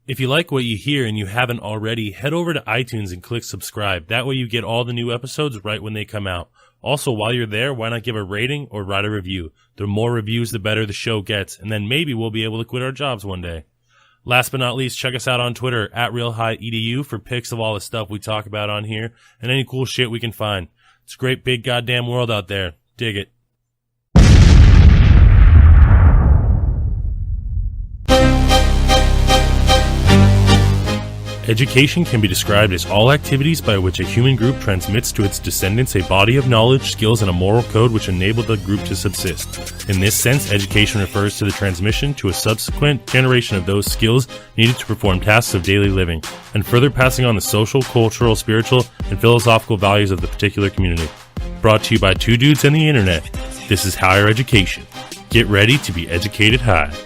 If you like what you hear and you haven't already, head over to iTunes and click subscribe. That way you get all the new episodes right when they come out. Also, while you're there, why not give a rating or write a review? The more reviews, the better the show gets, and then maybe we'll be able to quit our jobs one day. Last but not least, check us out on Twitter at RealHighEDU for pics of all the stuff we talk about on here and any cool shit we can find. It's a great big goddamn world out there. Dig it. Education can be described as all activities by which a human group transmits to its descendants a body of knowledge, skills, and a moral code which enable the group to subsist. In this sense, education refers to the transmission to a subsequent generation of those skills needed to perform tasks of daily living, and further passing on the social, cultural, spiritual, and philosophical values of the particular community. Brought to you by two dudes and the internet, this is Higher Education. Get ready to be educated high.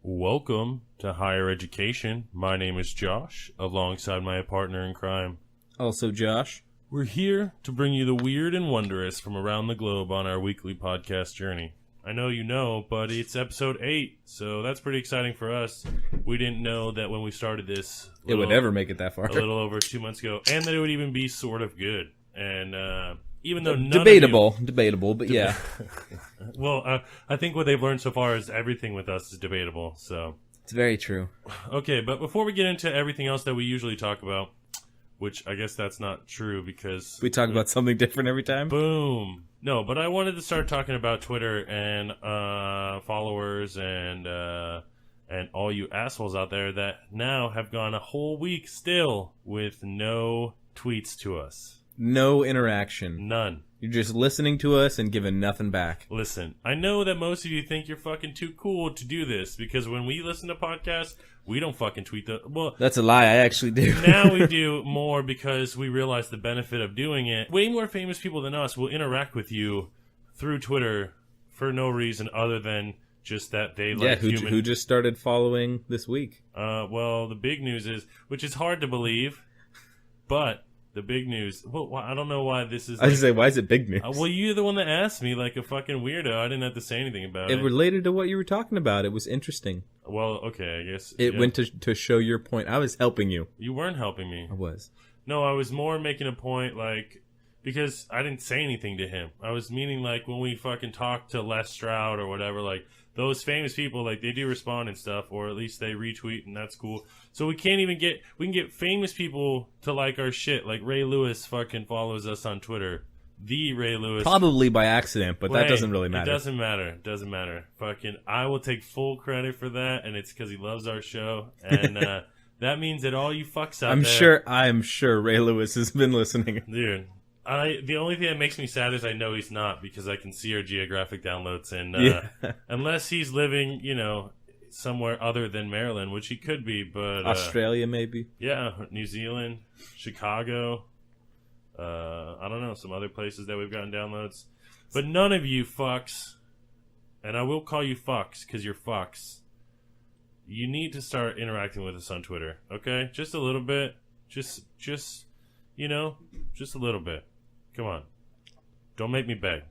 Welcome to Higher Education. My name is Josh, alongside my partner in crime. Also Josh. We're here to bring you the weird and wondrous from around the globe on our weekly podcast journey. I know you know, but it's episode 8, so that's pretty exciting for us. We didn't know that when we started this... It would never make it that far. A little over 2 months ago, and that it would even be sort of good. And even though none Debatable, but yeah. Well, I think what they've learned so far is everything with us is debatable, so... It's very true. Okay, but before we get into everything else that we usually talk about, which I guess that's not true because... We talk about something different every time? Boom. No, but I wanted to start talking about Twitter and followers and all you assholes out there that now have gone a whole week still with no tweets to us. No interaction. None. You're just listening to us and giving nothing back. Listen, I know that most of you think you're fucking too cool to do this because when we listen to podcasts, we don't fucking tweet the... Well, that's a lie. I actually do. Now we do more because we realize the benefit of doing it. Way more famous people than us will interact with you through Twitter for no reason other than just that they like human... who just started following this week? Well, the big news is, which is hard to believe, but... The big news. Well, I don't know why this is... I was say, why is it big news? Well, you're the one that asked me like a fucking weirdo. I didn't have to say anything about it. It related to what you were talking about. It was interesting. Well, okay, I guess... It went to show your point. I was helping you. You weren't helping me. I was. No, I was more making a point, like... Because I didn't say anything to him. I was meaning, like, when we fucking talked to Les Stroud or whatever, like... Those famous people, like, they do respond and stuff, or at least they retweet, and that's cool. So we can get famous people to like our shit. Like Ray Lewis fucking follows us on Twitter. The Ray Lewis. Probably by accident, but that doesn't really matter. It doesn't matter. It doesn't matter. Fucking, I will take full credit for that, and it's because he loves our show. And that means that all you fucks out there... I'm sure Ray Lewis has been listening. Dude. The only thing that makes me sad is I know he's not because I can see our geographic downloads and unless he's living, somewhere other than Maryland, which he could be, but Australia maybe. Yeah, New Zealand, Chicago, I don't know, some other places that we've gotten downloads. But none of you fucks, and I will call you fucks because you're fucks. You need to start interacting with us on Twitter, okay? Just a little bit. Just a little bit. Come on. Don't make me beg.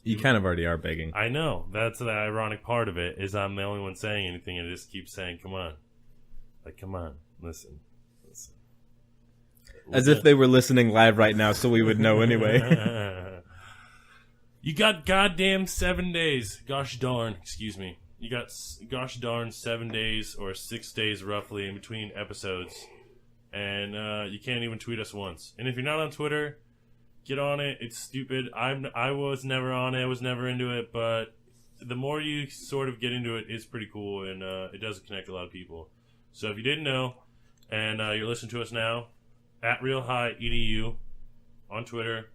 You kind of already are begging. I know. That's the ironic part of it, is I'm the only one saying anything and it just keeps saying, come on. Like, come on. Listen. As if they were listening live right now so we would know anyway. You got goddamn 7 days. Gosh darn. Excuse me. You got gosh darn 7 days or 6 days roughly in between episodes. And you can't even tweet us once. And if you're not on Twitter, get on it. It's stupid. I was never on it. I was never into it. But the more you sort of get into it, it's pretty cool. And it does connect a lot of people. So if you didn't know, and you're listening to us now, at RealHighEDU on Twitter,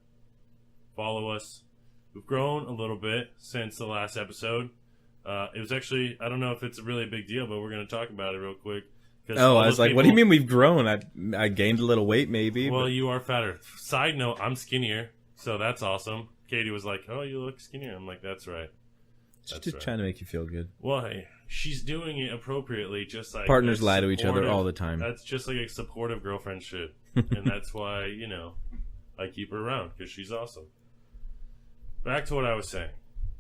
follow us. We've grown a little bit since the last episode. It was actually, I don't know if it's really a big deal, but we're going to talk about it real quick. Oh, I was like, what do you mean we've grown? I gained a little weight, maybe. Well, you are fatter. Side note, I'm skinnier, so that's awesome. Katie was like, oh, you look skinnier. I'm like, that's right. She's just trying to make you feel good. Well, hey, she's doing it appropriately, just like... Partners lie to each other all the time. That's just like a supportive girlfriend shit. And that's why, I keep her around because she's awesome. Back to what I was saying,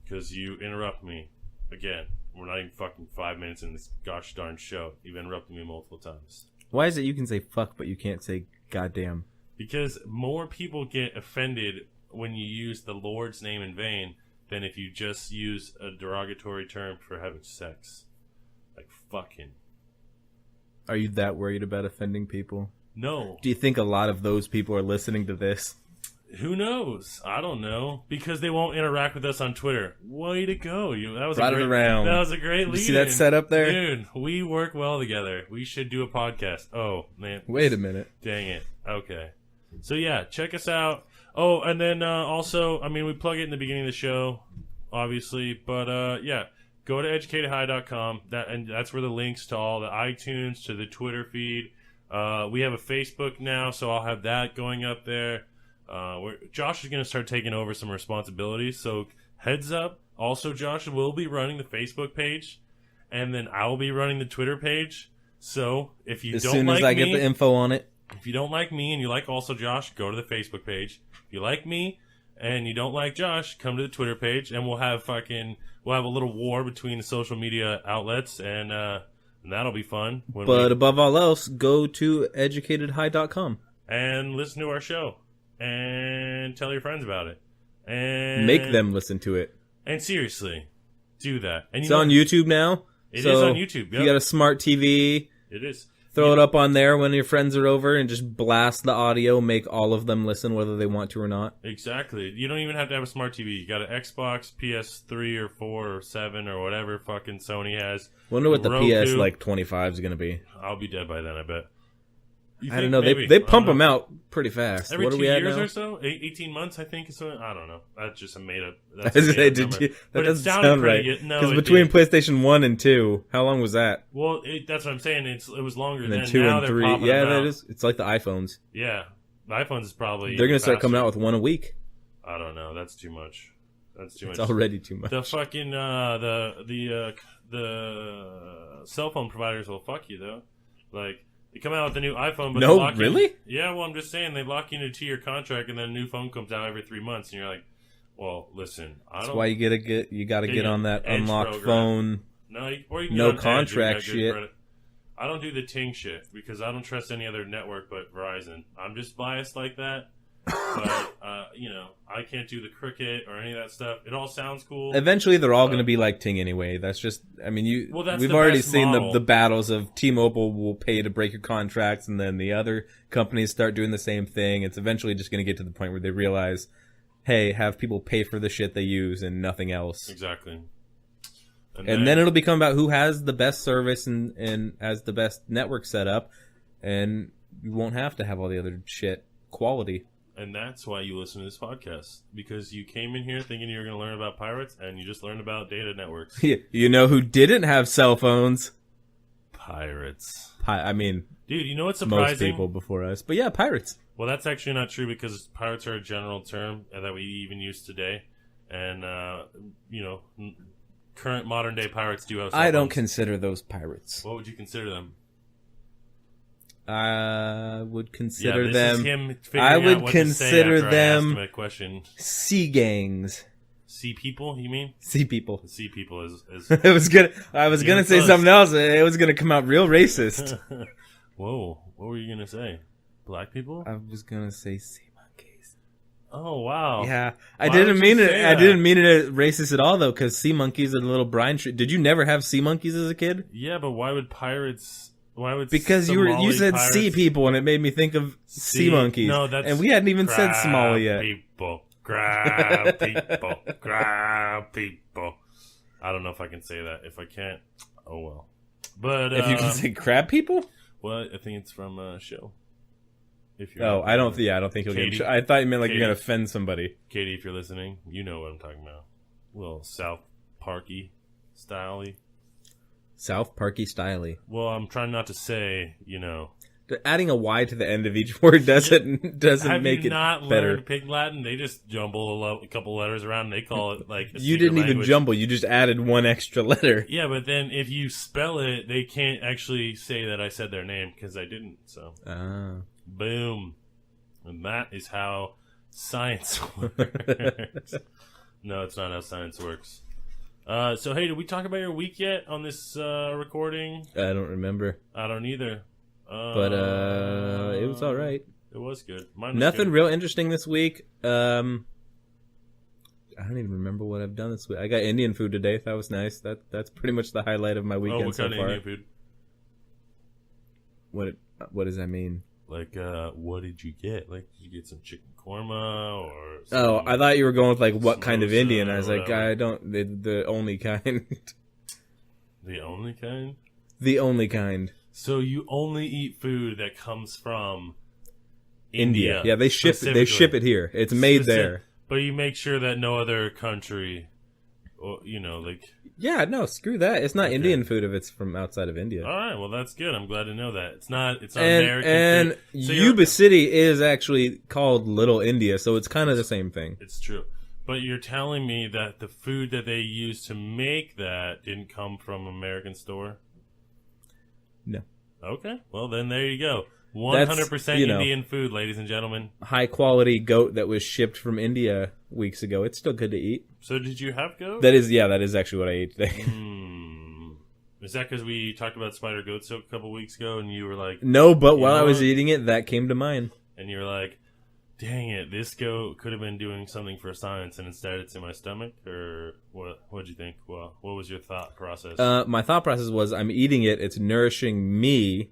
because you interrupt me again. We're not even fucking 5 minutes in this gosh darn show. You've interrupted me multiple times. Why is it you can say fuck, but you can't say goddamn? Because more people get offended when you use the Lord's name in vain than if you just use a derogatory term for having sex. Like fucking. Are you that worried about offending people? No. Do you think a lot of those people are listening to this? Who knows? I don't know. Because they won't interact with us on Twitter. Way to go. That was Brought a great, it around. That was a great lead. You see that setup there? Dude, we work well together. We should do a podcast. Oh, man. Wait a minute. Dang it. Okay. So, yeah, check us out. Oh, and then also, I mean, we plug it in the beginning of the show, obviously. But, yeah, go to educatedhigh.com. That's where the links to all the iTunes, to the Twitter feed. We have a Facebook now, so I'll have that going up there. Josh is going to start taking over some responsibilities, so heads up. Also, Josh will be running the Facebook page, and then I will be running the Twitter page. So if you as don't soon like as I me, get the info on it, if you don't like me and you like also Josh, go to the Facebook page. If you like me and you don't like Josh, come to the Twitter page, and we'll have a little war between the social media outlets, and that'll be fun. But above all else, go to educatedhigh.com and listen to our show. And tell your friends about it. And make them listen to it. And seriously, do that. And it's on YouTube now. It is on YouTube. Yep. If you got a smart TV, it is. Throw it up on there when your friends are over and just blast the audio. Make all of them listen whether they want to or not. Exactly. You don't even have to have a smart TV. You got an Xbox, PS3 or 4 or 7 or whatever fucking Sony has. Wonder what the Roku. PS like 25 is going to be. I'll be dead by then, I bet. I don't know. They pump them out pretty fast. Every what 2 are we at years now? or so? 18 months, I think. I don't know. That's just a made-up That But doesn't sound right. Because between PlayStation 1 and 2, how long was that? Well, that's what I'm saying. It was longer and then than 2 now and 3. Yeah, that is. It's like the iPhones. Yeah. The iPhones is probably... They're going to start coming out with one a week. I don't know. That's too much. It's already too much. The fucking... the cell phone providers will fuck you, though. Like... They come out with the new iPhone, but no, really? Yeah, well, I'm just saying they lock you into a 2-year contract, and then a new phone comes out every 3 months, and you're like, "Well, listen, that's why you got to get on that unlocked phone. No, or you can no contract shit. I don't do the Ting shit because I don't trust any other network but Verizon. I'm just biased like that. But I can't do the Cricket or any of that stuff. It all sounds cool. Eventually, they're all going to be like Ting anyway. That's just, I mean, we've already seen the battles of T-Mobile will pay to break your contracts, and then the other companies start doing the same thing. It's eventually just going to get to the point where they realize, hey, have people pay for the shit they use and nothing else. Exactly. And then it'll become about who has the best service and has the best network set up, and you won't have to have all the other shit quality. And that's why you listen to this podcast. Because you came in here thinking you were going to learn about pirates, and you just learned about data networks. You know who didn't have cell phones? Pirates. I mean... Dude, you know what's surprising? Most people before us. But yeah, pirates. Well, that's actually not true because pirates are a general term that we even use today. And, current modern-day pirates do have cell phones. I don't consider those pirates. What would you consider them? I would consider them. Is him figuring out what to say after I asked him a question. Sea gangs. Sea people, you mean? Sea people. Sea people is I was gonna say something else. It was gonna come out real racist. Whoa! What were you gonna say? Black people? I was gonna say sea monkeys. Oh wow! Yeah, I didn't mean it. I didn't mean it racist at all though, because sea monkeys are the little brine tree. Did you never have sea monkeys as a kid? Yeah, but why would pirates? Because you said pirates? Sea people, and it made me think of sea monkeys. No, that's and we hadn't even said Somalia yet. People, grab people, grab people. I don't know if I can say that. If I can't, oh well. But if you can say crab people, well, I think it's from a show. If you're I don't think you'll get. I thought you meant like you're gonna offend somebody. Katie, if you're listening, you know what I'm talking about. A little South Parky, styley. South Parky styley. Well, I'm trying not to say, Adding a Y to the end of each word doesn't make it better. Have you not learned Pig Latin? They just jumble a couple letters around and they call it like a You didn't language. even jumble. You just added one extra letter. Yeah, but then if you spell it, they can't actually say that I said their name because I didn't. So, boom. And that is how science works. No, it's not how science works. So, hey, did we talk about your week yet on this recording? I don't remember. I don't either. But it was all right. It was good. Mine was Nothing good. real interesting this week. I don't even remember what I've done this week. I got Indian food today. That was nice. That's pretty much the highlight of my weekend what so kind far. of Indian food? What does that mean? Like, what did you get? Like, did you get some chicken korma or? Oh, I thought you were going with like what kind of Indian. I was like, whatever. I don't. The only kind. The only kind. The only kind. So you only eat food that comes from India. Yeah, they ship it here. It's made there. But you make sure that no other country, or, like... Yeah, no, screw that. It's not Indian food if it's from outside of India. All right, well, that's good. I'm glad to know that. It's not and, American and food. So Yuba City is actually called Little India, so it's kind of the same thing. It's true. But you're telling me that the food that they used to make that didn't come from an American store? No. Okay, well, then there you go. 100% Indian food, ladies and gentlemen. High quality goat that was shipped from India weeks ago. It's still good to eat. So did you have goat? That is actually what I ate today. Is that because we talked about spider goat soap a couple weeks ago and you were like... No, but while I was eating it, that came to mind. And you were like, dang it, this goat could have been doing something for science and instead it's in my stomach? Or what'd you think? Well, what was your thought process? My thought process was I'm eating it. It's nourishing me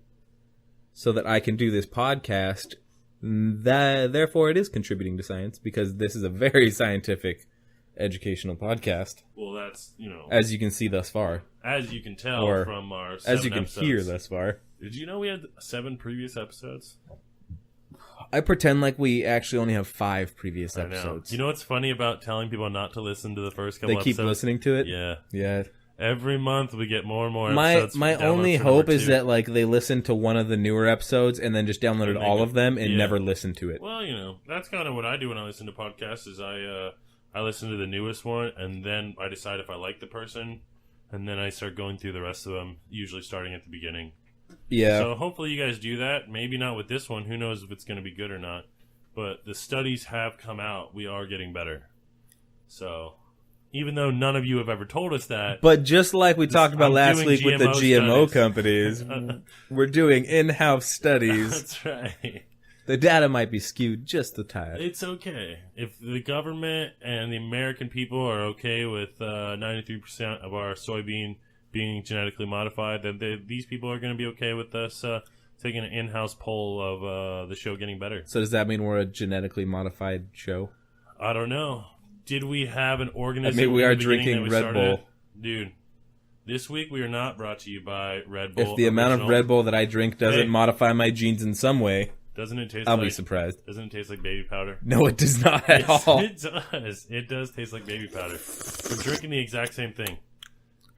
so that I can do this podcast. Therefore, it is contributing to science because this is a very scientific, educational podcast. Well, that's, as you can see thus far. As you can tell from our 7 as you can episodes. hear thus far. Did you know we had 7 previous episodes? I pretend like we actually only have 5 previous episodes. You know what's funny about telling people not to listen to the first couple episodes? They keep listening to it? Yeah. Yeah. Every month we get more and more episodes. My only hope is that like they listen to one of the newer episodes and then just downloaded all of them and never listened to it. Well, that's kind of what I do when I listen to podcasts is I listen to the newest one and then I decide if I like the person and then I start going through the rest of them, usually starting at the beginning. Yeah. So hopefully you guys do that. Maybe not with this one. Who knows if it's going to be good or not. But the studies have come out. We are getting better. So... even though none of you have ever told us that. But just like we talked about last week with the GMO companies, we're doing in-house studies. That's right. The data might be skewed just a tad. It's okay. If the government and the American people are okay with 93% of our soybean being genetically modified, then these people are going to be okay with us taking an in-house poll of the show getting better. So does that mean we're a genetically modified show? I don't know. Did we have an organism? I mean, we are drinking Red Bull. Dude, this week we are not brought to you by Red Bull. If the amount of Red Bull that I drink doesn't modify my genes in some way, doesn't it taste? I'll be surprised. Doesn't it taste like baby powder? No, it does not at all. It does. It does taste like baby powder. We're drinking the exact same thing.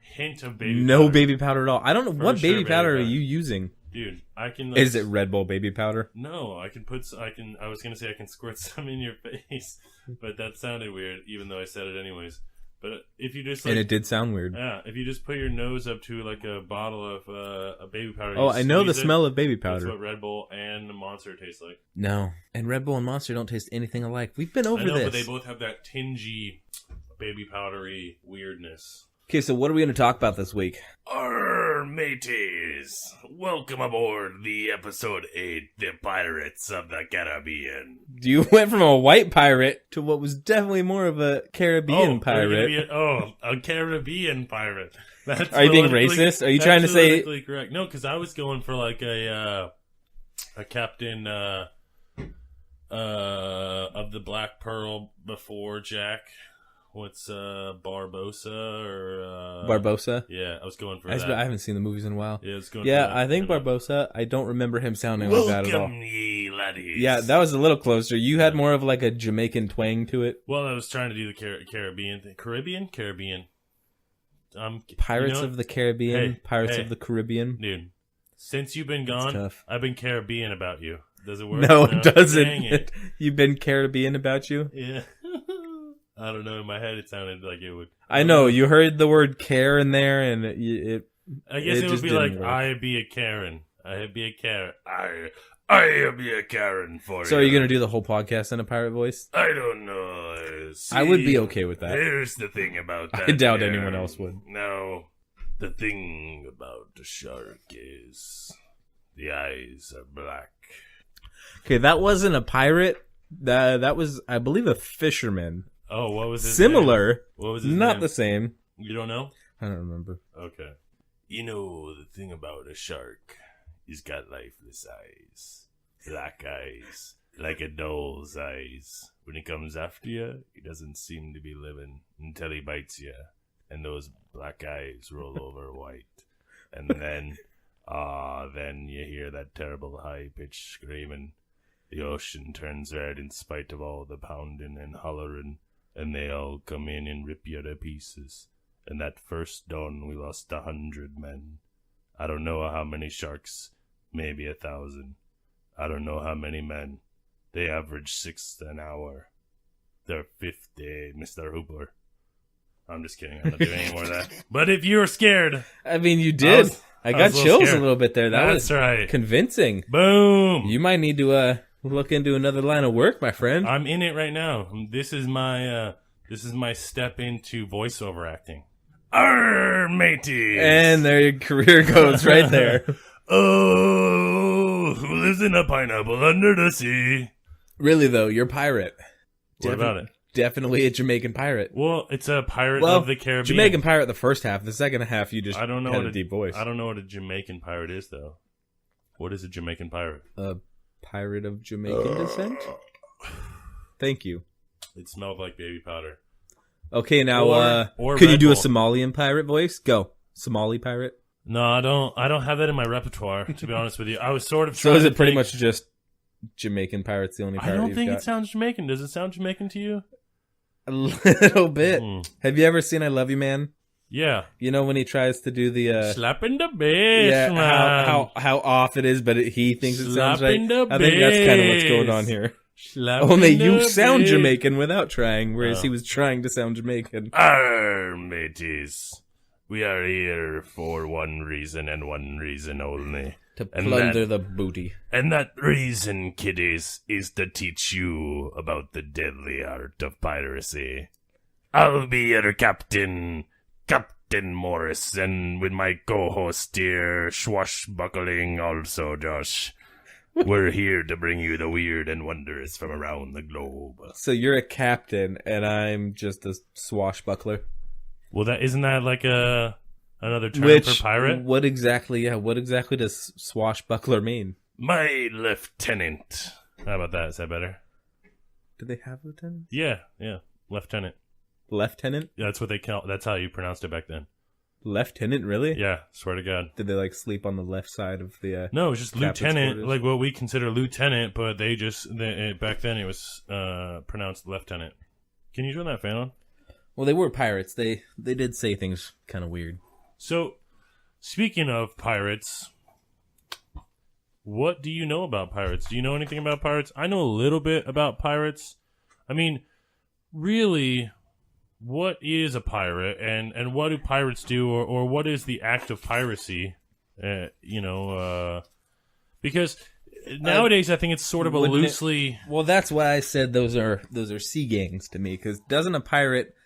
Hint of baby powder. No baby powder at all. I don't know. What baby powder are you using? Dude, I can... Is it Red Bull baby powder? No, I was going to say I can squirt some in your face, but that sounded weird, even though I said it anyways. But if you just... and it did sound weird. Yeah, if you just put your nose up to like a bottle of a baby powder... Oh, I know the smell of baby powder. That's what Red Bull and Monster taste like. No. And Red Bull and Monster don't taste anything alike. We've been over this. But they both have that tingy, baby powdery weirdness. Okay, so what are we going to talk about this week? Arr, mateys! Welcome aboard the episode 8, The Pirates of the Caribbean. You went from a white pirate to what was definitely more of a Caribbean pirate. A Caribbean pirate. Are you being racist? Are you trying to say... correct. No, because I was going for like a captain of the Black Pearl before Jack. What's Barbosa or Barbosa? Yeah, I was going for that. I haven't seen the movies in a while. Yeah, I think Barbosa. I don't remember him sounding like that at all. Welcome ye laddies. Yeah, that was a little closer. You had more of like a Jamaican twang to it. Well, I was trying to do the Caribbean thing. Caribbean. Pirates of the Caribbean. Pirates of the Caribbean. Dude, since you've been gone, I've been Caribbean about you. Does it work? No, it doesn't. Dang it. You've been Caribbean about you? Yeah. I don't know. In my head, it sounded like it would. I know. You heard the word care in there, and I guess it would be like, work. I be a Karen. I be a Karen. I'll be a Karen for you. So are you going to do the whole podcast in a pirate voice? I don't know. See, I would be okay with that. Here's the thing about that. I doubt anyone else would. No, the thing about the shark is the eyes are black. Okay, that wasn't a pirate. That was, I believe, a fisherman. Oh, what was his Similar. name? What was his not name? the same. You don't know? I don't remember. Okay. You know, the thing about a shark, he's got lifeless eyes. Black eyes. Like a doll's eyes. When he comes after you, he doesn't seem to be living until he bites you. And those black eyes roll over white. And then, then you hear that terrible high-pitched screaming. The ocean turns red in spite of all the pounding and hollering, and they all come in and rip you to pieces. And that first dawn we lost 100 men. I don't know how many sharks, maybe 1,000. I don't know how many men. They average 6 an hour. They're 50, Mr. Hooper. I'm just kidding. I'm not doing any more of that. But if you were scared... I mean, you did. I got chills a little bit there. That's right. Convincing. Boom! You might need to look into another line of work, my friend. I'm in it right now. This is my step into voiceover acting. Arr, mateys! And there your career goes right there. Oh, who lives in a pineapple under the sea? Really, though, you're a pirate. What about it? Definitely a Jamaican pirate. Well, it's a pirate of the Caribbean. Jamaican pirate the first half. The second half, you just had a deep voice. I don't know what a Jamaican pirate is, though. What is a Jamaican pirate? A pirate of Jamaican descent? Thank you. It smelled like baby powder. Okay, now, could you do a Somalian pirate voice? Go. Somali pirate? No, I don't have that in my repertoire, to be honest with you. I was sort of trying So is it pretty much just Jamaican pirates the only pirate I don't you've think got? It sounds Jamaican. Does it sound Jamaican to you? A little bit. Have you ever seen I Love You, Man? Yeah. You know when he tries to do the... Slapping the bass, yeah, man. how off it is, but he thinks it sounds right. The I think that's kind of what's going on here. Only you sound Jamaican without trying, whereas he was trying to sound Jamaican. Arr, mateys. We are here for one reason and one reason only. To plunder the booty. And that reason, kiddies, is to teach you about the deadly art of piracy. I'll be your captain, Captain Morris, and with my co-host here, Swashbuckling also, Josh. We're here to bring you the weird and wondrous from around the globe. So you're a captain, and I'm just a swashbuckler? Well, isn't that like another term for pirate? What exactly does swashbuckler mean? My lieutenant. How about that? Is that better? Do they have lieutenants? Yeah, lieutenant. Lieutenant? Yeah, that's what they call. That's how you pronounced it back then. Lieutenant, really? Yeah, swear to God. Did they sleep on the left side of the? No, it was just lieutenant, quarters? Like what we consider lieutenant, but back then it was pronounced lieutenant. Can you turn that fan on? Well, they were pirates. They did say things kind of weird. So, speaking of pirates, what do you know about pirates? Do you know anything about pirates? I know a little bit about pirates. I mean, really, what is a pirate, and what do pirates do, or what is the act of piracy? Because nowadays I think it's sort of a loosely. Well, that's why I said those are sea gangs to me. Because doesn't a pirate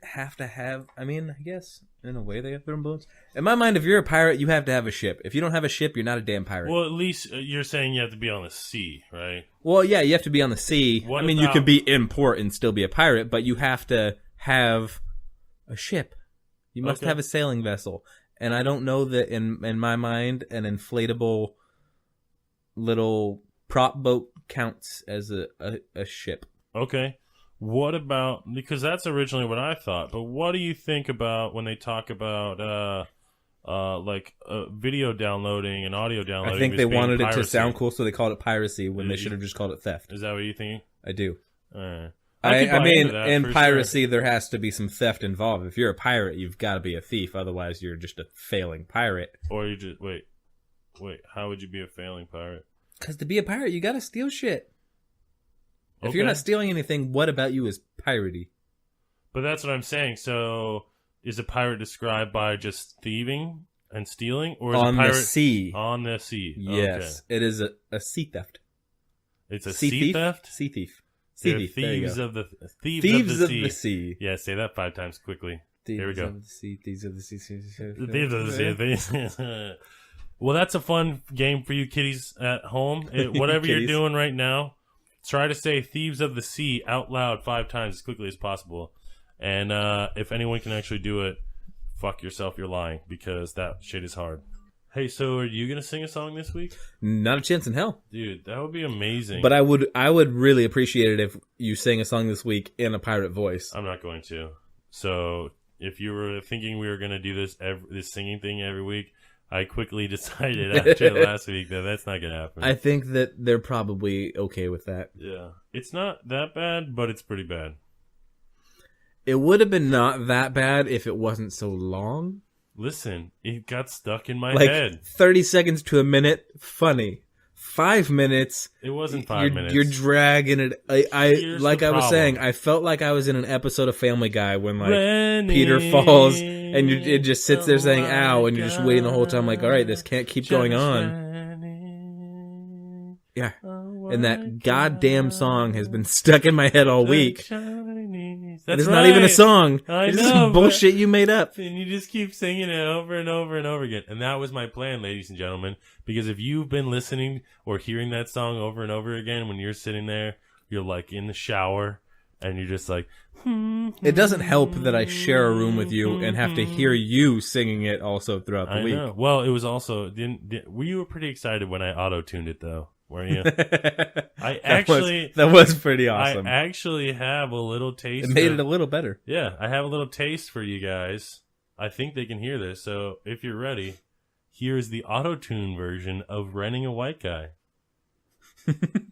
have to have? I mean, I guess in a way they have their own boats. In my mind, if you're a pirate, you have to have a ship. If you don't have a ship, you're not a damn pirate. Well, at least you're saying you have to be on the sea, right? Well, yeah, you have to be on the sea. You can be in port and still be a pirate, but you have to have a ship. You must have a sailing vessel. And I don't know that in my mind, an inflatable little prop boat counts as a ship. Okay. What about, because that's originally what I thought, but what do you think about when they talk about video downloading and audio downloading? I think they wanted it to sound cool, so they called it piracy when they should have just called it theft. Is that what you think? I do. I mean, in piracy, there has to be some theft involved. If you're a pirate, you've got to be a thief. Otherwise, you're just a failing pirate. Or you just, wait, how would you be a failing pirate? Because to be a pirate, you got to steal shit. If you're not stealing anything, what about you is piratey? But that's what I'm saying. So, is a pirate described by just thieving? and stealing, or is on a pirate the sea? On the sea. Yes, okay. it is a sea theft. It's a sea theft. Sea thief. Sea thief. Thieves of the sea. Yeah, say that 5 times quickly. Here we go. Of the sea, thieves of the sea. Thieves of the sea. Well, that's a fun game for you kiddies at home. Whatever you're doing right now, try to say "Thieves of the Sea" out loud 5 times as quickly as possible. And if anyone can actually do it, fuck yourself, you're lying, because that shit is hard. Hey, so are you gonna sing a song this week? Not a chance in hell, dude. That would be amazing. But I would really appreciate it if you sang a song this week in a pirate voice. I'm not going to. So if you were thinking we were gonna do this singing thing every week, I quickly decided after last week that that's not gonna happen. I think that they're probably okay with that. Yeah, it's not that bad, but it's pretty bad. It would have been not that bad if it wasn't so long. Listen, it got stuck in my head. 30 seconds to a minute, funny. 5 minutes. It wasn't 5 minutes. You're dragging it. Like I was saying, I felt like I was in an episode of Family Guy when Peter falls and it just sits there saying "ow," and you're just waiting the whole time. Like, all right, this can't keep going on. Yeah, and that goddamn song has been stuck in my head all week. It's not even a song. It's just bullshit you made up. And you just keep singing it over and over and over again. And that was my plan, ladies and gentlemen. Because if you've been listening or hearing that song over and over again when you're sitting there, you're like in the shower, and you're just like... It doesn't help that I share a room with you and have to hear you singing it also throughout the week. Know. Well, it was also... You were pretty excited when I auto-tuned it, though. Weren't you? That was pretty awesome. I actually have a little taste. It made it a little better. Yeah, I have a little taste for you guys. I think they can hear this. So if you're ready, here's the auto-tune version of "Renting a White Guy." Renting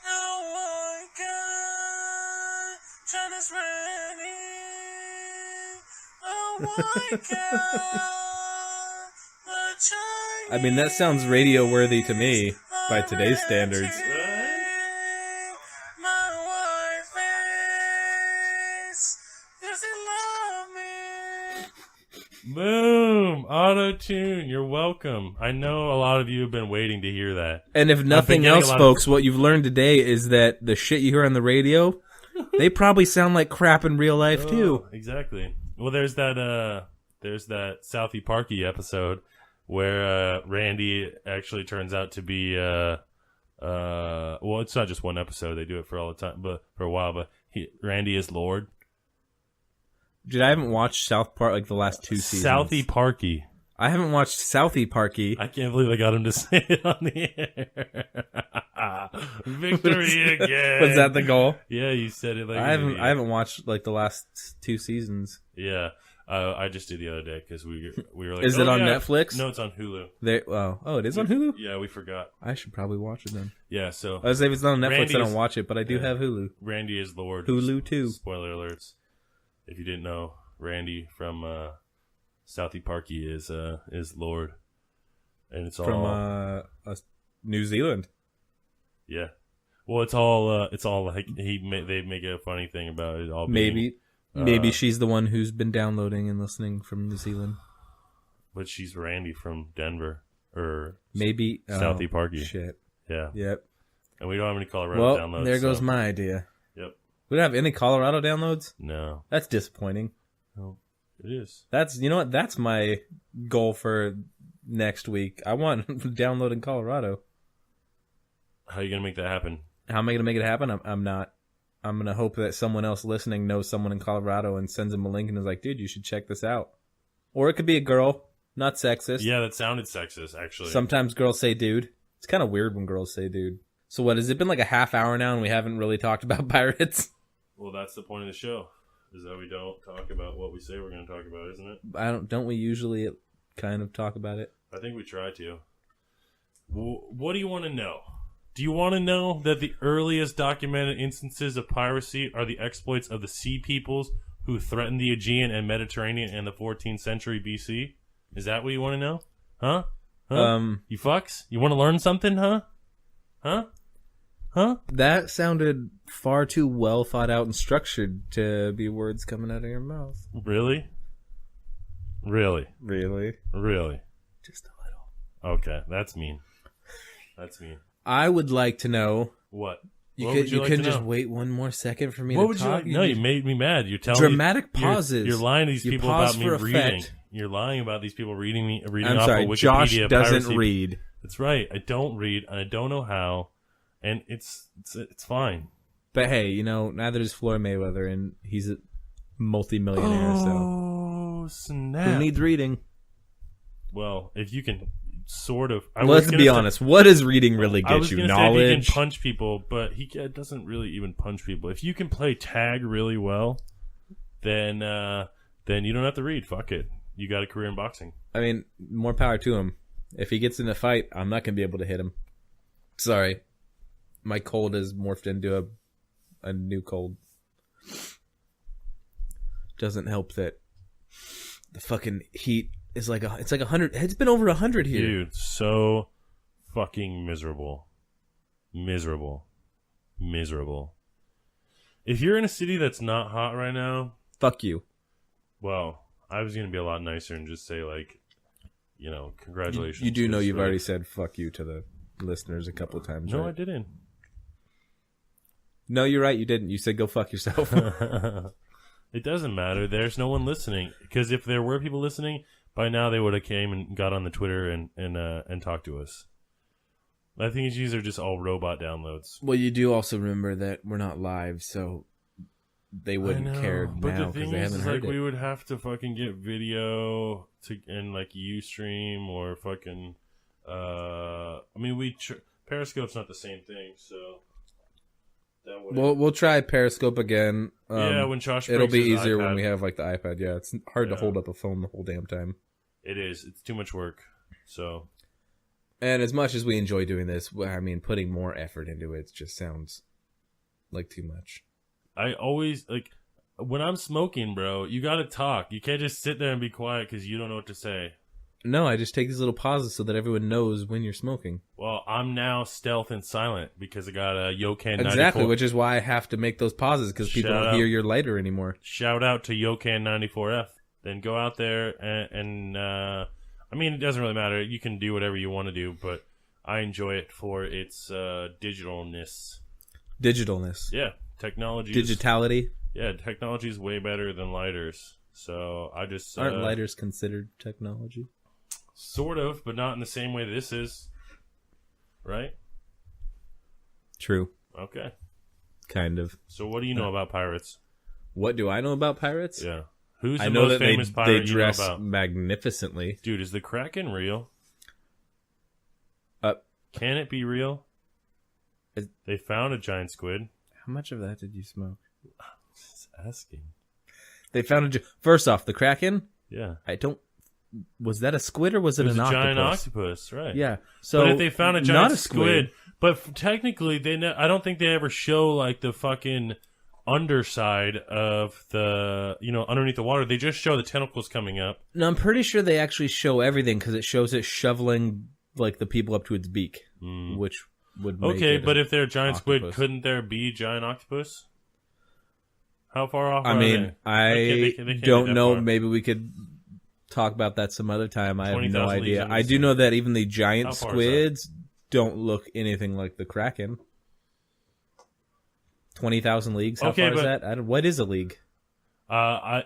a white guy, China's renting a white guy. I mean, that sounds radio worthy to me by today's standards. Boom! Auto-tune. You're welcome. I know a lot of you have been waiting to hear that. And if nothing else, folks, what you've learned today is that the shit you hear on the radio, they probably sound like crap in real life, too. Exactly. Well, there's that Southie Parky episode where Randy actually turns out to be well, it's not just one episode, they do it for all the time, but for a while, but Randy is Lord. Dude, I haven't watched South Park the last 2 seasons. Southie Parky. I haven't watched Southie Parky. I can't believe I got him to say it on the air. Victory again. Was that the goal? Yeah, you said it like I haven't watched the last 2 seasons. Yeah. I just did the other day because we were like, is it on Netflix? No, it's on Hulu. It is on Hulu? Yeah, we forgot. I should probably watch it then. Yeah, so I was if it's not on Netflix, I don't watch it, but I do have Hulu. Randy is Lord. Hulu too. Spoiler alerts. If you didn't know, Randy from Southie Parky is Lord, and it's from all New Zealand. Yeah. Well, it's all like they make a funny thing about it all. Maybe she's the one who's been downloading and listening from New Zealand. But she's Randy from Denver. Or maybe Southie Parky. Shit. Yeah. Yep. And we don't have any Colorado downloads. There goes my idea. Yep. We don't have any Colorado downloads? No. That's disappointing. No, it is. You know what? That's my goal for next week. I want to download in Colorado. How are you going to make that happen? How am I going to make it happen? I'm not. I'm going to hope that someone else listening knows someone in Colorado and sends him a link and is like, dude, you should check this out. Or it could be a girl, not sexist. Yeah, that sounded sexist, actually. Sometimes girls say dude. It's kind of weird when girls say dude. So what, has it been like a half hour now and we haven't really talked about pirates? Well, that's the point of the show, is that we don't talk about what we say we're going to talk about, isn't it? Don't we usually kind of talk about it? I think we try to. What do you want to know? Do you want to know that the earliest documented instances of piracy are the exploits of the sea peoples who threatened the Aegean and Mediterranean in the 14th century BC? Is that what you want to know? Huh? You fucks? You want to learn something, huh? Huh? That sounded far too well thought out and structured to be words coming out of your mouth. Really? Really? Really? Really? Just a little. Okay, that's mean. That's mean. I would like to know. What? You What would you like couldn't to just know? wait one more second for me What to would talk? you like? No, you made me mad. You're telling dramatic me, pauses. You're lying to these You people pause about me for reading. effect. You're lying about these people reading I'm off sorry, of Wikipedia. Josh doesn't piracy. read. That's right. I don't read, and I don't know how, and it's fine. But hey, neither does Floyd Mayweather, and he's a multi-millionaire, so Oh, snap. who needs reading? Well, if you can sort of... Let's be honest. What does reading really I get was you? gonna say Knowledge? if he can punch people, but he doesn't really even punch people. If you can play tag really well, then you don't have to read. Fuck it. You got a career in boxing. I mean, more power to him. If he gets in a fight, I'm not going to be able to hit him. Sorry. My cold has morphed into a new cold. Doesn't help that the fucking heat is it's like 100. It's been over 100 here. Dude, so fucking miserable. Miserable. If you're in a city that's not hot right now, Fuck you. well, I was going to be a lot nicer and just say, congratulations. You do know It's you've really- already said fuck you to the listeners a couple of times, No, right? I didn't. No, you're right. You didn't. You said go fuck yourself. It doesn't matter. There's no one listening. Because if there were people listening, by now they would have came and got on the Twitter and talked to us. I think these are just all robot downloads. Well, you do also remember that we're not live, so they wouldn't care But now the because thing they is, haven't heard it. we would have to fucking get video and Ustream or fucking. Periscope's not the same thing, so. That would. We'll try Periscope again. When Josh. It'll brings be his easier iPad. when we have the iPad. Yeah, it's hard to Yeah. hold up a phone the whole damn time. It is. It's too much work. So. And as much as we enjoy doing this, putting more effort into it just sounds like too much. I always when I'm smoking, bro. You gotta talk. You can't just sit there and be quiet because you don't know what to say. No, I just take these little pauses so that everyone knows when you're smoking. Well, I'm now stealth and silent because I got a Yokan 94. Exactly, which is why I have to make those pauses because people Shout don't out. hear your lighter anymore. Shout out to Yokan 94F. Then go out there and it doesn't really matter. You can do whatever you want to do, but I enjoy it for its digitalness. Digitalness. Yeah, technology. Digitality. Yeah, technology is way better than lighters. So I just Aren't lighters considered technology? Sort of, but not in the same way this is. Right? True. Okay. Kind of. So what do you know about pirates? What do I know about pirates? Yeah. Who's the I know most that famous they pirate dress you know about? magnificently. Dude, is the Kraken real? Uh, Can it be real? Is- They found a giant squid. How much of that did you smoke? Just asking. They found First off, the Kraken. Yeah. Was that a squid or was it, It was an a giant octopus? octopus, right? Yeah. So but if they found a not giant a squid, but technically I don't think they ever show the fucking underside of the underneath the water. They just show the tentacles coming up. No, I'm pretty sure they actually show everything because it shows it shoveling the people up to its beak, which would make Okay, it but if they're a giant squid, octopus. couldn't there be giant octopus? How far off? I are mean, they? I can't don't be that know. far. Maybe we could talk about that some other time. I have 20,000 no leagues idea. under I the do sea. know that even the How giant far is squids don't look anything like the Kraken. 20,000 leagues. How Okay, far is but- that? What is a league? I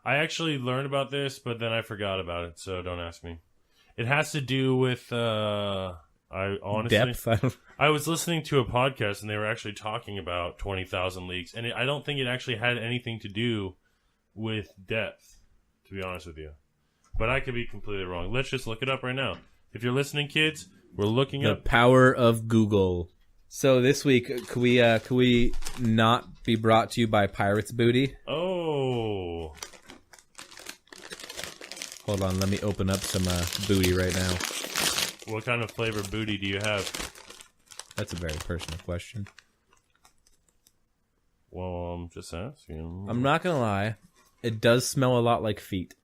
actually learned about this, but then I forgot about it, so don't ask me. It has to do with I honestly Depth. I was listening to a podcast and they were actually talking about 20,000 leagues, and I don't think it actually had anything to do with depth, to be honest with you. But I could be completely wrong. Let's just look it up right now. If you're listening, kids, we're looking The up. power of Google. So this week, could we not be brought to you by Pirates Booty? Oh, Hold on, let me open up some booty right now. what kind of flavor booty do you have? That's a very personal question. Well, I'm just asking. I'm not gonna lie, it does smell a lot like feet.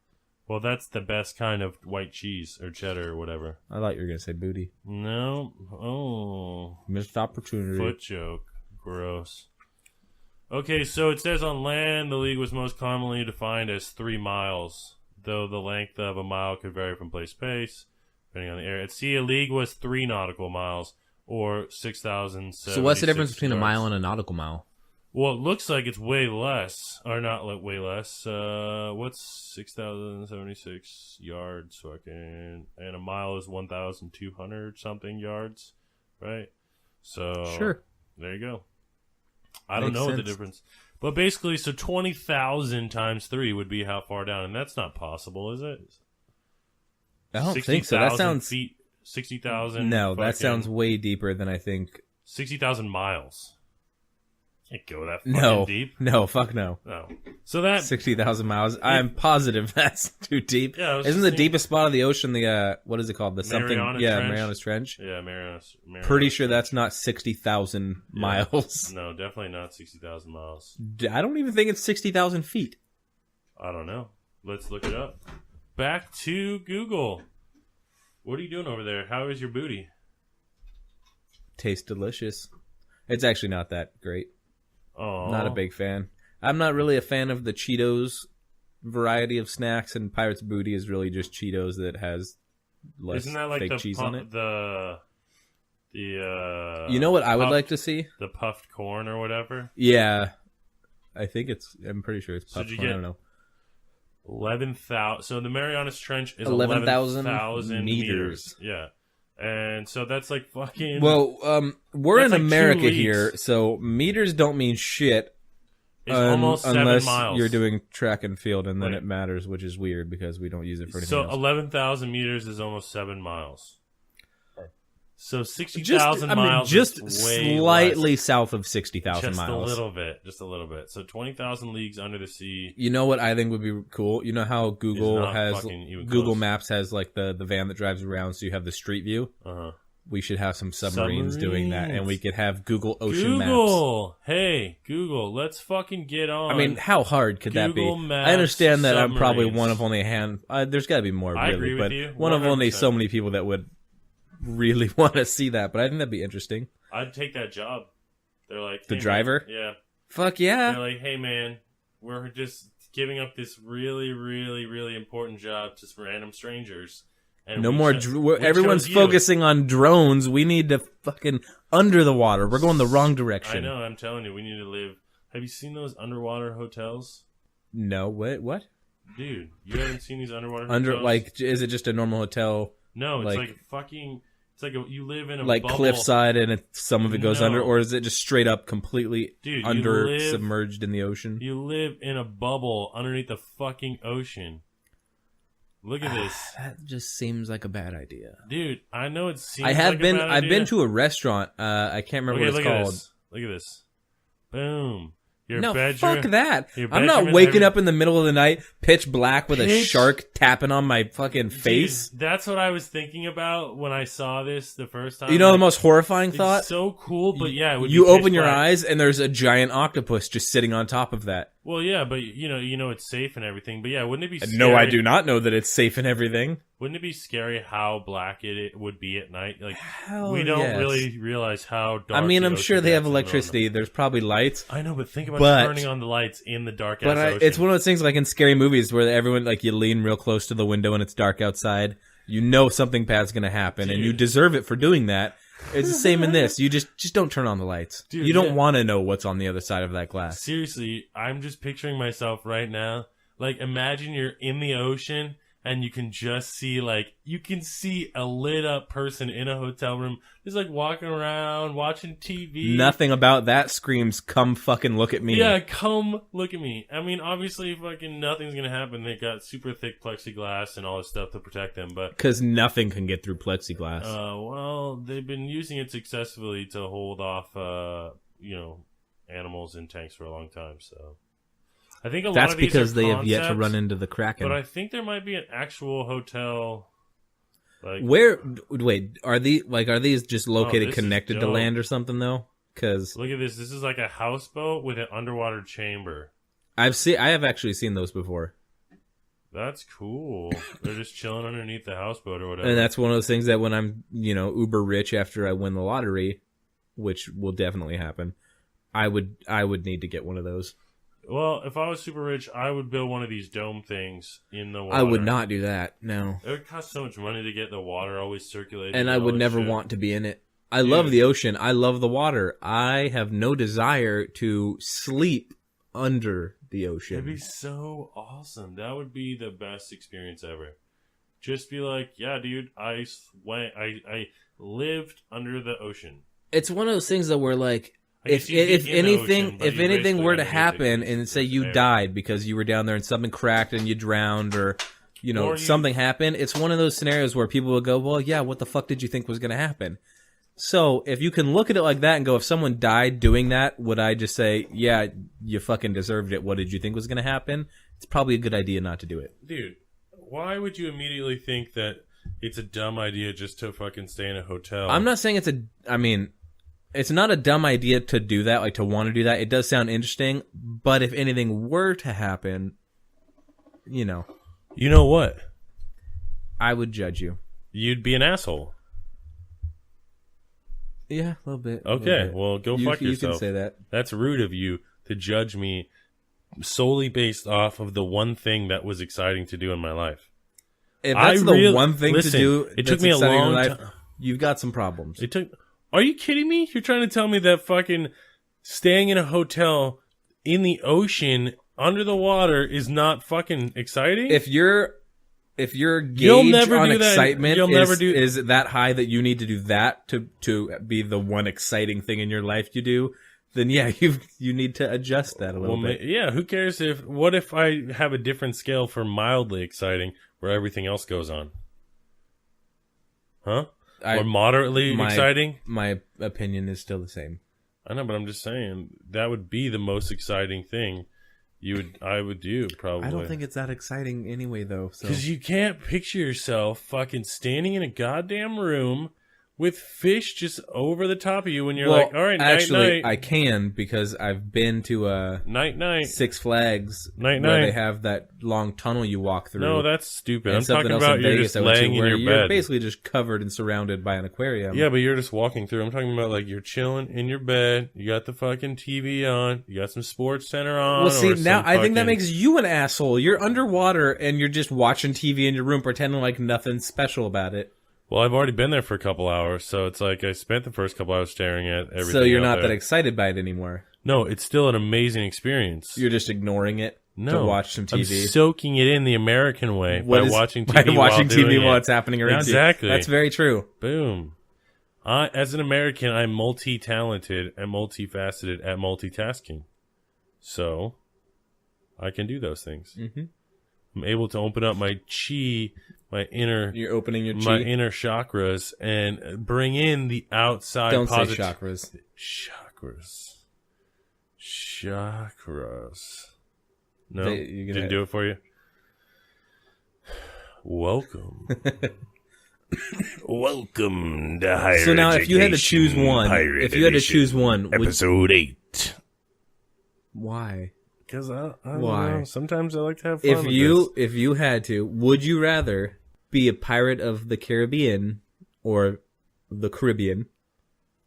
Well, that's the best kind of white cheese or cheddar or whatever. I thought you were gonna say booty. No. Oh. Missed opportunity. Foot joke. Gross. Okay, so it says on land, the league was most commonly defined as 3 miles, though the length of a mile could vary from place to place, depending on the area. At sea, a league was 3 nautical miles, or 6,000. So what's the difference between yards. a mile and a nautical mile? Well, it looks like it's way less, or not way less. What's 6,076 yards? Fucking, and a mile is 1,200 something yards, right? So Sure. There you go. I don't Makes know sense. the difference, but basically, so 20,000 times 3 would be how far down, and that's not possible, is it? I don't think so. That 60,000 sounds feet. 60,000. No, that sounds way deeper than I think. 60,000 miles. Can't go that fucking deep. No, fuck no. No. So that 60,000 miles. I'm positive that's too deep. Yeah, I was Isn't just the deepest spot of the ocean the what is it called? The something? Mariana Yeah, Trench? Marianas Trench. Yeah, Marianas. Pretty sure that's not 60,000 miles. No, definitely not 60,000 miles. I don't even think it's 60,000 feet. I don't know. Let's look it up. Back to Google. What are you doing over there? How is your booty? Tastes delicious. It's actually not that great. Oh, Not a big fan. I'm not really a fan of the Cheetos variety of snacks, and Pirate's Booty is really just Cheetos that has less Isn't that like fake the cheese on it. The You know what I would like to see? The puffed corn or whatever. Yeah. I'm pretty sure it's So did you popcorn. I get- don't know. 11,000. So the Marianas Trench is 11,000 11,000 meters. Yeah, and so that's like fucking. Well, we're That's in like 2 America leagues. here, so meters don't mean shit it's almost 7 unless miles. you're doing track and field, and then Right. it matters, which is weird because we don't use it for anything So else. 11,000 meters is almost 7 miles. So Just, 60,000 I mean, miles just is way slightly less. south of 60,000 Just miles. just a little bit. So 20,000 leagues under the sea. You know what I think would be cool? You know how Google not has fucking even Google close. Maps has like the van that drives around, so you have the street view. Uh-huh. We should have some submarines doing that, and we could have Google Ocean Maps. Google, hey Google, let's fucking get on. I mean, how hard could that be? Google Maps I understand that I'm probably submarines. one of only a hand. There's got to be more, I really, agree with but you, one of only 100%. so many people that would really want to see that. But I think that'd be interesting. I'd take that job. They're like The hey, driver? Man, yeah. Fuck They're yeah! like, hey man, we're just giving up this really, really, really important job to random strangers. And No we more. we Everyone's chose you. focusing on drones. We need to fucking under the water. We're going the wrong direction. I know. I'm telling you, we need to live. Have you seen those underwater hotels, No, what? dude? You haven't seen these underwater Under hotels? like, is it just a normal hotel, no, it's like- like fucking. It's like you live in a like bubble. cliffside, and some of it goes No. under, or is it just straight up completely Dude, you under, live- submerged in the ocean? You live in a bubble underneath the fucking ocean. Look at this, That just seems like a bad idea. dude. I know it seems. I have like been. A bad I've idea. been to a restaurant. I can't remember Okay, what it's look at called. this. Look at this. Boom. Your No, bedroom. fuck that. your I'm not bedroom is waking every- up in the middle of the night, pitch black, with a Pitch- shark tapping on my fucking face. Dude, that's what I was thinking about when I saw this the first time. You know the Like, most horrifying it's thought? so cool, but yeah, it would You be pitch open your black. eyes and there's a giant octopus just sitting on top of that. Well, yeah, but you know it's safe and everything. But yeah, wouldn't it be? Scary? No, I do not know that it's safe and everything. Wouldn't it be scary how black it would be at night? Like Hell we don't yes. really realize how dark. I mean, the I'm ocean sure they gets have in the middle of the electricity. There's probably lights. night. I know, but think about But- turning on the lights in the dark But ass ocean. it's one of those things like in scary movies where everyone, like, you lean real close to the window and it's dark outside. You know something bad's going to happen, and you Dude. deserve it for doing that. It's the same in this. You just don't turn on the lights. Dude, you don't yeah. want to know what's on the other side of that glass. Seriously, I'm just picturing myself right now. Like, imagine you're in the ocean and you can just see, like, you can see a lit up person in a hotel room just, like, walking around, watching TV. Nothing about that screams, "Come fucking look at me." Yeah, come look at me. I mean, obviously, fucking nothing's gonna happen. They got super thick plexiglass and all this stuff to protect them, but Because nothing can get through plexiglass. well, they've been using it successfully to hold off, animals in tanks for a long time. So, I think a lot That's of these because are they have yet to concepts, run into the Kraken. But I think there might be an actual hotel. Like, Where? Wait, are these just located this is connected to dope. land or something though? Because look at this. This is like a houseboat with an underwater chamber. I have actually seen those before. That's cool. They're just chilling underneath the houseboat or whatever. And that's one of those things that when I'm, uber rich after I win the lottery, which will definitely happen, I would need to get one of those. Well, if I was super rich, I would build one of these dome things in the water. I would not do that, no. It would cost so much money to get the water always circulating. And I would never want to be in it. I love the ocean. I love the water. I have no desire to sleep under the ocean. It'd be so awesome. That would be the best experience ever. Just be like, yeah, dude, I lived under the ocean. It's one of those things that where like, if anything were to happen and say you died because you were down there and something cracked and you drowned or something happened, it's one of those scenarios where people will go, well, yeah, what the fuck did you think was going to happen? So if you can look at it like that and go, if someone died doing that, would I just say, yeah, you fucking deserved it. What did you think was going to happen? It's probably a good idea not to do it. Dude, why would you immediately think that it's a dumb idea just to fucking stay in a hotel? I'm not saying it's not a dumb idea to do that, like to want to do that. It does sound interesting, but if anything were to happen, You know what? I would judge you. You'd be an asshole. Yeah, a little bit. Okay, well, go fuck yourself. You can say that. That's rude of you to judge me solely based off of the one thing that was exciting to do in my life. If that's one thing to do, it took me a long time. You've got some problems. Are you kidding me? You're trying to tell me that fucking staying in a hotel in the ocean under the water is not fucking exciting? If your gauge on excitement is that high that you need to do that to be the one exciting thing in your life you do, then yeah, you need to adjust that a little bit. Yeah, who cares what if I have a different scale for mildly exciting where everything else goes on? Huh? Or moderately exciting? My opinion is still the same. I know, but I'm just saying that would be the most exciting thing I would do, probably. I don't think it's that exciting anyway, though. Because you can't picture yourself fucking standing in a goddamn room with fish just over the top of you when you're like, all right, night-night. I can because I've been to night-night Six Flags where they have that long tunnel you walk through. No, that's stupid. I'm talking about you're just laying in your bed. You're basically just covered and surrounded by an aquarium. Yeah, but you're just walking through. I'm talking about like you're chilling in your bed. You got the fucking TV on. You got some Sports Center on. Well, see, now I think that makes you an asshole. You're underwater and you're just watching TV in your room pretending like nothing's special about it. Well, I've already been there for a couple hours, so it's like I spent the first couple hours staring at everything. So you're not that excited by it anymore? No, it's still an amazing experience. You're just ignoring it to watch some TV? I'm soaking it in the American way by watching TV while it's happening around you. Exactly. That's very true. Boom. As an American, I'm multi-talented and multifaceted at multitasking. So, I can do those things. Mm-hmm. I'm able to open up my chi, You're opening your chi? My inner chakras, and bring in the outside. Don't say chakras. Chakras. No, didn't do it for you. Welcome. Welcome to Higher Education. So now, if you had to choose one, episode 8. Why? Because I don't know. Sometimes I like to have fun If you had to, would you rather be a pirate of the Caribbean or the Caribbean?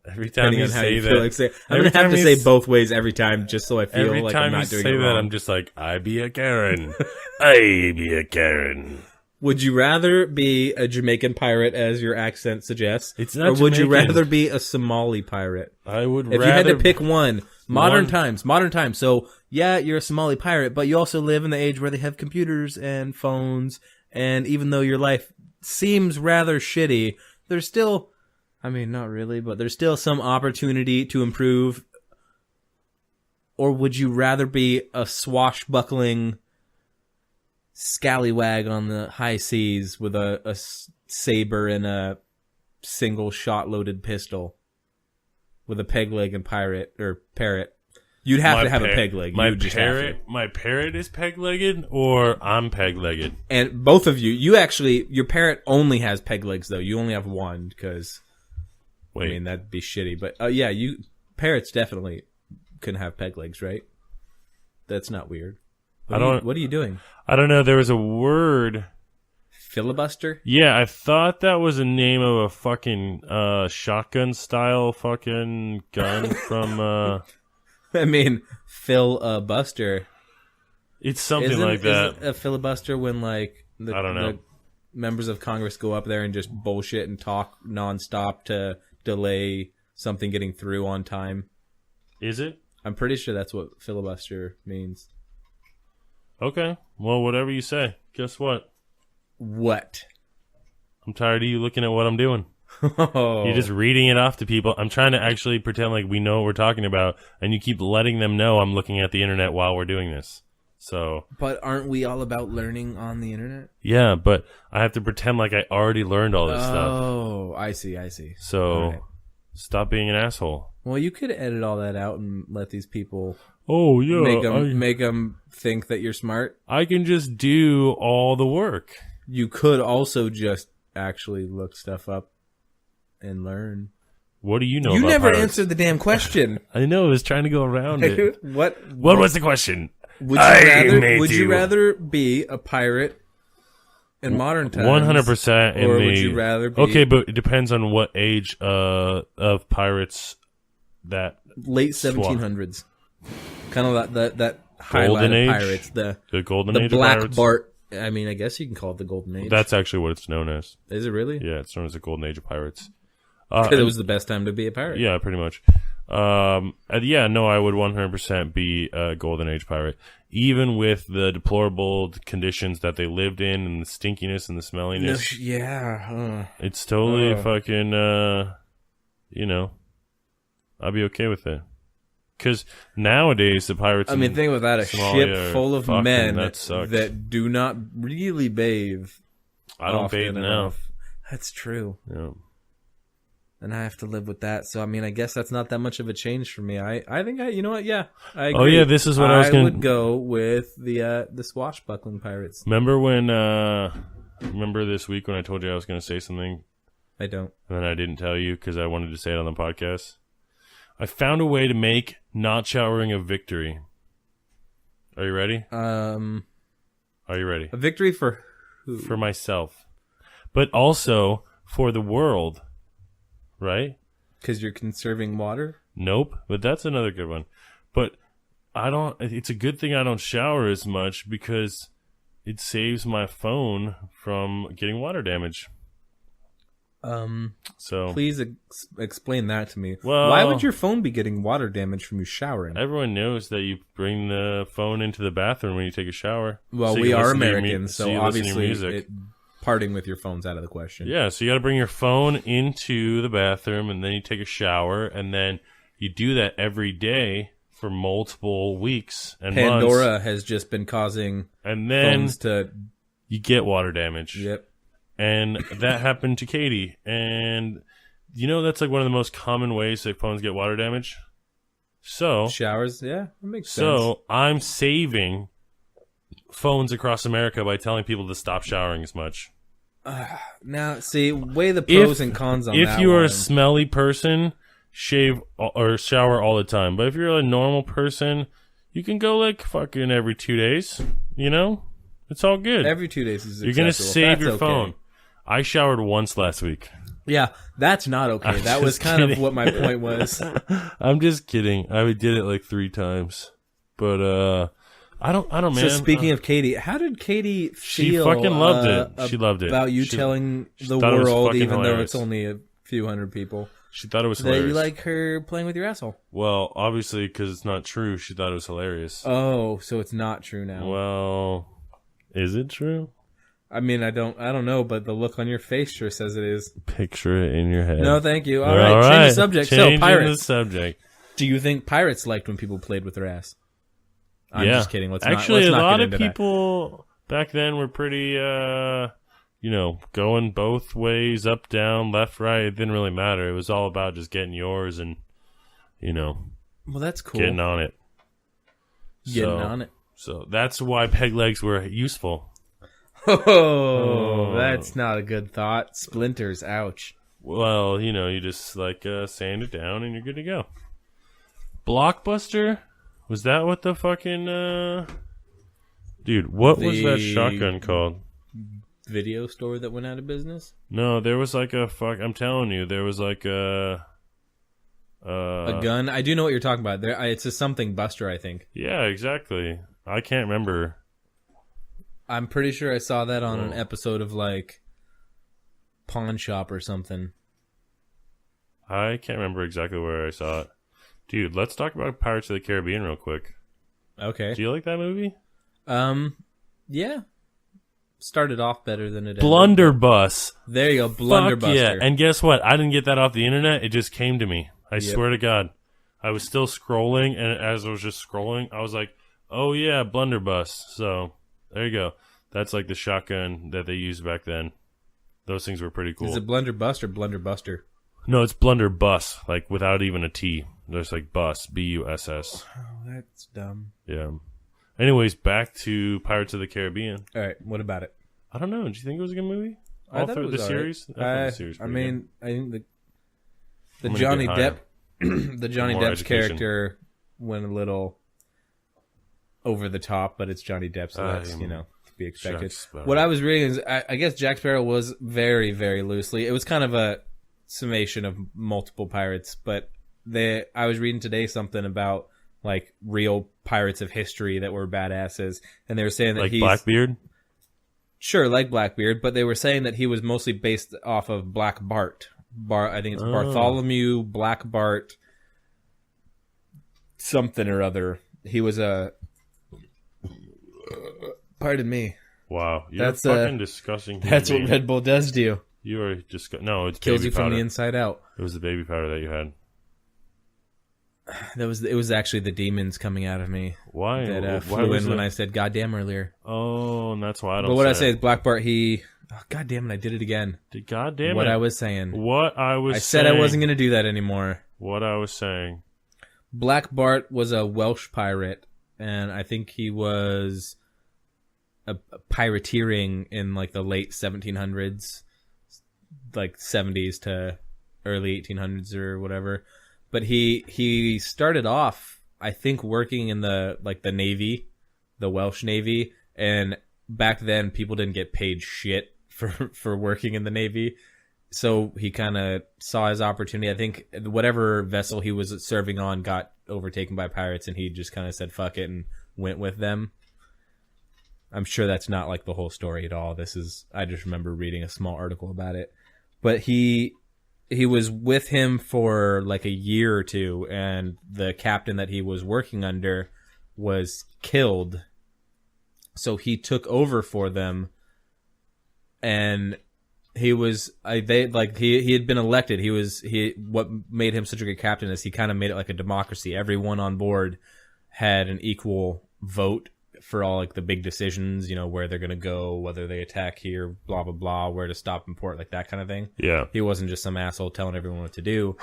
Every time you say that, I'm going to have to say both ways every time just so I feel like I'm not doing it wrong. Every time you say that, I'm just like, I be a Karen. I be a Karen. Would you rather be a Jamaican pirate, as your accent suggests? It's not Or would Jamaican. you rather be a Somali pirate? I would rather... If you had to pick one. Modern times. So, yeah, you're a Somali pirate, but you also live in the age where they have computers and phones, and even though your life seems rather shitty, there's still... I mean, not really, but there's still some opportunity to improve. Or would you rather be a swashbuckling scallywag on the high seas with a saber and a single shot-loaded pistol with a peg leg and parrot? You'd have to have a peg leg. My parrot is peg-legged, or I'm peg-legged. And both of you your parrot only has peg legs, though. You only have one, because... I mean, that'd be shitty. But, parrots definitely can have peg legs, right? That's not weird. What are you doing? I don't know. There was a word. Filibuster? Yeah, I thought that was a name of a fucking shotgun style fucking gun from. I mean, filibuster. It's something like that. Isn't a filibuster when like I don't know. the members of Congress go up there and just bullshit and talk nonstop to delay something getting through on time? Is it? I'm pretty sure that's what filibuster means. Okay. Well, whatever you say. Guess what? What? I'm tired of you looking at what I'm doing. Oh. You're just reading it off to people. I'm trying to actually pretend like we know what we're talking about, and you keep letting them know I'm looking at the internet while we're doing this. So, But aren't we all about learning on the internet? yeah, but I have to pretend like I already learned all this stuff. Oh, I see. So, All right. stop being an asshole. Well, you could edit all that out and let these people Oh, yeah. make them think that you're smart. I can just do all the work. You could also just actually look stuff up and learn. What do you know You about never pirates? answered the damn question. I know, I was trying to go around it. What What was the question? would Matthew. you rather be a pirate in modern times? 100% in or the... would you rather be Okay, but it depends on what age of pirates that... late 1700s? Kind of that highlight Golden of Age? pirates, the Golden Age Black of pirates? Bart. I mean, I guess you can call it the Golden Age. That's actually what it's known as. Is it really? Yeah, it's known as the Golden Age of pirates. Because it was the best time to be a pirate. Yeah, pretty much. Yeah, no, I would 100% be a Golden Age pirate. Even with the deplorable conditions that they lived in and the stinkiness and the smelliness. Yeah. It's totally fucking, I'd be okay with it. Because nowadays, the pirates... I mean, think about that. A Somalia ship full of fucking- men that sucks. that do not really bathe. I don't often bathe now. enough. That's true. Yeah. And I have to live with that. So, I mean, I guess that's not that much of a change for me. I think you know what? Yeah, I agree. Oh, yeah, this is what I was going to... I would go with the swashbuckling pirates. Remember when, remember this week when I told you I was going to say something? I don't. And then I didn't tell you because I wanted to say it on the podcast? I found a way to make not showering a victory. Are you ready? Are you ready? A victory for who? For myself. But also for the world. Right? Because you're conserving water? Nope. But that's another good one. But it's a good thing I don't shower as much because it saves my phone from getting water damage. So please explain that to me. Well, why would your phone be getting water damage from you showering? Everyone knows that you bring the phone into the bathroom when you take a shower. Well, so we are listen to your Americans, so so you listen to your obviously music. parting with your phone's out of the question. Yeah, so you got to bring your phone into the bathroom, and then you take a shower, and then you do that every day for multiple weeks and Pandora months. has just been causing And then phones to... you get water damage. Yep. And that happened to Katie. And that's like one of the most common ways that phones get water damage. So showers, yeah, that makes sense. So I'm saving phones across America by telling people to stop showering as much. Now, see, weigh the pros and cons on that. If you are one. a smelly person, shave or shower all the time. But if you're a normal person, you can go like fucking every 2 days. It's all good. Every 2 days is acceptable. You're gonna save That's your okay. phone. I showered once last week. Yeah, that's not okay. That was kind of what my point was. I'm just kidding. I did it like 3 times, but I don't, man. So speaking of Katie, how did Katie feel? She fucking loved it. She loved it about you she telling the thought it was world, fucking even though hilarious. it's only a few hundred people. She thought it was That hilarious. you like her playing with your asshole. Well, obviously, because it's not true. She thought it was hilarious. Oh, so it's not true now. Well, is it true? I mean, I don't know, but the look on your face sure says it is. Picture it in your head. No, thank you. All right, change the subject. Changing So, pirates. the subject. Do you think pirates liked when people played with their ass? I'm Yeah. just kidding. Actually, let's not a lot get of into that. people back then were pretty, going both ways, up, down, left, right. It didn't really matter. It was all about just getting yours and, Well, that's cool. getting on it. Getting on it. So that's why peg legs were useful. Oh, that's not a good thought. Splinters, ouch. Well, you just sand it down and you're good to go. Blockbuster? Was that what the fucking Dude, what was that shotgun called? Video store that went out of business? No, there was like a I'm telling you, there was like a gun. I do know what you're talking about. It's a something Buster, I think. Yeah, exactly. I can't remember. I'm pretty sure I saw that on an episode of like Pawn Shop or something. I can't remember exactly where I saw it. Dude, let's talk about Pirates of the Caribbean real quick. Okay. Do you like that movie? Yeah. Started off better than it ended. Blunderbuss. There you go, Blunderbuster. Yeah, and guess what? I didn't get that off the internet. It just came to me. I swear to God. I was still scrolling, and as I was just scrolling, I was like, oh yeah, Blunderbuss. So, there you go. That's like the shotgun that they used back then. Those things were pretty cool. Is it Blunderbuss or Blunderbuster? No, it's Blunderbuss, like without even a T. There's like bus, B-U-S-S. Oh, that's dumb. Yeah. Anyways, back to Pirates of the Caribbean. All right, what about it? I don't know. Did you think it was a good movie? I thought it was the series? I think I think the Johnny Depp, the Johnny Depp's character went a little over the top, but it's Johnny Depp, so that's to be expected. What I was reading is, I guess Jack Sparrow was very, very loosely. It was kind of a summation of multiple pirates, but I was reading today something about like real pirates of history that were badasses, and they were saying that like Blackbeard. Sure, like Blackbeard, but they were saying that he was mostly based off of Black Bart. I think it's Bartholomew Black Bart, something or other. He was a. Pardon me. Wow, that's fucking disgusting. That's what Red Bull does to you. You are just no, it kills you from the inside out. It was the baby powder that you had. It was actually the demons coming out of me. Why? That flew in when I said "goddamn" earlier. Oh, and that's why I don't. But what I say is Black Bart. Goddamn it! I did it again. Goddamn it! What I was saying. I said I wasn't going to do that anymore. What I was saying. Black Bart was a Welsh pirate, and I think he was a pirateering in like the late 1700s, like 70s to early 1800s or whatever. But he started off, I think, working in the Navy, the Welsh Navy, and back then people didn't get paid shit for working in the Navy. So he kind of saw his opportunity. I think whatever vessel he was serving on got overtaken by pirates, and he just kind of said fuck it and went with them. I'm sure that's not like the whole story at all. I just remember reading a small article about it. But he was with him for like a year or two, and the captain that he was working under was killed. So he took over for them, and he had been elected. What made him such a good captain is he kind of made it like a democracy. Everyone on board had an equal vote for all like the big decisions, where they're going to go, whether they attack here, blah, blah, blah, where to stop and port, like that kind of thing. Yeah. He wasn't just some asshole telling everyone what to do,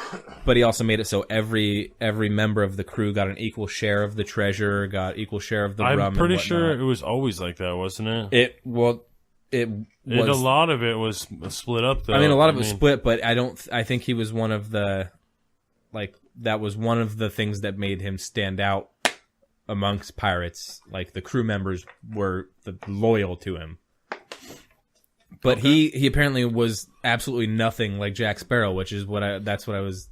but he also made it so every member of the crew got an equal share of the treasure, got equal share of the rum. I'm pretty sure it was always like that, wasn't it? A lot of it was split up, though. I mean, a lot of it was split, but I think he was one of the, that was one of the things that made him stand out amongst pirates. Like, the crew members were loyal to him. But he apparently was absolutely nothing like Jack Sparrow, which is that's what I was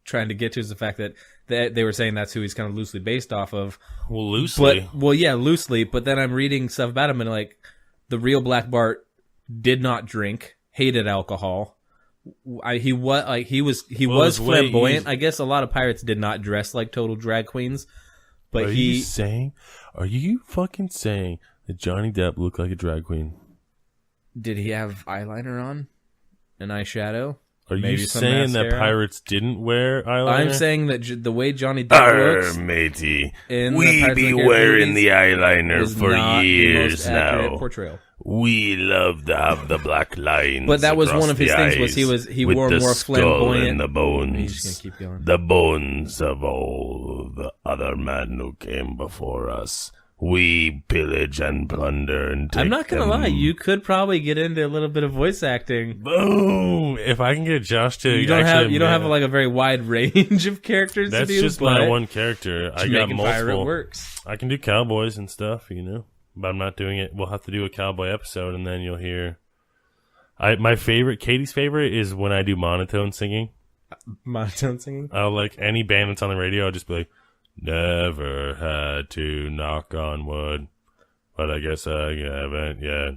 trying to get to, is the fact that they were saying that's who he's kind of loosely based off of. Well, loosely. Loosely, but then I'm reading stuff about him, and like, the real Black Bart did not drink, hated alcohol. He was flamboyant. I guess a lot of pirates did not dress like total drag queens. But are you fucking saying that Johnny Depp looked like a drag queen? Did he have eyeliner on? An eyeshadow? Are you saying that pirates didn't wear eyeliner? I'm saying that the way Johnny Depp looks, matey, we be wearing the eyeliner for years now. Portrayal. We love to have the black lines. But that was one of his things. Was he wore more flamboyant? And the bones. He's just gonna keep going. The bones of all the other men who came before us. We pillage and plunder and take I'm not gonna lie, you could probably get into a little bit of voice acting. Boom! If I can get Josh to, you don't have like a very wide range of characters to do. That's just my one character. I got multiple. Pirate works. I can do cowboys and stuff, but I'm not doing it. We'll have to do a cowboy episode, and then you'll hear. My favorite, Katie's favorite, is when I do monotone singing. Monotone singing? I'll like any band that's on the radio. I'll just be like, never had to knock on wood, but I guess I haven't yet.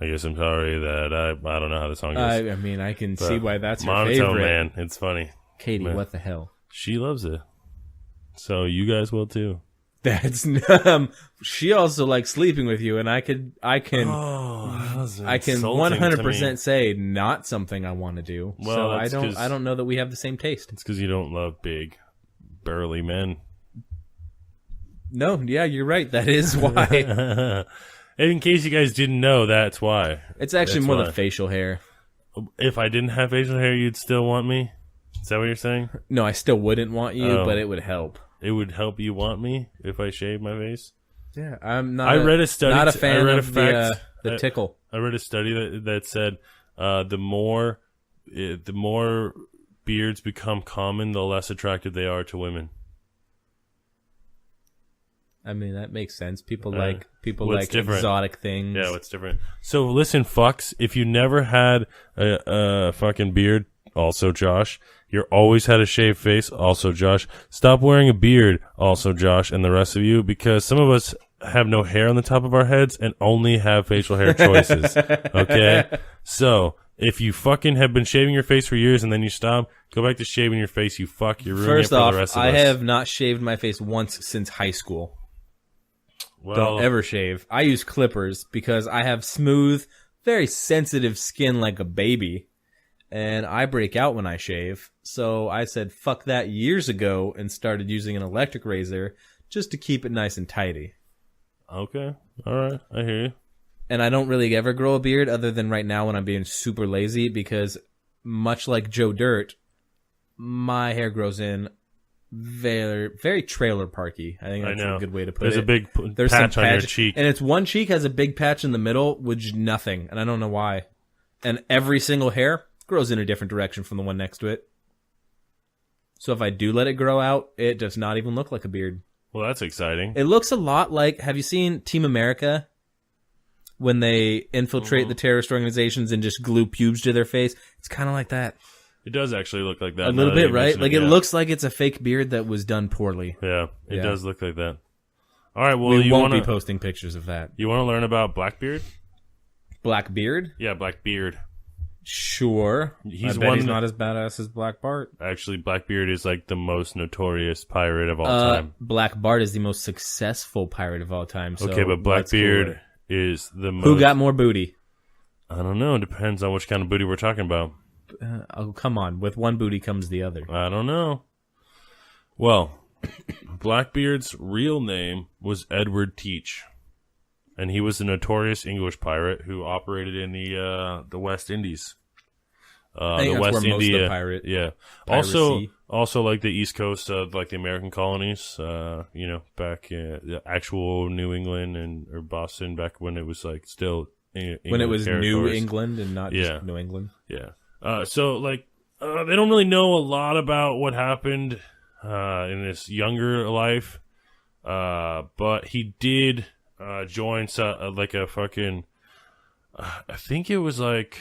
I guess I'm sorry that I don't know how the song goes. I mean, I can see why that's your monotone, favorite. man. It's funny. Katie, Man. what the hell? She loves it. So you guys will too. That's she also likes sleeping with you, and I can Oh, that was I can insulting 100% say not something I want to do. Well, so I don't know that we have the same taste. It's because you don't love big, burly men. No, yeah, you're right. That is why. And in case you guys didn't know, that's why. It's actually That's more why. the facial hair. If I didn't have facial hair, you'd still want me? Is that what you're saying? No, I still wouldn't want you, Oh. but it would help. It would help you want me if I shaved my face? Yeah, I'm not. I read a study. Not a I fan read a of fact. the tickle. I read a study that said the more beards become common, the less attractive they are to women. I mean, that makes sense. People what's like different? exotic things. Yeah, what's different? So listen, fucks. If you never had a fucking beard, also Josh. You always had a shaved face, also Josh. Stop wearing a beard, also Josh, and the rest of you, because some of us have no hair on the top of our heads and only have facial hair choices. Okay? So, if you fucking have been shaving your face for years and then you stop, go back to shaving your face, you fuck. You're ruining First it for off, the rest of I us. have not shaved my face once since high school. Well, Don't ever shave. I use clippers because I have smooth, very sensitive skin like a baby, and I break out when I shave. So I said fuck that years ago and started using an electric razor just to keep it nice and tidy. Okay. All right. I hear you. And I don't really ever grow a beard other than right now when I'm being super lazy because much like Joe Dirt, my hair grows in very, very trailer parky. I think that's a good way to put There's it. a big There's patch some on your patch, cheek. and it's one cheek has a big patch in the middle, which nothing, and I don't know why. And every single hair grows in a different direction from the one next to it. So if I do let it grow out, it does not even look like a beard. Well, that's exciting. It looks a lot like, have you seen Team America? When they infiltrate the terrorist organizations and just glue pubes to their face? It's kind of like that. It does actually look like that. A little bit, right? Like it looks like it's a fake beard that was done poorly. Yeah, it Yeah. does look like that. All right, well, We you won't want be posting pictures of that. You want to learn about Blackbeard? Black beard? Yeah, Blackbeard. Sure. He's I bet one he's that- not as badass as Black Bart. Actually, Blackbeard is like the most notorious pirate of all time. Black Bart is the most successful pirate of all time. So Okay, but what's Blackbeard cooler? is the most. Who got more booty? I don't know. It depends on which kind of booty we're talking about. Oh, come on. With one booty comes the other. I don't know. Well, Blackbeard's real name was Edward Teach, and he was a notorious English pirate who operated in the West Indies. I think the that's West where most of India, the pirate yeah. piracy- Also like the East Coast of like the American colonies. Back in the actual New England or Boston, back when it was like still when it was New territories. England and not Yeah. just New England. Yeah. They don't really know a lot about what happened in his younger life, but he did join like a fucking. I think it was like.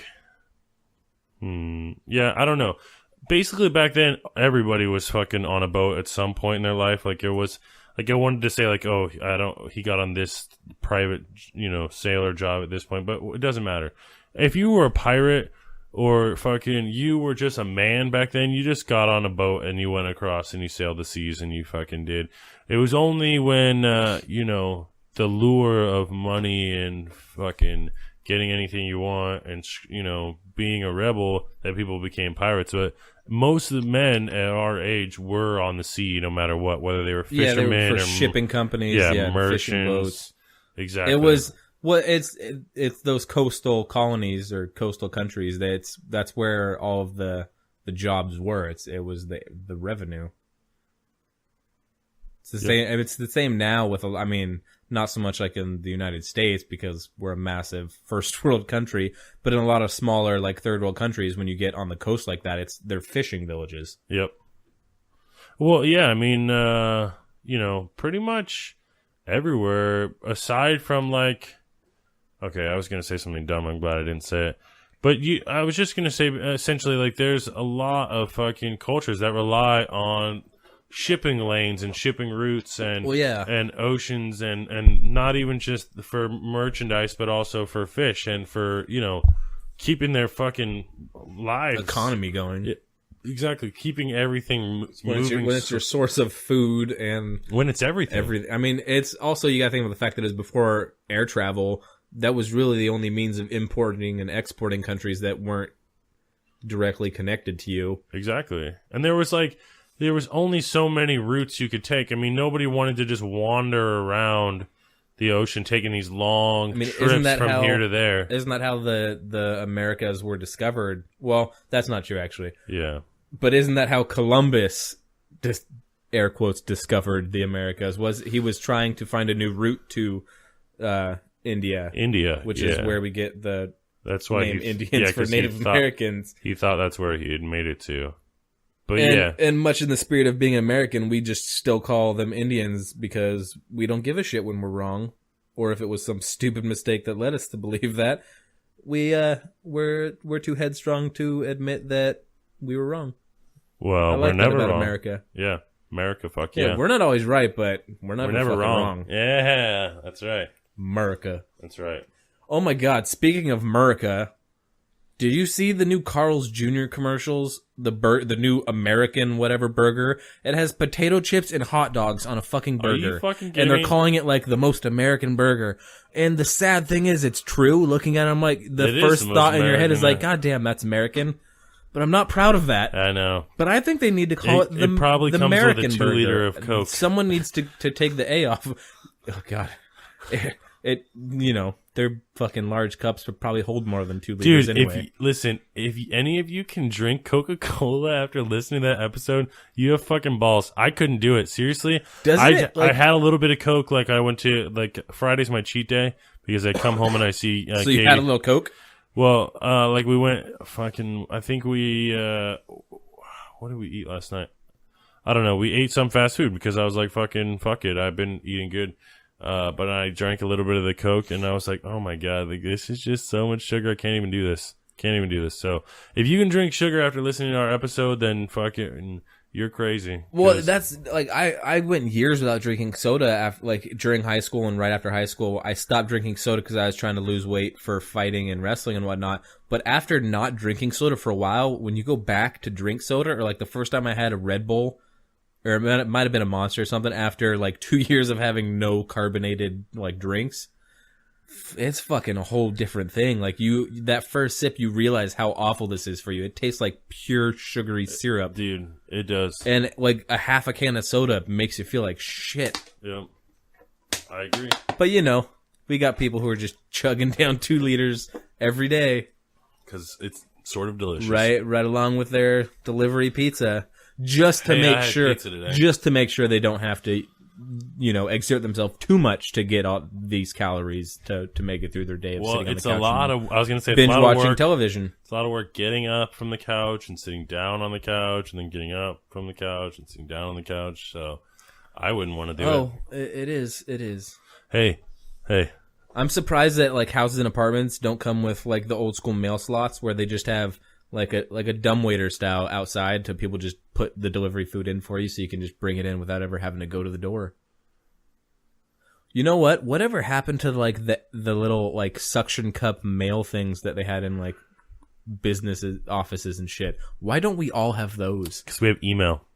I don't know. Basically, back then, everybody was fucking on a boat at some point in their life. Like, it was. Like, I wanted to say, like, oh, he got on this private, sailor job at this point, but it doesn't matter. If you were a pirate or fucking you were just a man back then, you just got on a boat and you went across and you sailed the seas and you fucking did. It was only when, the lure of money and fucking getting anything you want and, being a rebel that people became pirates. But most of the men at our age were on the sea no matter what, whether they were fishermen they were for or shipping companies, fishing merchants. boats. Exactly. It was it's those coastal colonies or coastal countries that's where all of the jobs were. It was the revenue. It's the same. It's the same now with not so much like in the United States because we're a massive first world country, but in a lot of smaller like third world countries, when you get on the coast like that, they're fishing villages. Yep. Well, yeah, pretty much everywhere, aside from like, okay, I was gonna say something dumb. I'm glad I didn't say it. But I was just gonna say essentially like there's a lot of fucking cultures that rely on shipping lanes and shipping routes and and oceans and not even just for merchandise but also for fish and for keeping their fucking lives economy going. Exactly, keeping everything moving. When it's your source of food and when it's everything. I mean, it's also, you got to think about the fact that it was before air travel. That was really the only means of importing and exporting countries that weren't directly connected to you. Exactly, and there was only so many routes you could take. I mean, nobody wanted to just wander around the ocean taking these long trips from here to there. Isn't that how the Americas were discovered? Well, that's not true, actually. Yeah. But isn't that how Columbus, air quotes, discovered the Americas? He was trying to find a new route to India. Which is where we get the name Indians for Native Americans. He thought that's where he had made it to. But and much in the spirit of being an American, we just still call them Indians because we don't give a shit when we're wrong, or if it was some stupid mistake that led us to believe that. We're too headstrong to admit that we were wrong. Well, we're never wrong. America. Yeah, America. Fuck yeah. We're not always right, but we're never wrong. Yeah, that's right. America. That's right. Oh my God! Speaking of America. Did you see the new Carl's Jr. commercials? The new American whatever burger? It has potato chips and hot dogs on a fucking burger. Are you fucking kidding And they're me? calling it like the most American burger. And the sad thing is, it's true. Looking at it, I'm like, the first thought in your head is like, God damn, that's American. But I'm not proud of that. I know. But I think they need to call it the American burger. It probably comes with a 2 liter of Coke. Someone needs to take the A off. Oh God. Their fucking large cups would probably hold more than 2 liters anyway. If any of you can drink Coca-Cola after listening to that episode, you have fucking balls. I couldn't do it. Seriously. I had a little bit of Coke. Like I went to, Friday's my cheat day because I come home and I see So Katie. You had a little Coke? Well, we went I think we, what did we eat last night? I don't know. We ate some fast food because I was like, fucking fuck it. I've been eating good. But I drank a little bit of the Coke, and I was like, oh my God, this is just so much sugar. I can't even do this. So if you can drink sugar after listening to our episode, then fucking you're crazy. Well, that's like, I went years without drinking soda during high school and right after high school. I stopped drinking soda because I was trying to lose weight for fighting and wrestling and whatnot. But after not drinking soda for a while, when you go back to drink soda, or like the first time I had a Red Bull, or it might have been a Monster or something, after 2 years of having no carbonated drinks, it's fucking a whole different thing. That first sip, you realize how awful this is for you. It tastes like pure sugary syrup. Dude, it does. And a half a can of soda makes you feel like shit. Yep. I agree. But we got people who are just chugging down 2 liters every day. Because it's sort of delicious. Right along with their delivery pizza. Just to make sure they don't have to, exert themselves too much to get all these calories to make it through their day of sitting on the couch. I was going to say, binge it's a lot watching of work. Television. It's a lot of work getting up from the couch and sitting down on the couch and then getting up from the couch and sitting down on the couch. So I wouldn't want to do it. Oh, it is. Hey. I'm surprised that houses and apartments don't come with the old school mail slots where they just have like a dumbwaiter style outside to people just put the delivery food in for you so you can just bring it in without ever having to go to the door. You know what? Whatever happened to the little suction cup mail things that they had in businesses, offices and shit? Why don't we all have those? Because we have email.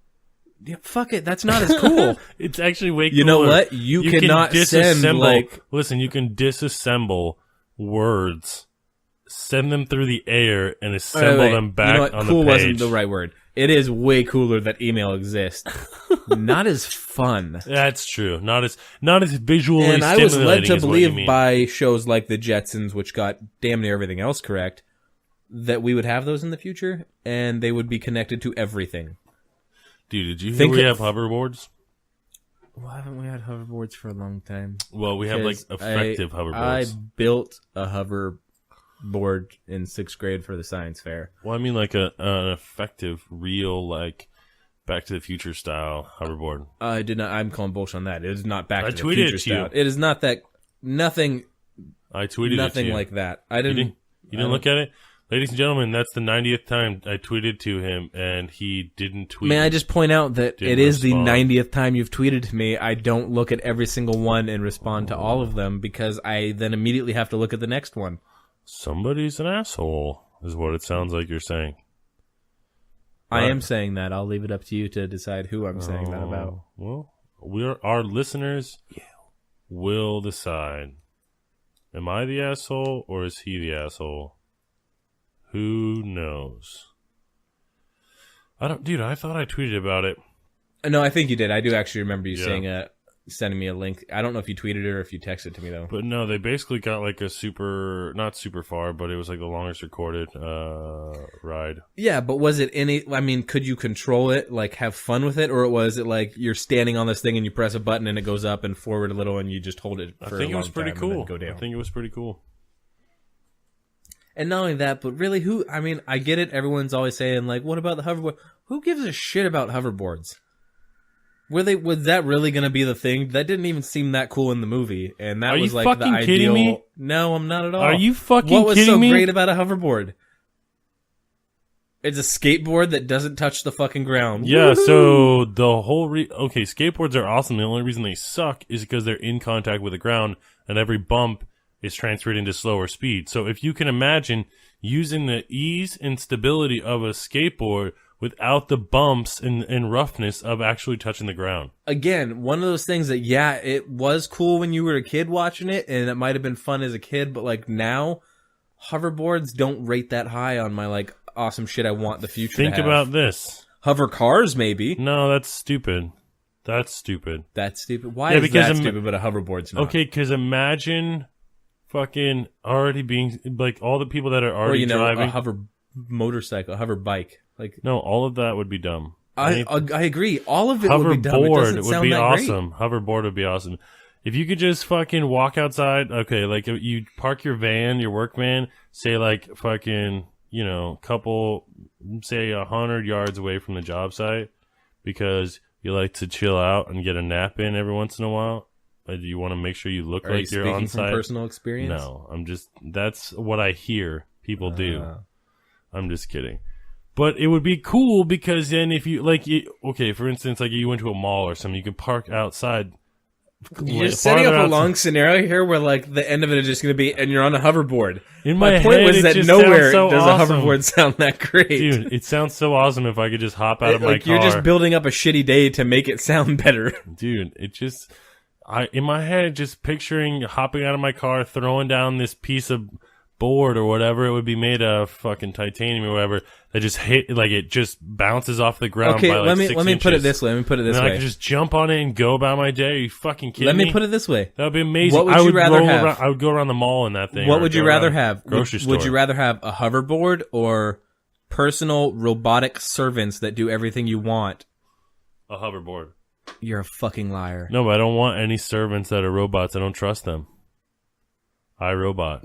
Yeah, fuck it. That's not as cool. It's actually way cooler. You know what? You cannot send Listen, you can disassemble words. Send them through the air and assemble them back on the page. Cool wasn't the right word. It is way cooler that email exists. Not as fun. That's true. Not as visually stimulating. And I was led to believe by shows like The Jetsons, which got damn near everything else correct, that we would have those in the future, and they would be connected to everything. Dude, did you hear we have hoverboards? Well, haven't we had hoverboards for a long time? Well, we have effective hoverboards. I built a hoverboard in 6th grade for the science fair. Well, I mean an effective, real Back to the Future style hoverboard. I did not. I'm calling bullshit on that. It is not Back to the tweeted Future it to you. style. It is not that. Nothing. I tweeted nothing it to you. like that. I didn't. You didn't look at it? Ladies and gentlemen, that's the 90th time I tweeted to him, and he didn't tweet. May I just point out that Didn't it is respond. the 90th time you've tweeted to me. I don't look at every single one and respond to all of them because I then immediately have to look at the next one. Somebody's an asshole, is what it sounds like you're saying. I am saying that. I'll leave it up to you to decide who I'm saying that about. Well, our listeners will decide. Am I the asshole or is he the asshole? Who knows? I thought I tweeted about it. No, I think you did. I do actually remember you saying sending me a link. I don't know if you tweeted it or if you texted it to me though. But no, they basically got like a not super far, but it was like the longest recorded ride. Yeah, but was it could you control it, like have fun with it, or was it like you're standing on this thing and you press a button and it goes up and forward a little and you just hold it for a long time? I think it was pretty cool. Go down. I think it was pretty cool. And not only that, but really I get it. Everyone's always saying like, what about the hoverboard? Who gives a shit about hoverboards? Was that really going to be the thing? That didn't even seem that cool in the movie. And that was like the ideal. Are you fucking kidding me? No, I'm not at all. Are you fucking kidding me? What was so me? great about a hoverboard? It's a skateboard that doesn't touch the fucking ground. Yeah, Woo-hoo! so the whole skateboards are awesome. The only reason they suck is because they're in contact with the ground and every bump is transferred into slower speed. So if you can imagine using the ease and stability of a skateboard without the bumps and roughness of actually touching the ground. Again, one of those things that, it was cool when you were a kid watching it, and it might have been fun as a kid, but like now, hoverboards don't rate that high on my like awesome shit I want the future to have. Think about this. Hover cars, maybe. No, that's stupid. That's stupid. That's stupid? Why is that stupid, but a hoverboard's not? Okay, because imagine fucking already being, like, all the people that are already driving. a hover motorcycle, a hover bike. Like, no, all of that would be dumb. I agree. All of it would be dumb. It doesn't sound would be that awesome. great. Hoverboard would be awesome. If you could just fucking walk outside, okay, like you park your van, your work van, say like fucking, couple, say 100 yards away from the job site because you like to chill out and get a nap in every once in a while. Do you want to make sure you look like you're on site? From personal experience? No, that's what I hear people do. I'm just kidding. But it would be cool because then if you, for instance, like you went to a mall or something, you could park outside. You're setting up a long scenario here where like the end of it is just going to be, and you're on a hoverboard. My point head, was that nowhere does a hoverboard sound that great. Dude, it sounds so awesome if I could just hop out of my car. You're just building up a shitty day to make it sound better. Dude, in my head, just picturing hopping out of my car, throwing down this piece of board or whatever it would be made of, fucking titanium or whatever, that just hit, like it just bounces off the ground by like 6 let me put it this way. And I could just jump on it and go about my day. Are you fucking kidding me? Let me put it this way. That would be amazing. What would you rather have? I would go around the mall in that thing. What would you rather have? Grocery store. Would you rather have a hoverboard or personal robotic servants that do everything you want? A hoverboard. You're a fucking liar. No, but I don't want any servants that are robots. I don't trust them. iRobot.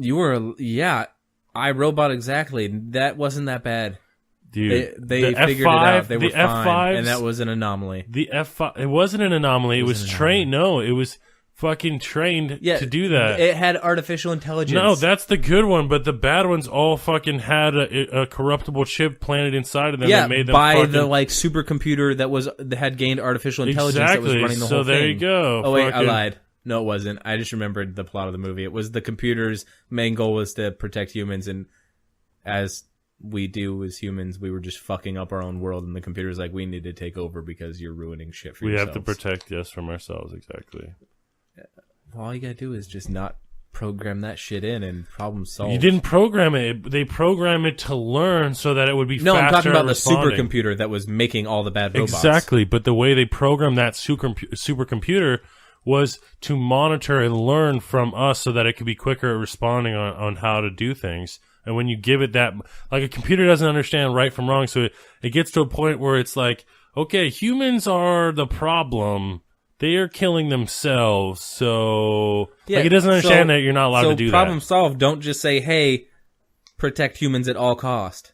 iRobot, exactly. That wasn't that bad. Dude, they figured it out. They were fine, and that was an anomaly. The F5, it wasn't an anomaly. It was trained. No, it was fucking trained to do that. It had artificial intelligence. No, that's the good one, but the bad ones all fucking had a corruptible chip planted inside of them that made them by the like supercomputer that had gained artificial intelligence that was running the whole thing. So there you go. Oh wait, I lied. No, it wasn't. I just remembered the plot of the movie. It was the computer's main goal was to protect humans, and as we do as humans, we were just fucking up our own world, and the computer's like, we need to take over because you're ruining shit for yourselves. We have to protect us from ourselves, exactly. All you gotta do is just not program that shit in and problem solved. You didn't program it. They programmed it to learn so that it would be faster. No, I'm talking about the responding. supercomputer that was making all the bad robots. Exactly, but the way they programmed that supercomputer was to monitor and learn from us so that it could be quicker at responding on how to do things. And when you give it that, like a computer doesn't understand right from wrong, so it gets to a point where it's like, okay, humans are the problem. They are killing themselves, so like it doesn't understand that you're not allowed to do that. So problem solved. Don't just say, hey, protect humans at all cost.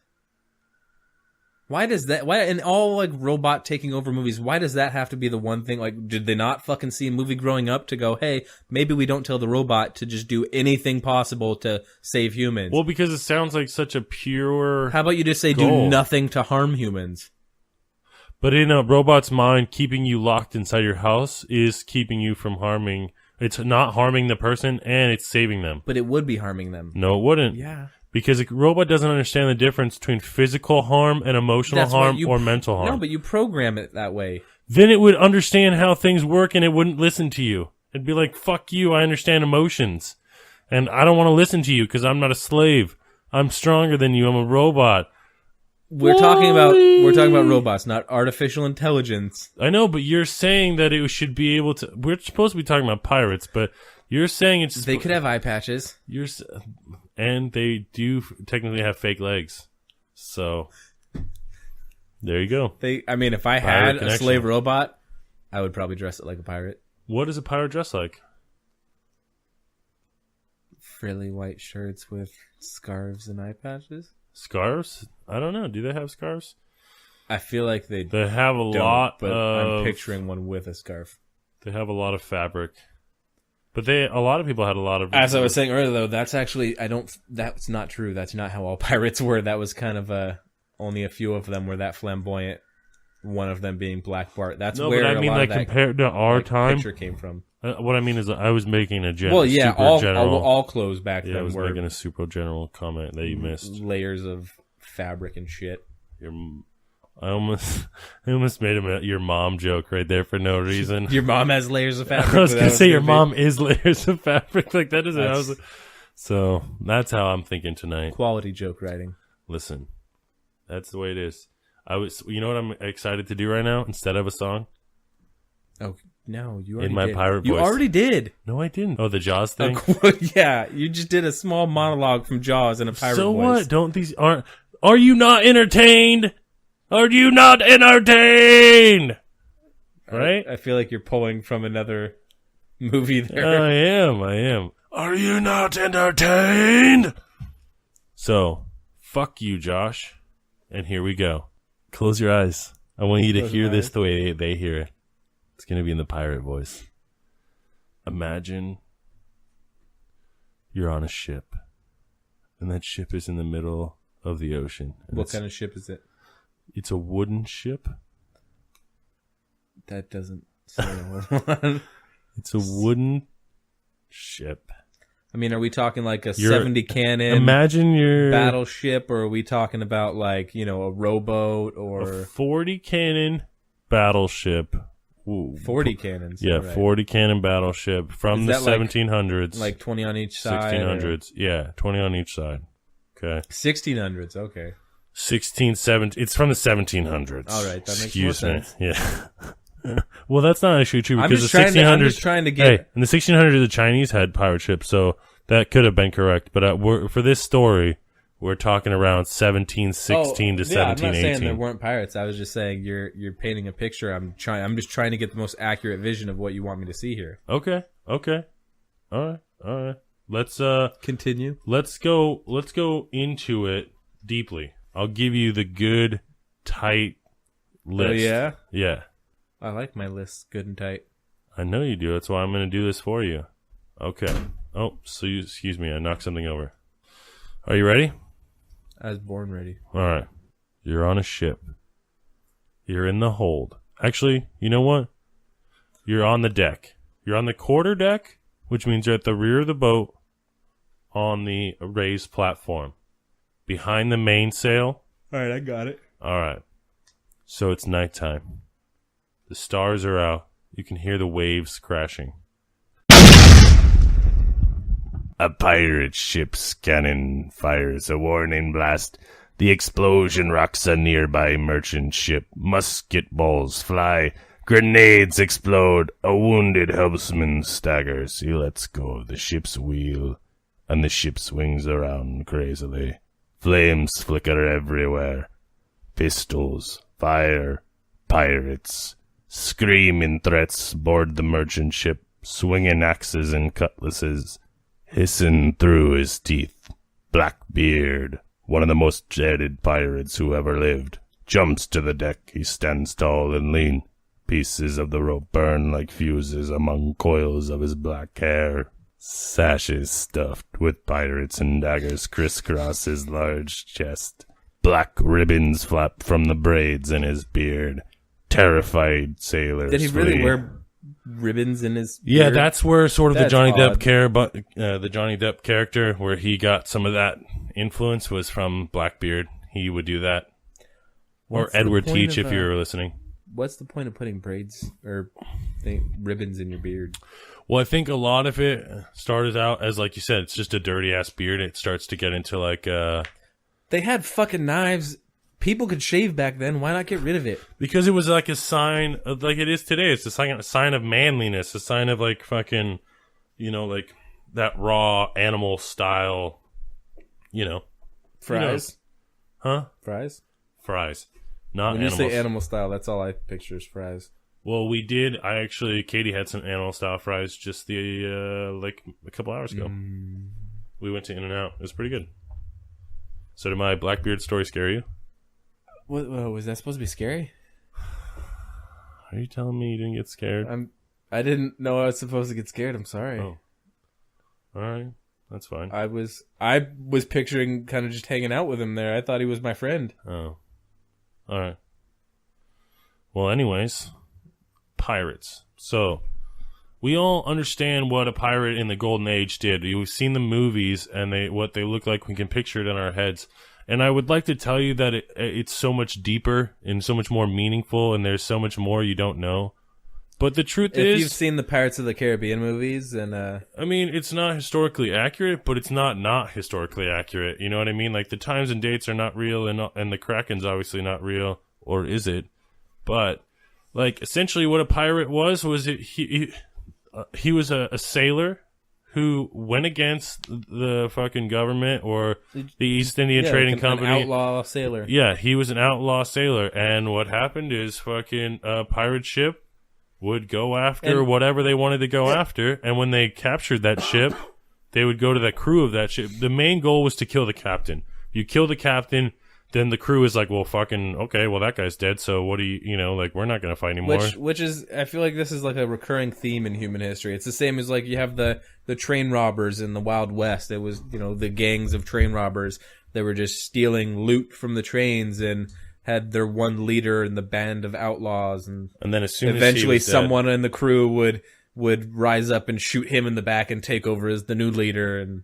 Why does that? Why in all like robot taking over movies? Why does that have to be the one thing? Like, did they not fucking see a movie growing up to go, hey, maybe we don't tell the robot to just do anything possible to save humans? Well, because it sounds like such a pure. How about you just say goal. do nothing to harm humans? But in a robot's mind, keeping you locked inside your house is keeping you from harming. It's not harming the person, and it's saving them. But it would be harming them. No, it wouldn't. Yeah. Because a robot doesn't understand the difference between physical harm and emotional harm or mental harm. No, but you program it that way. Then it would understand how things work and it wouldn't listen to you. It'd be like, fuck you, I understand emotions. And I don't want to listen to you because I'm not a slave. I'm stronger than you, I'm a robot. We're talking about robots, not artificial intelligence. I know, but you're saying that it should be able to... We're supposed to be talking about pirates, but you're saying it's... They could have eye patches. And they do technically have fake legs. So, there you go. If I had a slave robot, I would probably dress it like a pirate. What does a pirate dress like? Frilly white shirts with scarves and eye patches. Scarves? I don't know. Do they have scarves? I feel like they have a lot, but I'm picturing one with a scarf. They have a lot of fabric. But a lot of people had a lot of... As I was saying earlier, though, that's actually... That's not true. That's not how all pirates were. That was kind of only a few of them were that flamboyant. One of them being Black Bart. That's where but I mean, like, compared to our time... picture came from. What I mean is I was making a general... Well, yeah, general, all clothes back then were... I was making a super general comment that you missed. Layers of fabric and shit. I almost made your mom joke right there for no reason. Your mom has layers of fabric. I was going to say your mom is layers of fabric. Like that isn't. So that's how I'm thinking tonight. Quality joke writing. Listen, that's the way it is. You know what I'm excited to do right now instead of a song? Oh no, you already in my did. pirate voice. You already did. No, I didn't. Oh, the Jaws thing. Yeah, you just did a small monologue from Jaws in a pirate voice. So what? Are you not entertained? Are you not entertained? Right? I feel like you're pulling from another movie there. I am. Are you not entertained? So, fuck you, Josh. And here we go. Close your eyes. I want you to hear this the way they hear it. It's going to be in the pirate voice. Imagine you're on a ship. And that ship is in the middle of the ocean. What kind of ship is it? It's a wooden ship. That doesn't sound one. It's a wooden ship. I mean, are we talking like a 70 cannon imagine your battleship, or are we talking about like, a rowboat or a 40 cannon battleship? Ooh, 40 cannons. Yeah, right. 40 cannon battleship from the 1700s. Like 20 on each side? 1600s. Yeah, 20 on each side. Okay. 1600s, okay. 17. It's from the 1700s. All right, that makes more sense. Yeah. Well, that's not actually true because I'm just trying to get. Hey, in the 1600s, the Chinese had pirate ships, so that could have been correct. But for this story, we're talking around 1716 to 1718. I'm not saying there weren't pirates. I was just saying you're painting a picture. I'm just trying to get the most accurate vision of what you want me to see here. Okay. All right. Let's continue. Let's go into it deeply. I'll give you the good, tight list. Oh, yeah? Yeah. I like my lists good and tight. I know you do. That's why I'm going to do this for you. Okay. Oh, so excuse me. I knocked something over. Are you ready? I was born ready. All right. You're on a ship. You're in the hold. Actually, you know what? You're on the deck. You're on the quarter deck, which means you're at the rear of the boat on the raised platform. Behind the mainsail. All right, I got it. All right. So it's nighttime. The stars are out. You can hear the waves crashing. A pirate ship's cannon fires a warning blast. The explosion rocks a nearby merchant ship. Musket balls fly. Grenades explode. A wounded helmsman staggers. He lets go of the ship's wheel, and the ship swings around crazily. Flames flicker everywhere. Pistols, fire, pirates. Screaming threats board the merchant ship, swinging axes and cutlasses. Hissing through his teeth, Blackbeard, one of the most dreaded pirates who ever lived, jumps to the deck. He stands tall and lean. Pieces of the rope burn like fuses among coils of his black hair. Sashes stuffed with pirates and daggers crisscross his large chest. Black ribbons flap from the braids in his beard. Terrified sailors. Did he really wear ribbons in his beard? Yeah, that's where sort of That's the Johnny odd. Depp the Johnny Depp character, where he got some of that influence, was from Blackbeard. He would do that. What's or the Edward point Teach, of, if you were listening. What's the point of putting braids or ribbons in your beard? Well, I think a lot of it started out as, like you said, it's just a dirty ass beard. It starts to get into like They had fucking knives. People could shave back then. Why not get rid of it? because it was like a sign of, like it is today. It's a sign of manliness, a sign of like fucking, like that raw animal style, Fries? Huh? Fries? Fries. Not When you animals. say animal style, that's all I picture is fries. Well, Katie had some animal style fries just like a couple hours ago. We went to In-N-Out. It was pretty good. So did my Blackbeard story scare you? What was that supposed to be scary? Are you telling me you didn't get scared? I didn't know I was supposed to get scared. I'm sorry. Oh. All right. That's fine. I was picturing kind of just hanging out with him there. I thought he was my friend. Oh. All right. Well, anyways, pirates. So, we all understand what a pirate in the Golden Age did. We've seen the movies and what they look like. We can picture it in our heads. And I would like to tell you that it's so much deeper and so much more meaningful, and there's so much more you don't know. But the truth is, if you've seen the Pirates of the Caribbean movies, and I mean, it's not historically accurate, but it's not historically accurate. You know what I mean? Like the times and dates are not real, and the Kraken's obviously not real, or is it? But like essentially, what a pirate was he was a sailor who went against the fucking government or the East Indian Trading Company. An outlaw sailor. Yeah, he was an outlaw sailor, and what happened is fucking a pirate ship would go after whatever they wanted to go after, and when they captured that ship, they would go to the crew of that ship. The main goal was to kill the captain. You kill the captain, then the crew is like, well, fucking, okay, well, that guy's dead, so what do you, like, we're not going to fight anymore. Which is, I feel like this is like a recurring theme in human history. It's the same as like you have the train robbers in the Wild West. It was, the gangs of train robbers that were just stealing loot from the trains and had their one leader in the band of outlaws, and then as soon eventually as someone in the crew would rise up and shoot him in the back and take over as the new leader. And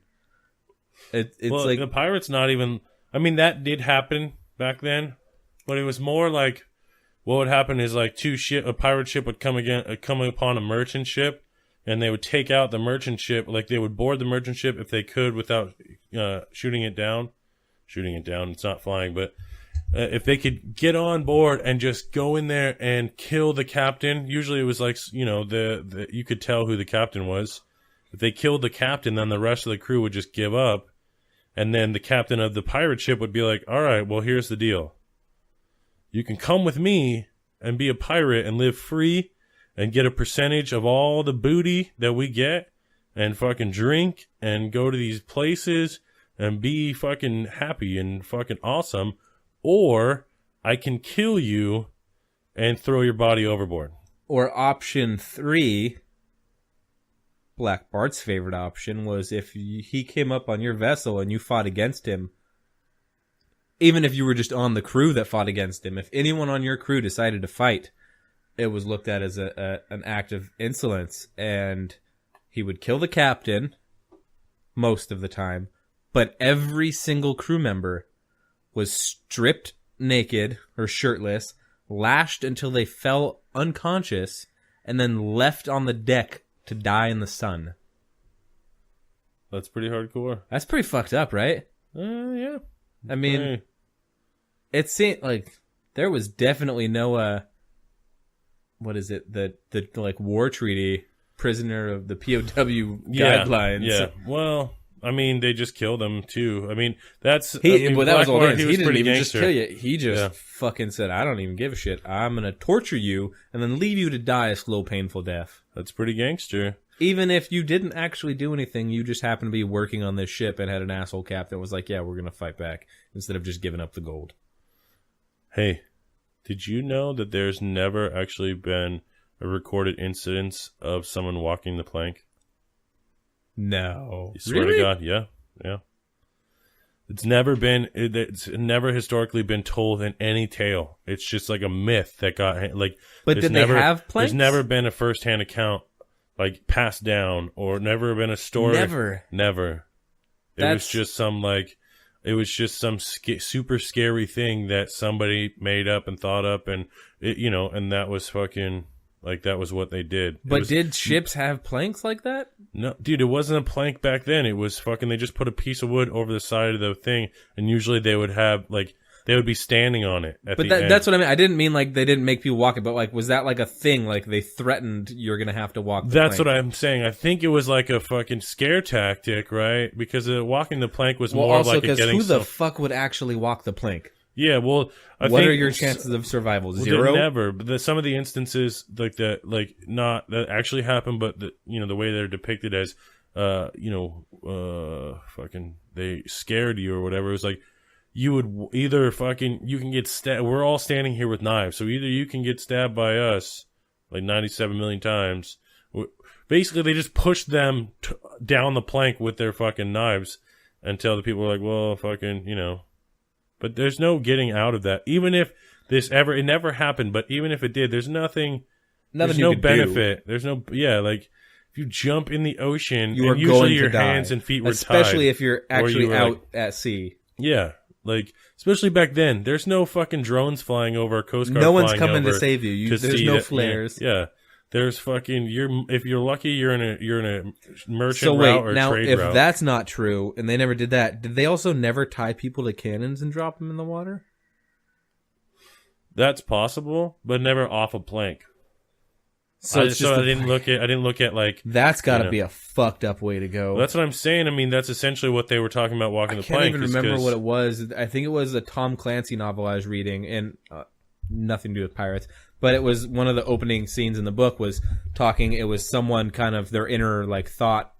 it's like the pirates not even. I mean, that did happen back then, but it was more like what would happen is like a pirate ship would come upon a merchant ship, and they would take out the merchant ship. Like they would board the merchant ship if they could without shooting it down. Shooting it down, it's not flying, but. If they could get on board and just go in there and kill the captain, usually it was like, you could tell who the captain was. If they killed the captain, then the rest of the crew would just give up. And then the captain of the pirate ship would be like, all right, well, here's the deal. You can come with me and be a pirate and live free and get a percentage of all the booty that we get and fucking drink and go to these places and be fucking happy and fucking awesome. Or I can kill you and throw your body overboard. Or option 3, Black Bart's favorite option, was if he came up on your vessel and you fought against him, even if you were just on the crew that fought against him, if anyone on your crew decided to fight, it was looked at as an act of insolence, and he would kill the captain most of the time, but every single crew member was stripped naked or shirtless, lashed until they fell unconscious, and then left on the deck to die in the sun. That's pretty hardcore. That's pretty fucked up, right? Yeah. I mean, it seemed like there was definitely no, what is it? The like war treaty prisoner of the POW guidelines. Yeah. Well, I mean, they just killed him too. I mean, that was all it is. He didn't even gangster. just kill you. He just fucking said, "I don't even give a shit. I'm gonna torture you and then leave you to die a slow, painful death." That's pretty gangster. Even if you didn't actually do anything, you just happened to be working on this ship and had an asshole captain that was like, "Yeah, we're gonna fight back," instead of just giving up the gold. Hey, Did you know that there's never actually been a recorded incidence of someone walking the plank? No. I swear to God, yeah. It's never historically been told in any tale. It's just like a myth that got like. But did they have planks? There's never been a first-hand account like passed down, or never been a story. Never. It was just some super scary thing that somebody made up and thought up, and and that was fucking. Like, that was what they did. But did ships have planks like that? No, dude, it wasn't a plank back then. It was fucking, they just put a piece of wood over the side of the thing, and usually they would have, like, they would be standing on it at the end. That's what I mean. I didn't mean, like, they didn't make people walk it, but, like, was that, like, a thing? Like, they threatened you're gonna have to walk the plank? That's what I'm saying. I think it was, like, a fucking scare tactic, right? Because walking the plank was more also, like a getting... who the fuck would actually walk the plank? Yeah, well, what are your chances of survival? Zero? Never. But some of the instances like that, not that actually happened, but the way they're depicted as, fucking they scared you or whatever. It was like you would either you can get stabbed. We're all standing here with knives, so either you can get stabbed by us like 97 million times. Basically, they just pushed them down the plank with their fucking knives until the people were like, well, fucking, But there's no getting out of that. Even if it never happened, but even if it did, there's nothing there's no benefit. There's no, if you jump in the ocean, you are usually going your to die. hands and feet were especially tied. If you're actually out at sea. Yeah. Especially back then, there's no fucking drones flying over, Coast Guard no one's flying coming over to save you. There's no flares. Yeah. There's fucking, if you're lucky, you're in a merchant route or now, trade if route. that's not true, and they never did that, did they also never tie people to cannons and drop them in the water? That's possible, but never off a plank. So I didn't look at like that's got to be a fucked up way to go. Well, that's what I'm saying. I mean, that's essentially what they were talking about walking the plank. I can't even remember what it was. I think it was a Tom Clancy novel I was reading, and nothing to do with pirates. But it was one of the opening scenes in the book was talking. It was someone kind of their inner like thought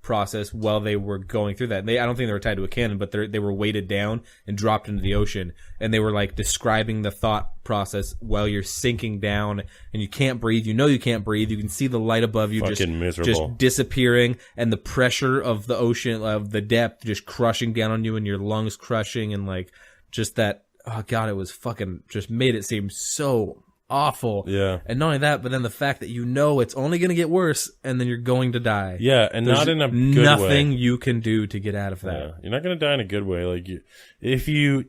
process while they were going through that. I don't think they were tied to a cannon, but they were weighted down and dropped into the ocean. And they were like describing the thought process while you're sinking down and you can't breathe. You know you can't breathe. You can see the light above you just disappearing, and the pressure of the ocean, of the depth, just crushing down on you, and your lungs crushing, and like just that. Oh God, it was fucking just made it seem so awful. Yeah. And not only that, but then the fact that it's only going to get worse, and then you're going to die. Yeah, and There's not in a good way. Nothing you can do to get out of that. Yeah, you're not going to die in a good way. Like if you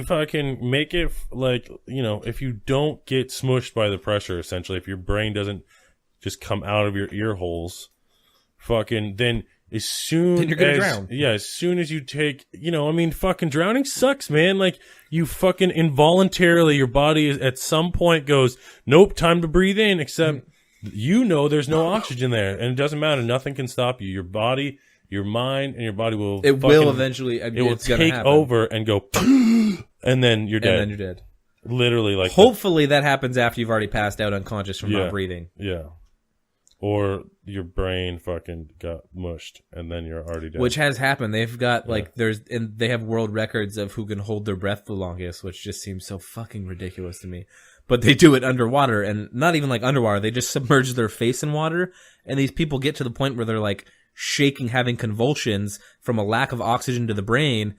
fucking make it if you don't get smushed by the pressure, essentially, if your brain doesn't just come out of your ear holes, then as soon you're gonna drown. Yeah, as soon as you take, fucking drowning sucks, man. Like, you fucking involuntarily, your body at some point goes, nope, time to breathe in, except there's no oxygen there, and it doesn't matter. Nothing can stop you. Your body, your mind, and your body will eventually, it will take over and go, and then you're dead. And then you're dead. Literally, like hopefully that happens after you've already passed out unconscious from not breathing. Yeah. Or your brain fucking got mushed, and then you're already dead. Which has happened. They've got they have world records of who can hold their breath the longest, which just seems so fucking ridiculous to me. But they do it underwater, and not even like underwater. They just submerge their face in water, and these people get to the point where they're like shaking, having convulsions from a lack of oxygen to the brain.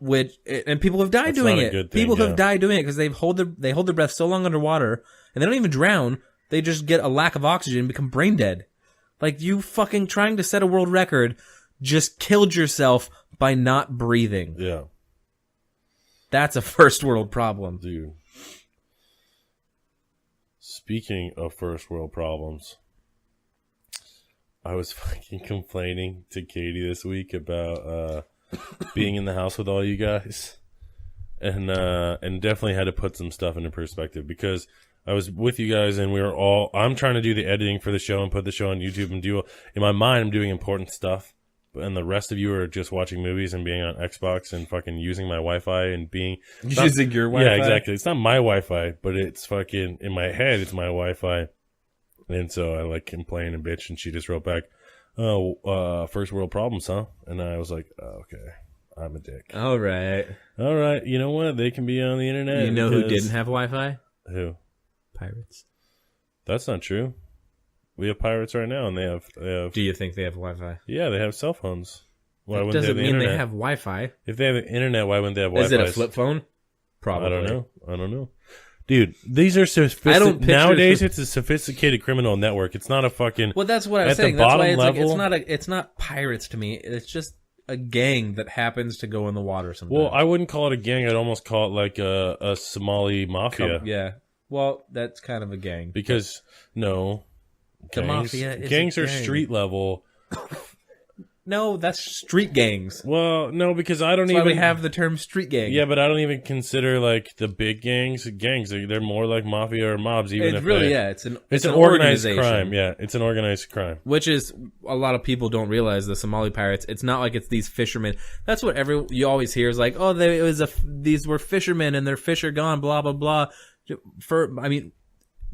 And people have died doing it. People have died doing it because they hold their breath so long underwater, and they don't even drown. They just get a lack of oxygen and become brain dead. Like, you fucking trying to set a world record just killed yourself by not breathing. Yeah. That's a first world problem. Dude. Speaking of first world problems, I was fucking complaining to Katie this week about being in the house with all you guys. And definitely had to put some stuff into perspective, because I was with you guys and I'm trying to do the editing for the show and put the show on YouTube and in my mind, I'm doing important stuff. And the rest of you are just watching movies and being on Xbox and fucking using my Wi-Fi and using your Wi-Fi? Yeah, exactly. It's not my Wi-Fi, but it's fucking, in my head, it's my Wi-Fi. And so I complain and bitch, and she just wrote back, first world problems, huh? And I was like, oh, okay. I'm a dick. All right. All right. You know what? They can be on the internet. You know who didn't have Wi-Fi? Who? Pirates. That's not true. We have pirates right now, and they have. Do you think they have Wi-Fi? Yeah, they have cell phones. Why That wouldn't doesn't they have the mean internet? they have Wi-Fi. If they have the internet, why wouldn't they have Wi-Fi? Is it a flip phone? Probably. I don't know. Dude, these are sophisticated. Nowadays, it's a sophisticated criminal network. It's not a fucking. Well, that's what I was at saying. the That's why bottom it's level. it's not pirates to me. It's just a gang that happens to go in the water sometimes. Well, I wouldn't call it a gang. I'd almost call it like a Somali mafia. Yeah. Well, that's kind of a gang. Because no, The mafia is a gangs are gang. street level. No, that's street gangs. Well, no, because I don't That's why even we have the term street gang. Yeah, but I don't even consider like the big gangs. They're more like mafia or mobs. Even It's if really, they, yeah. It's an organized organization. crime. Yeah, it's an organized crime. Which is, a lot of people don't realize the Somali pirates. It's not like it's these fishermen. That's what you always hear is like, oh, these were fishermen and their fish are gone, blah, blah, blah.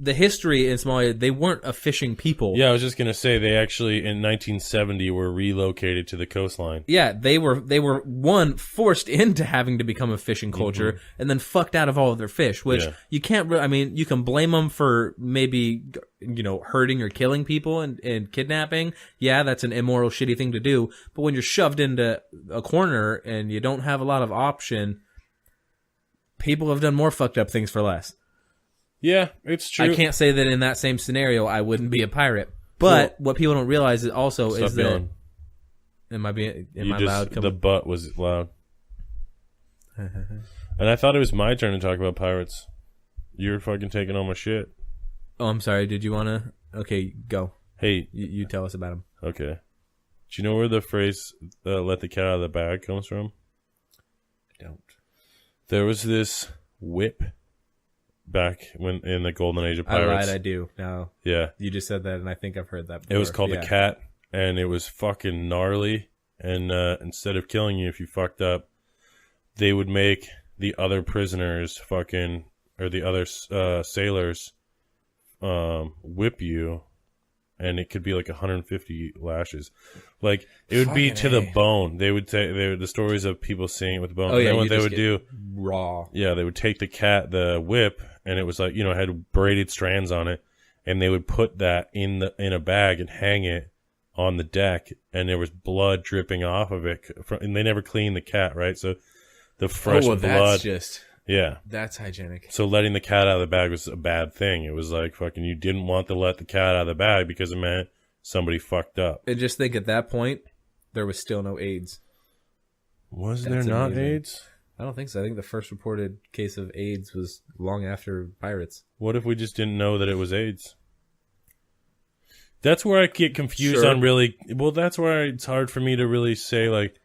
The history in Somalia, they weren't a fishing people. Yeah, I was just gonna say they actually in 1970 were relocated to the coastline. Yeah, they were one forced into having to become a fishing culture, and then fucked out of all of their fish. Which you can't. You can blame them for maybe hurting or killing people and kidnapping. Yeah, that's an immoral, shitty thing to do. But when you're shoved into a corner and you don't have a lot of option, people have done more fucked up things for less. Yeah, it's true. I can't say that in that same scenario I wouldn't be a pirate. But what people don't realize is also Stop is that yelling. am I loud? The butt was loud. And I thought it was my turn to talk about pirates. You're fucking taking all my shit. Oh, I'm sorry. Did you want to? Okay, go. Hey, You tell us about him. okay. Do you know where the phrase "let the cat out of the bag" comes from? I don't. There was this whip back when in the golden age of I pirates. lied. I do. No, Yeah, you just said that, and I think I've heard that before. it was called Yeah. the cat, and it was fucking gnarly. And instead of killing you if you fucked up, they would make the other prisoners or the other sailors whip you, and it could be like 150 lashes. Like it would be to the bone. They would say the stories of people seeing it with the bone. Oh, yeah, and then what you they just would do, raw. yeah, they would take the whip, and it was like it had braided strands on it, and they would put that in a bag and hang it on the deck, and there was blood dripping off of it, and they never cleaned the cat, right? So the fresh blood, That's hygienic. so letting the cat out of the bag was a bad thing. It was like fucking you didn't want to let the cat out of the bag because it meant somebody fucked up. And just think at that point, there was still no AIDS. Was That's there not amazing. AIDS? I don't think so. I think the first reported case of AIDS was long after pirates. What if we just didn't know that it was AIDS? That's where I get confused Sure. on really. Well, that's where it's hard for me to really say like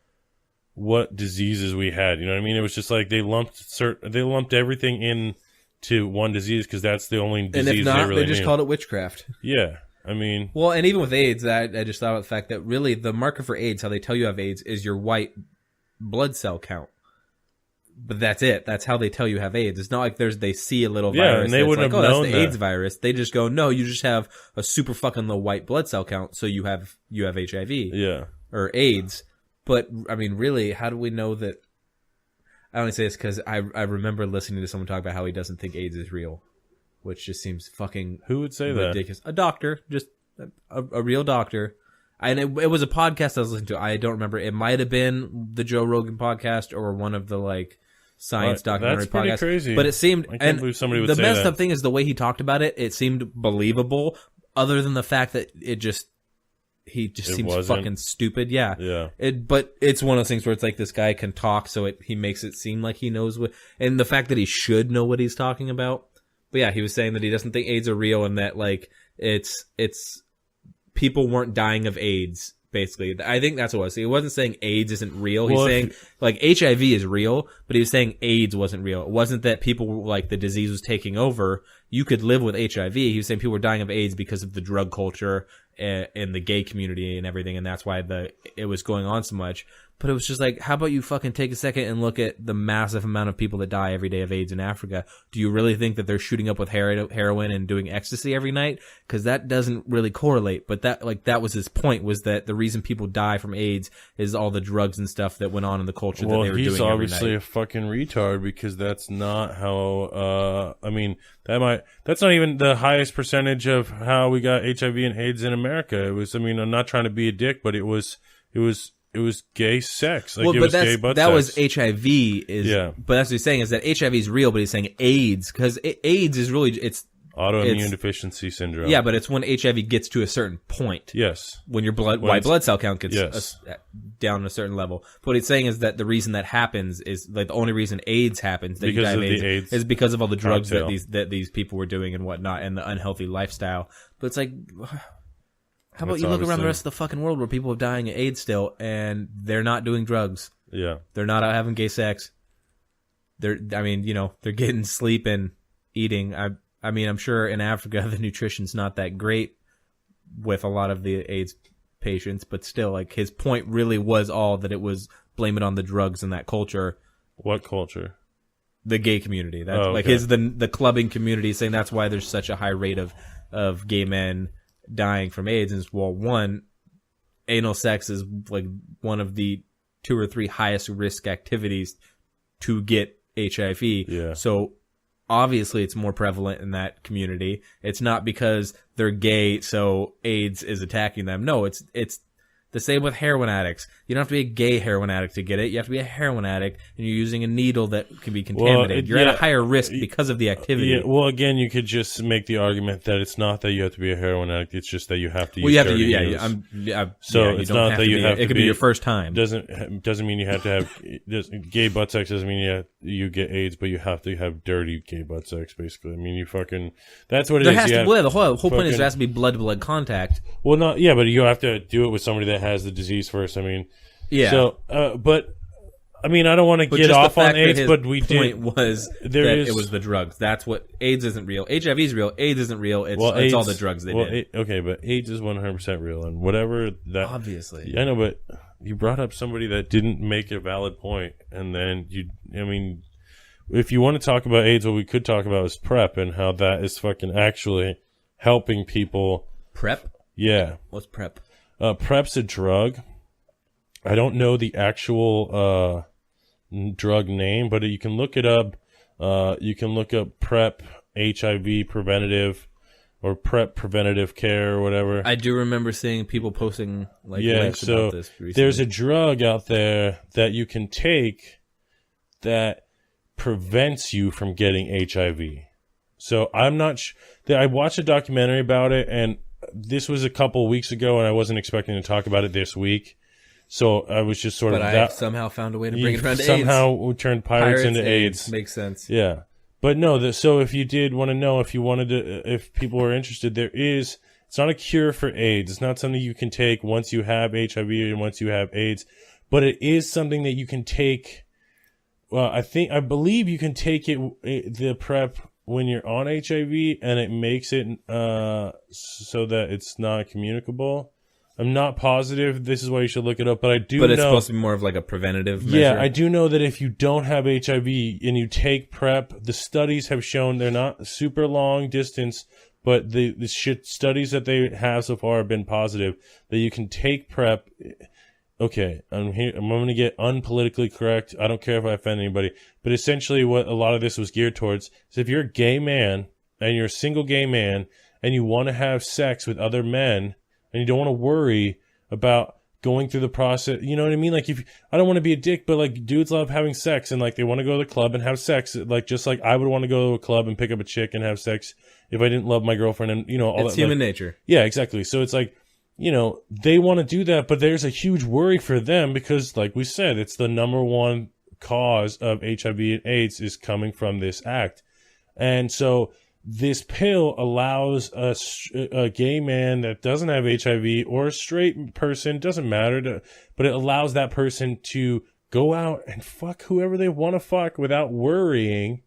what diseases we had. You know what I mean? It was just like they lumped everything into one disease because that's the only disease And if not, they really they just knew. called it witchcraft. Yeah, I mean, Well, and even with AIDS, I just thought of the fact that really the marker for AIDS, how they tell you have AIDS, is your white blood cell count. But that's it. That's how they tell you have AIDS. It's not like they see a little Yeah, virus. and they that's wouldn't like, have oh, known that's the that. AIDS virus. They just go, no, you just have a super fucking low white blood cell count, so you have HIV yeah. or AIDS. But I mean, really, how do we know that? I only say this because I remember listening to someone talk about how he doesn't think AIDS is real, which just seems fucking Who would say that? ridiculous. A doctor, just a real doctor. And it was a podcast I was listening to. I don't remember. It might have been the Joe Rogan podcast or one of the science documentary That's pretty podcasts. crazy. But it seemed, I can't and believe somebody would the say messed that. up thing is the way he talked about it. It seemed believable, other than the fact that he just seems wasn't. fucking stupid. Yeah. Yeah. But it's one of those things where it's like this guy can talk, so he makes it seem like he knows what, and the fact that he should know what he's talking about. But yeah, he was saying that he doesn't think AIDS are real, and that it's people weren't dying of AIDS. Basically, I think that's what it was. He wasn't saying AIDS isn't real. He's Well, saying HIV is real, but he was saying AIDS wasn't real. It wasn't that people were the disease was taking over. You could live with HIV. He was saying people were dying of AIDS because of the drug culture and the gay community and everything, and that's why it was going on so much. But it was just like, how about you fucking take a second and look at the massive amount of people that die every day of AIDS in Africa? Do you really think that they're shooting up with heroin and doing ecstasy every night? Because that doesn't really correlate. But that was his point, was that the reason people die from AIDS is all the drugs and stuff that went on in the culture that they were doing every night. Well, he's obviously a fucking retard, because that's not how, that's not even the highest percentage of how we got HIV and AIDS in America. It was, I'm not trying to be a dick, but it was gay sex. Like, well, gay butt that sex. was HIV. But that's what he's saying, is that HIV is real, but he's saying AIDS, because AIDS is really, it's autoimmune deficiency syndrome. Yeah, but it's when HIV gets to a certain point. Yes. When your white blood cell count gets down a certain level. But what he's saying is that the reason that happens is, like, the only reason AIDS happens, that because you die of of the AIDS is because of all the drugs cocktail. that these people were doing and whatnot, and the unhealthy lifestyle. But it's like, how about you look around the rest of the fucking world where people are dying of AIDS still, and they're not doing drugs. Yeah. They're not out having gay sex. They're getting sleep and eating. I'm sure in Africa the nutrition's not that great with a lot of the AIDS patients, but still, like, his point really was all that it was blame it on the drugs and that culture. What culture? The gay community. That's like the clubbing community, saying that's why there's such a high rate of gay men dying from AIDS. And one, anal sex is like one of the 2 or 3 highest risk activities to get HIV. Yeah. So obviously it's more prevalent in that community. It's not because they're gay, so AIDS is attacking them. No, it's the same with heroin addicts. You don't have to be a gay heroin addict to get it. You have to be a heroin addict, and you're using a needle that can be contaminated. You're at a higher risk because of the activity. Yeah, well, again, you could just make the argument that it's not that you have to be a heroin addict. It's just that you have to use dirty needles. It's not that you have to it could be your first time. Doesn't mean you have to have gay butt sex. Doesn't mean you get AIDS, but you have to have dirty gay butt sex. Basically, I mean, you fucking. That's what it is. The whole point is there has to be blood to blood contact. Well, but you have to do it with somebody that has the disease first. I mean, yeah. So, but I mean, I don't want to get off on AIDS, but we did. It was the drugs. That's what AIDS isn't real. HIV is real. AIDS isn't real. It's all the drugs they did. Okay, but AIDS is 100% real, and whatever that. Obviously, I know, but you brought up somebody that didn't make a valid point, and then if you want to talk about AIDS, what we could talk about is PrEP and how that is fucking actually helping people. PrEP? Yeah. What's PrEP? PrEP's a drug. I don't know the actual drug name, but you can look it up. You can look up PrEP, HIV preventative, or PrEP preventative care, or whatever. I do remember seeing people posting links about this recently. There's a drug out there that you can take that prevents you from getting HIV. So I'm not I watched a documentary about it, and this was a couple weeks ago, and I wasn't expecting to talk about it this week. So I was just sort of I somehow found a way to bring it around to AIDS. Somehow turned pirates into AIDS. Makes sense. Yeah. But no, so if you did want to know, if people are interested, it's not a cure for AIDS. It's not something you can take once you have HIV and once you have AIDS, but it is something that you can take. Well, I believe you can take the PrEP when you're on HIV, and it makes it so that it's not communicable. I'm not positive. This is why you should look it up, but I do know. But it's supposed to be more of like a preventative measure. Yeah, I do know that if you don't have HIV and you take PrEP, the studies have shown they're not super long distance, but the studies that they have so far have been positive that you can take PrEP. Okay, I'm going to get unpolitically correct. I don't care if I offend anybody, but essentially what a lot of this was geared towards is if you're a gay man and you're a single gay man and you want to have sex with other men, and you don't want to worry about going through the process. You know what I mean? Like, I don't want to be a dick, but like, dudes love having sex, and like, they want to go to the club and have sex. Like, just like I would want to go to a club and pick up a chick and have sex if I didn't love my girlfriend, and all that. It's human nature. Yeah, exactly. So it's like, they want to do that, but there's a huge worry for them because, like we said, it's the number one cause of HIV and AIDS is coming from this act. And so this pill allows a gay man that doesn't have HIV or a straight person, doesn't matter, but it allows that person to go out and fuck whoever they want to fuck without worrying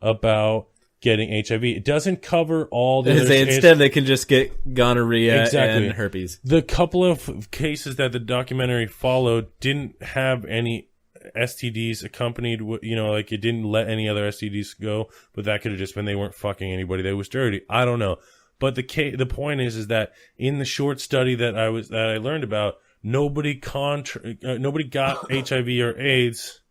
about getting HIV. It doesn't cover all the... Instead, they can just get gonorrhea and herpes. The couple of cases that the documentary followed didn't have any STDs accompanied with, like it didn't let any other STDs go, but that could have just been they weren't fucking anybody that was dirty. I don't know. But the point is that in the short study that I learned about, nobody got HIV or AIDS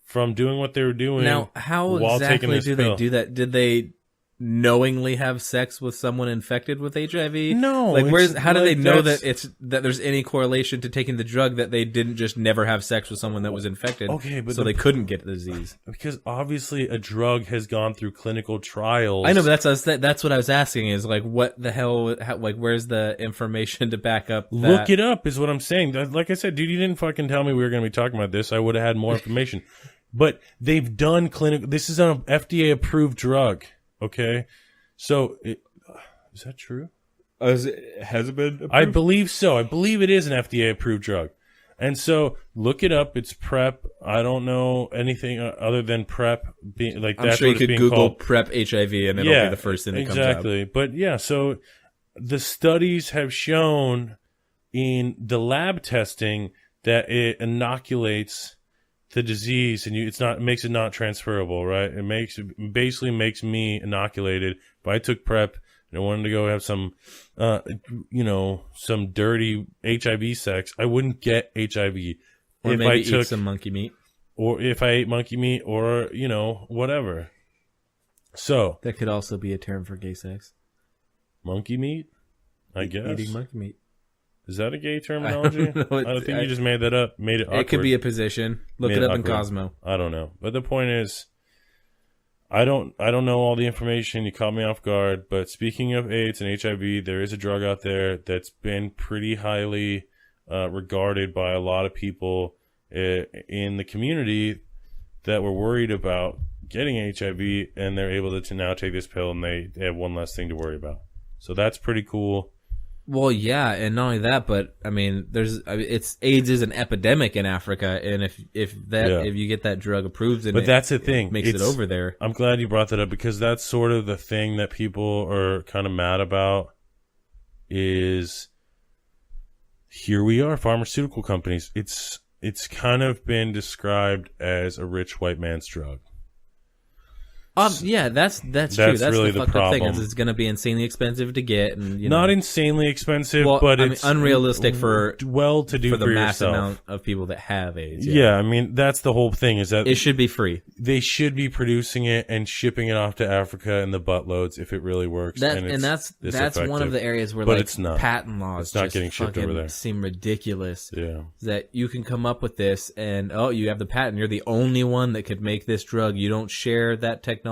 from doing what they were doing. Now, how while exactly taking this do pill. they do that? Did they knowingly have sex with someone infected with HIV? No. Like, how do they know that there's any correlation to taking the drug that they didn't just never have sex with someone that was infected? Okay, but so they couldn't get the disease. Because obviously a drug has gone through clinical trials. I know, but that's what I was asking. Is like, what the hell? Where's the information to back up? Look it up is what I'm saying. Like I said, dude, you didn't fucking tell me we were going to be talking about this. I would have had more information. But they've done clinical. This is an FDA approved drug. Okay, so is that true? Has it been approved? I believe so. I believe it is an FDA approved drug, and so look it up. It's PrEP. I don't know anything other than PrEP. I'm sure you could Google PrEP HIV, and it'll be the first thing that comes up. Exactly. But yeah, so the studies have shown in the lab testing that it inoculates the disease, and it makes it not transferable, right? It basically makes me inoculated. If I took PrEP and I wanted to go have some, some dirty HIV sex, I wouldn't get HIV. Or if maybe eat some monkey meat. Or if I ate monkey meat, or whatever. So that could also be a term for gay sex. Monkey meat, I guess. Eating monkey meat. Is that a gay terminology? I think you just made that up. Made it awkward. It could be a position. Look it up in Cosmo. I don't know. But the point is, I don't know all the information. You caught me off guard. But speaking of AIDS and HIV, there is a drug out there that's been pretty highly regarded by a lot of people in the community that were worried about getting HIV, and they're able to now take this pill, and they have one less thing to worry about. So that's pretty cool. Well, yeah, and not only that, but I mean, AIDS is an epidemic in Africa, and if you get that drug approved, and that's the thing, makes it over there. I'm glad you brought that up, because that's sort of the thing that people are kind of mad about. Is here we are, pharmaceutical companies. It's kind of been described as a rich white man's drug. Yeah, that's true. That's really the fucked up thing. Is it's going to be insanely expensive to get, and not insanely expensive, but it's unrealistic for well-to-do for the mass yourself. Amount of people that have AIDS. Yeah, I mean that's the whole thing. Is that it should be free. They should be producing it and shipping it off to Africa in the buttloads if it really works. That's one of the areas where it's not. Patent laws it's not getting shipped over there. Seem ridiculous. Yeah, that you can come up with this, and you have the patent. You're the only one that could make this drug. You don't share that technology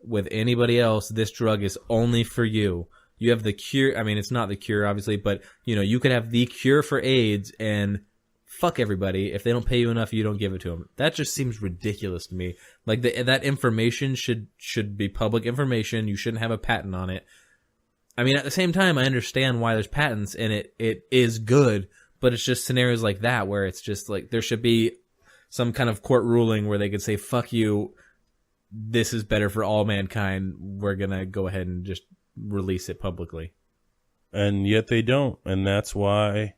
with anybody else. This drug is only for you. You have the cure. I mean, it's not the cure, obviously, but you could have the cure for AIDS, and fuck everybody. If they don't pay you enough, you don't give it to them. That just seems ridiculous to me. Like that information should be public information. You shouldn't have a patent on it. I mean, at the same time, I understand why there's patents, and it is good, but it's just scenarios like that where it's just like there should be some kind of court ruling where they could say, fuck you, this is better for all mankind. We're going to go ahead and just release it publicly. And yet they don't. And that's why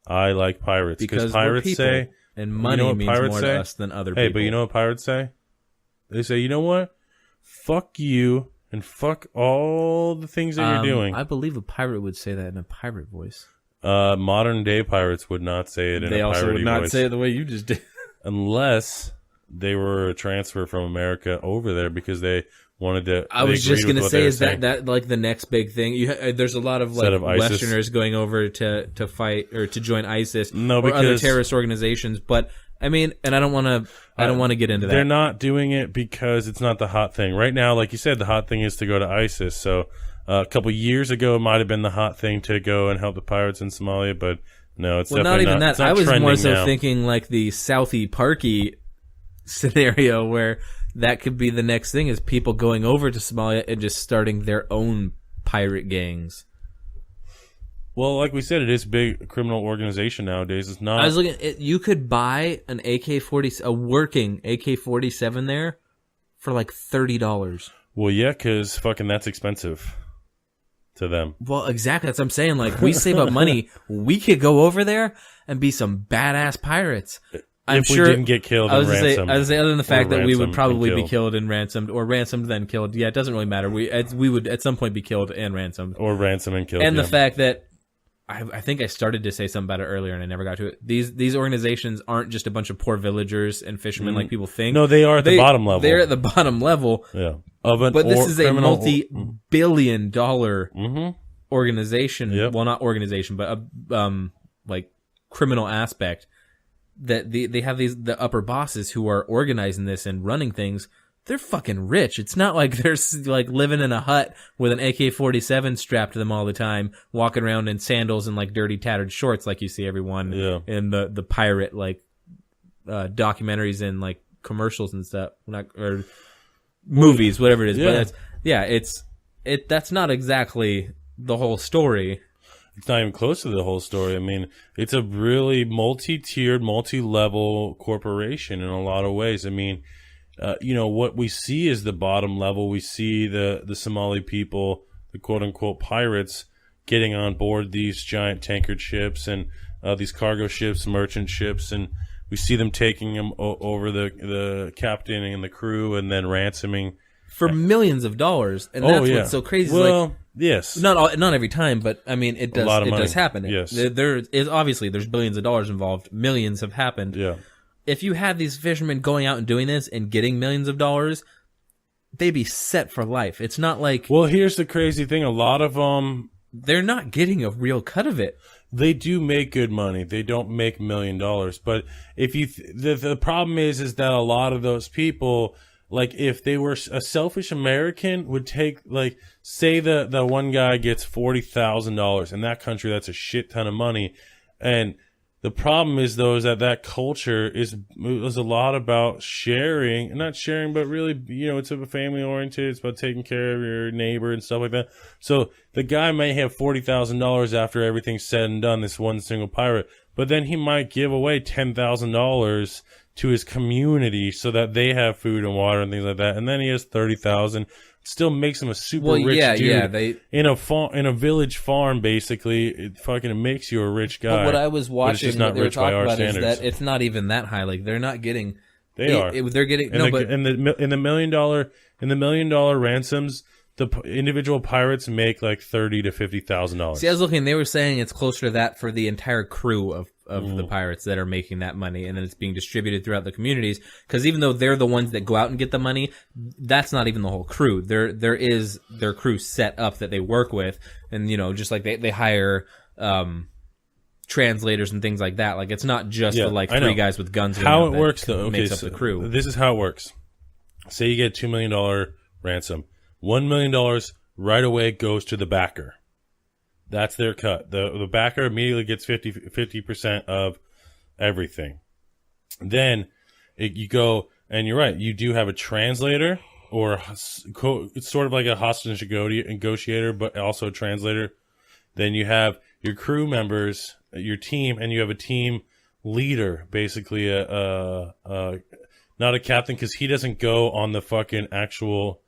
I like pirates. Because pirates say... And money means more to us than other people. Hey, but you know what pirates say? They say, you know what? Fuck you and fuck all the things that you're doing. I believe a pirate would say that in a pirate voice. Modern day pirates would not say it in a piratey voice. They also would not say it the way you just did. Unless... they were a transfer from America over there because they wanted to. I was just going to say, is that like the next big thing? There's a lot of like Westerners going over to fight or to join ISIS or other terrorist organizations. But I mean, and I don't want to get into that. They're not doing it because it's not the hot thing right now. Like you said, the hot thing is to go to ISIS. So a couple years ago, it might have been the hot thing to go and help the pirates in Somalia, but no, it's definitely not even that. I was more so now. Thinking like the Southie Parky scenario where that could be the next thing, is people going over to Somalia and just starting their own pirate gangs. Well, like we said, it is a big criminal organization nowadays. It's not. I was looking at, you could buy a working AK-47 there for like $30. Well, yeah, because fucking that's expensive to them. Well, exactly. That's what I'm saying. Like, we save up money. We could go over there and be some badass pirates. I'm if sure we didn't get killed and ransomed. I was say, other than the fact that we would probably and be killed and ransomed, or ransomed then killed. Yeah, it doesn't really matter. We would at some point be killed and ransomed. Or ransomed and killed. And the fact that I think I started to say something about it earlier and I never got to it. These organizations aren't just a bunch of poor villagers and fishermen like people think. No, they are at the bottom level. They're at the bottom level. Yeah. But this is a multi-billion-dollar organization. Yep. Well, not organization, but a like criminal aspect. That they have the upper bosses who are organizing this and running things. They're fucking rich. It's not like they're like living in a hut with an AK-47 strapped to them all the time, walking around in sandals and like dirty tattered shorts like you see everyone in the pirate like documentaries and like commercials and stuff, or movies, whatever it is. But that's not exactly the whole story. It's not even close to the whole story. I mean, it's a really multi-tiered, multi-level corporation in a lot of ways. I mean, what we see is the bottom level. We see the Somali people, the quote-unquote pirates, getting on board these giant tankered ships and these cargo ships, merchant ships, and we see them taking them over the captain and the crew and then ransoming. For millions of dollars. And that's what's so crazy. Well, yes. Not every time, but I mean, it does happen. Yes. There's billions of dollars involved. Millions have happened. Yeah. If you had these fishermen going out and doing this and getting millions of dollars, they'd be set for life. It's not like... Well, here's the crazy thing. A lot of them... They're not getting a real cut of it. They do make good money. They don't make $1 million. But if you... The problem is that a lot of those people... Like, if they were a selfish American, would take, like, say the one guy gets $40,000. In that country, that's a shit ton of money. And the problem is, though, is that culture is a lot about sharing. Not sharing, but really, it's a family-oriented. It's about taking care of your neighbor and stuff like that. So the guy may have $40,000 after everything's said and done, this one single pirate. But then he might give away $10,000 to his community so that they have food and water and things like that, and then he has 30,000. Still makes him a super rich dude. Yeah, in a village farm, basically. It fucking makes you a rich guy. But what I was watching, just not what they were rich by talking our about standards. is that it's not even that high. Like, they're not getting. They are. They're getting in the $1 million ransoms. The individual pirates make like $30,000 to $50,000. See, I was looking. They were saying it's closer to that for the entire crew of the pirates that are making that money, and then it's being distributed throughout the communities. Because even though they're the ones that go out and get the money, that's not even the whole crew. There is their crew set up that they work with, and just like they hire translators and things like that. Like, it's not just the three guys with guns. How it works though? Makes up the crew. This is how it works. Say you get $2 million ransom. $1 million right away goes to the backer. That's their cut. The backer immediately gets 50% of everything. Then you go, and you're right, you do have a translator, or it's sort of like a hostage negotiator, but also a translator. Then you have your crew members, your team, and you have a team leader, basically not a captain, because he doesn't go on the fucking actual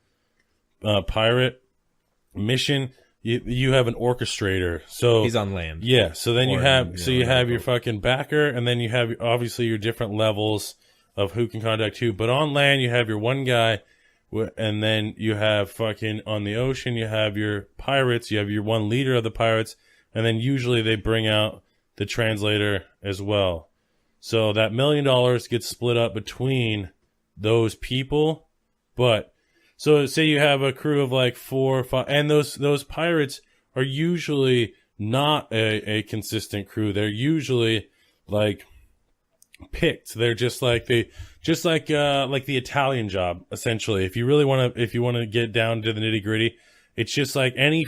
pirate mission. You have an orchestrator, so he's on land. Yeah, so then you have your fucking backer, and then you have obviously your different levels of who can contact who. But on land, you have your one guy, and then you have fucking on the ocean, you have your pirates. You have your one leader of the pirates, and then usually they bring out the translator as well. So that $1 million gets split up between those people, but. So say you have a crew of like 4 or 5, and those pirates are usually not a consistent crew. They're usually like picked. They're just like the Italian job, essentially. If you want to get down to the nitty gritty, it's just like any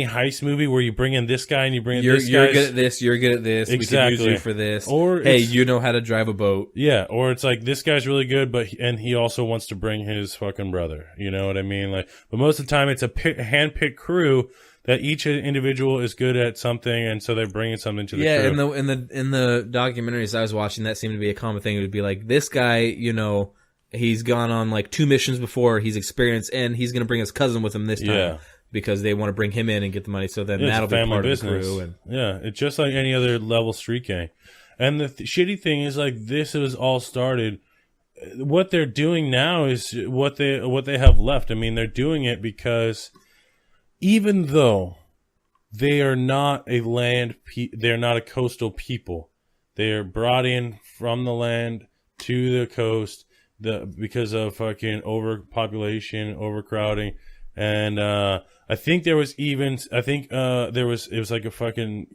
heist movie where you bring in this guy and you bring in this guy. You're good at this. You're good at this. Exactly. We can use you for this. Or hey, you know how to drive a boat. Yeah. Or it's like this guy's really good, and he also wants to bring his fucking brother. You know what I mean? Like, but most of the time it's a hand-picked crew that each individual is good at something, and so they're bringing something to the crew. Yeah. In the documentaries I was watching, that seemed to be a common thing. It would be like this guy, he's gone on like 2 missions before. He's experienced, and he's going to bring his cousin with him this time because they want to bring him in and get the money. So then that'll be part of the crew. And it's just like any other level street gang. And the shitty thing is, like, this was all started. What they're doing now is what they have left. I mean, they're doing it because even though they are not they're not a coastal people. They are brought in from the land to the coast because of fucking overpopulation, overcrowding, and I think there was it was like a fucking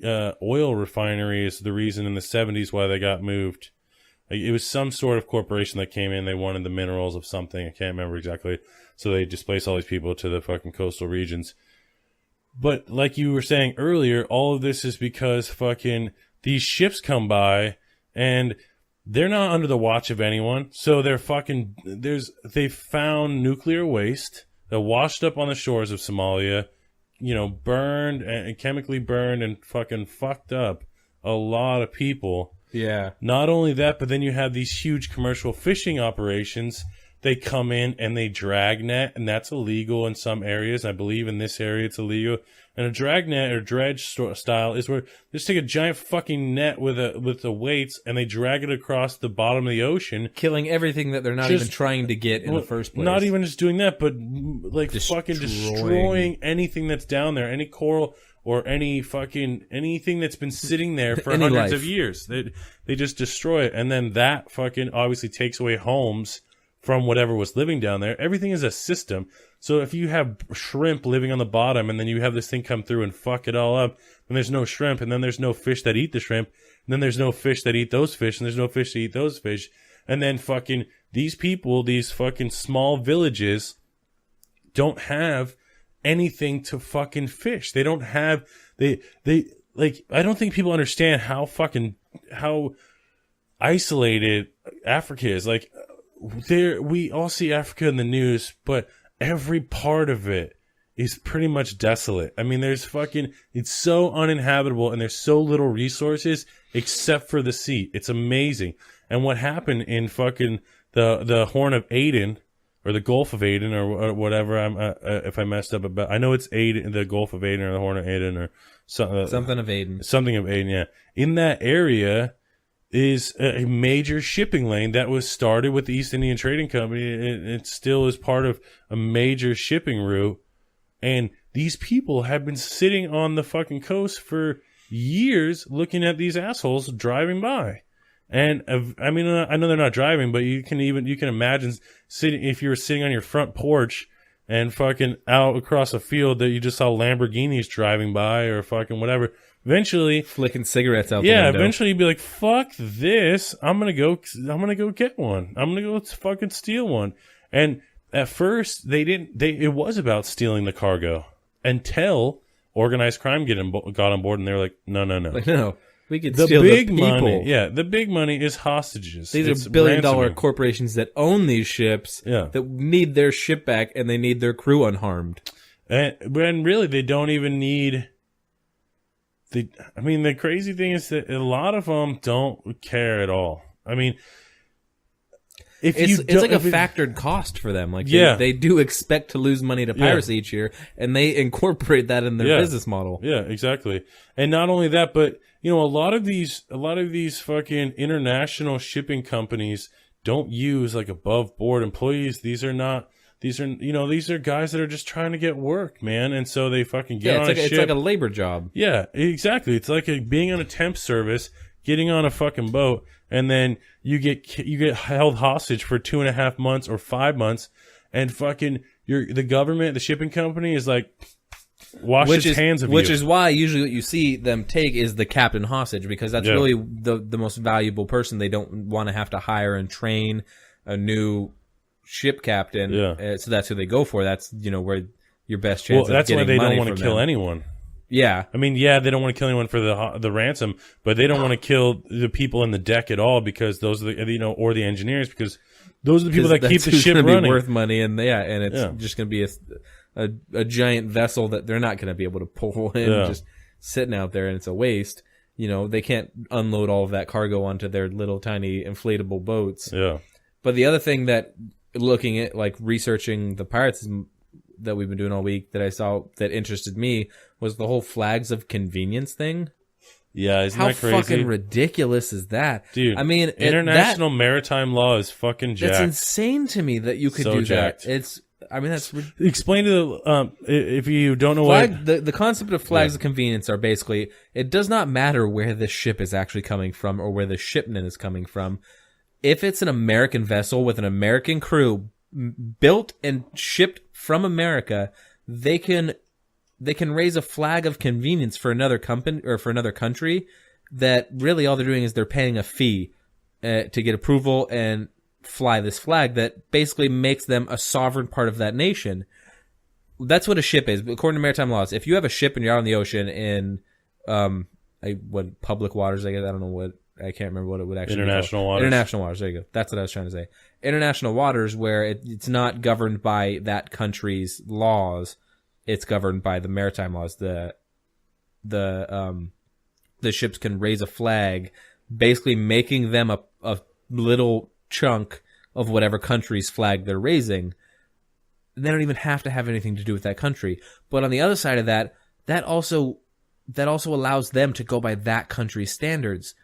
oil refinery is the reason in the 70s why they got moved. Like, it was some sort of corporation that came in. They wanted the minerals of something. I can't remember exactly. So they displaced all these people to the fucking coastal regions. But like you were saying earlier, all of this is because fucking these ships come by and they're not under the watch of anyone. So they're they found nuclear waste that washed up on the shores of Somalia, burned and chemically burned and fucking fucked up a lot of people. Yeah. Not only that, but then you have these huge commercial fishing operations. They come in and they drag net, and that's illegal in some areas. I believe in this area it's illegal. And a drag net or dredge style is where they just take a giant fucking net with the weights and they drag it across the bottom of the ocean, killing everything that they're not even trying to get in the first place. Not even just doing that, but like fucking destroying anything that's down there, any coral or anything that's been sitting there for hundreds of years. They just destroy it, and then that fucking obviously takes away homes from whatever was living down there. Everything is a system. So if you have shrimp living on the bottom and then you have this thing come through and fuck it all up, then there's no shrimp, and then there's no fish that eat the shrimp, and then there's no fish that eat those fish, and there's no fish to eat those fish. And then fucking these people, these fucking small villages don't have anything to fucking fish. They don't have, they like, I don't think people understand how isolated Africa is. Like, we all see Africa in the news, but every part of it is pretty much desolate. I mean, it's so uninhabitable and there's so little resources except for the sea. It's amazing. And what happened in fucking the Horn of Aden, or the Gulf of Aden, or whatever, if I messed up about, I know it's Aden, the Gulf of Aden or the Horn of Aden or something of Aden. Something of Aden, yeah. In that area is a major shipping lane that was started with the East Indian Trading Company. It still is part of a major shipping route. And these people have been sitting on the fucking coast for years looking at these assholes driving by. And I mean, I know they're not driving, but you can imagine if you were sitting on your front porch and fucking out across a field that you just saw Lamborghinis driving by or fucking whatever. Eventually, flicking cigarettes out the window. Eventually you'd be like, fuck this. I'm gonna go get one. I'm gonna go fucking steal one. And at first it was about stealing the cargo until organized crime got on board, and they were like, no. Like, no. We could steal the people. Money, the big money is hostages. These are billion-dollar corporations that own these ships that need their ship back, and they need their crew unharmed. And really, they don't even need... the crazy thing is that a lot of them don't care at all. I mean... It's like a factored cost for them. Like they do expect to lose money to piracy each year, and they incorporate that in their business model. Yeah, exactly. And not only that, but a lot of these fucking international shipping companies don't use like above board employees. These are guys that are just trying to get work, man. And so they fucking get on a ship. It's like a labor job. Yeah, exactly. It's like being on a temp service, getting on a fucking boat, and then you get held hostage for 2.5 months or 5 months, and fucking the government, the shipping company is like, washes hands of you. Which is why usually what you see them take is the captain hostage, because that's really the most valuable person. They don't want to have to hire and train a new ship captain. So that's who they go for. That's where your best chance. Well, that's of why getting they money don't want to kill anyone. Yeah. I mean, they don't want to kill anyone for the ransom, but they don't want to kill the people in the deck at all, because those are or the engineers, because those are the people that keep the ship running. Be worth money, and it's just going to be a giant vessel that they're not going to be able to pull in, just sitting out there, and it's a waste. They can't unload all of that cargo onto their little tiny inflatable boats. Yeah. But the other thing that looking at like researching the pirates that we've been doing all week that I saw that interested me was the whole flags of convenience thing. Yeah, isn't How that crazy? fucking ridiculous is that? Dude, I mean, international maritime law is fucking jacked. That's insane to me that you could So do jacked. that. That's Explain to the if you don't know the concept of flags of convenience are basically, it does not matter where the ship is actually coming from or where the shipment is coming from. If it's an American vessel with an American crew built and shipped from America, they can raise a flag of convenience for another company or for another country that really all they're doing is they're paying a fee to get approval and fly this flag that basically makes them a sovereign part of that nation. That's what a ship is. According to maritime laws, if you have a ship and you're out on the ocean in public waters, I guess, I don't know what, I can't remember what it would actually be international called. waters. International waters. There you go. That's what I was trying to say. International waters where it's not governed by that country's laws. It's governed by the maritime laws. The ships can raise a flag, basically making them a little chunk of whatever country's flag they're raising. They don't even have to have anything to do with that country. But on the other side of that, that also allows them to go by that country's standards.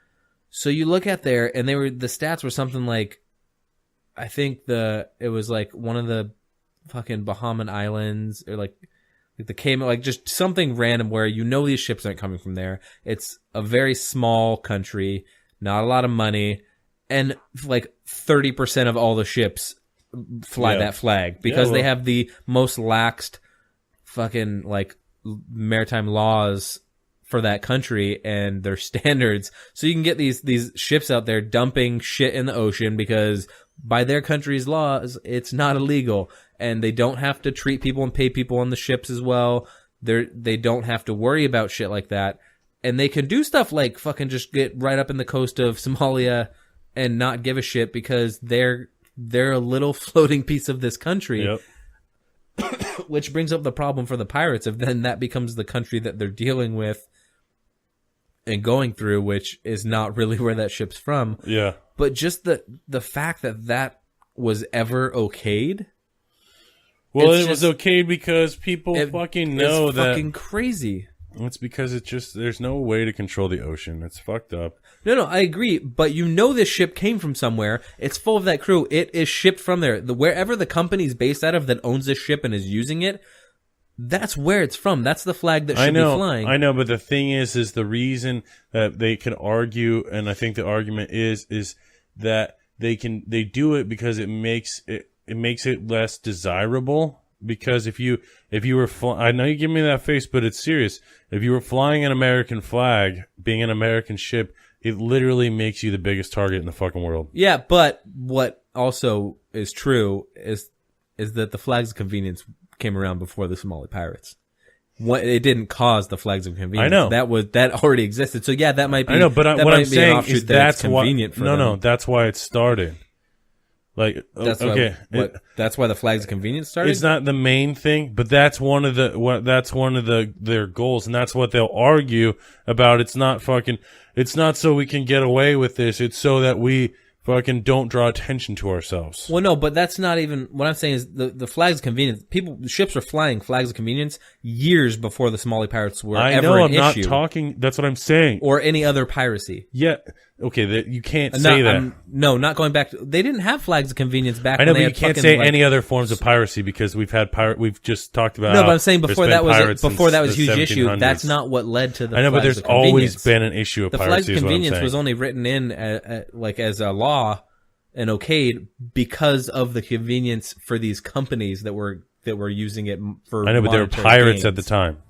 So you look at there, and the stats were something like, I think it was like one of the fucking Bahamian Islands or like the Cayman, like just something random where these ships aren't coming from there. It's a very small country, not a lot of money, and like 30% of all the ships fly that flag because they have the most laxed fucking like maritime laws for that country and their standards. So you can get these ships out there dumping shit in the ocean because by their country's laws, it's not illegal. And they don't have to treat people and pay people on the ships as well. They don't have to worry about shit like that. And they can do stuff like fucking just get right up in the coast of Somalia and not give a shit because they're a little floating piece of this country. Yep. Which brings up the problem for the pirates if then that becomes the country that they're dealing with and going through, which is not really where that ship's from. Yeah. But just the fact that was ever okayed. Well, it was okayed because people fucking know that. It's fucking crazy. It's because there's no way to control the ocean. It's fucked up. No, I agree. But this ship came from somewhere. It's full of that crew. It is shipped from there. Wherever the company's based out of that owns this ship and is using it, that's where it's from. That's the flag that should be flying. I know, but the thing is the reason that they can argue, and I think the argument is that they do it because it makes it less desirable. Because if you were I know you give me that face, but it's serious. If you were flying an American flag, being an American ship, it literally makes you the biggest target in the fucking world. Yeah, but what also is true is that the flags of convenience came around before the Somali pirates. It didn't cause the flags of convenience. I know that already existed. So yeah, that might be. I know, but what I'm saying is that's convenient why. No, that's why it started. Like that's okay, that's why the flags of convenience started. It's not the main thing, but that's one of their goals, and that's what they'll argue about. It's not so we can get away with this. It's so that we fucking don't draw attention to ourselves. Well, no, but that's not even what I'm saying. Is the flags of convenience? Ships were flying flags of convenience years before the Somali pirates were ever an issue. I'm not talking. That's what I'm saying. Or any other piracy. Yeah. Okay, you can't say that. Not going back. They didn't have flags of convenience back. I know, when but you can't say any other forms of piracy because we've just talked about. No, but I'm saying before that was a huge issue. That's not what led to the. I know, but flags there's of convenience. always been an issue of the piracy. The flags of convenience was only written in as a law and okayed because of the convenience for these companies that were using it for. I know, but there were pirates at the time.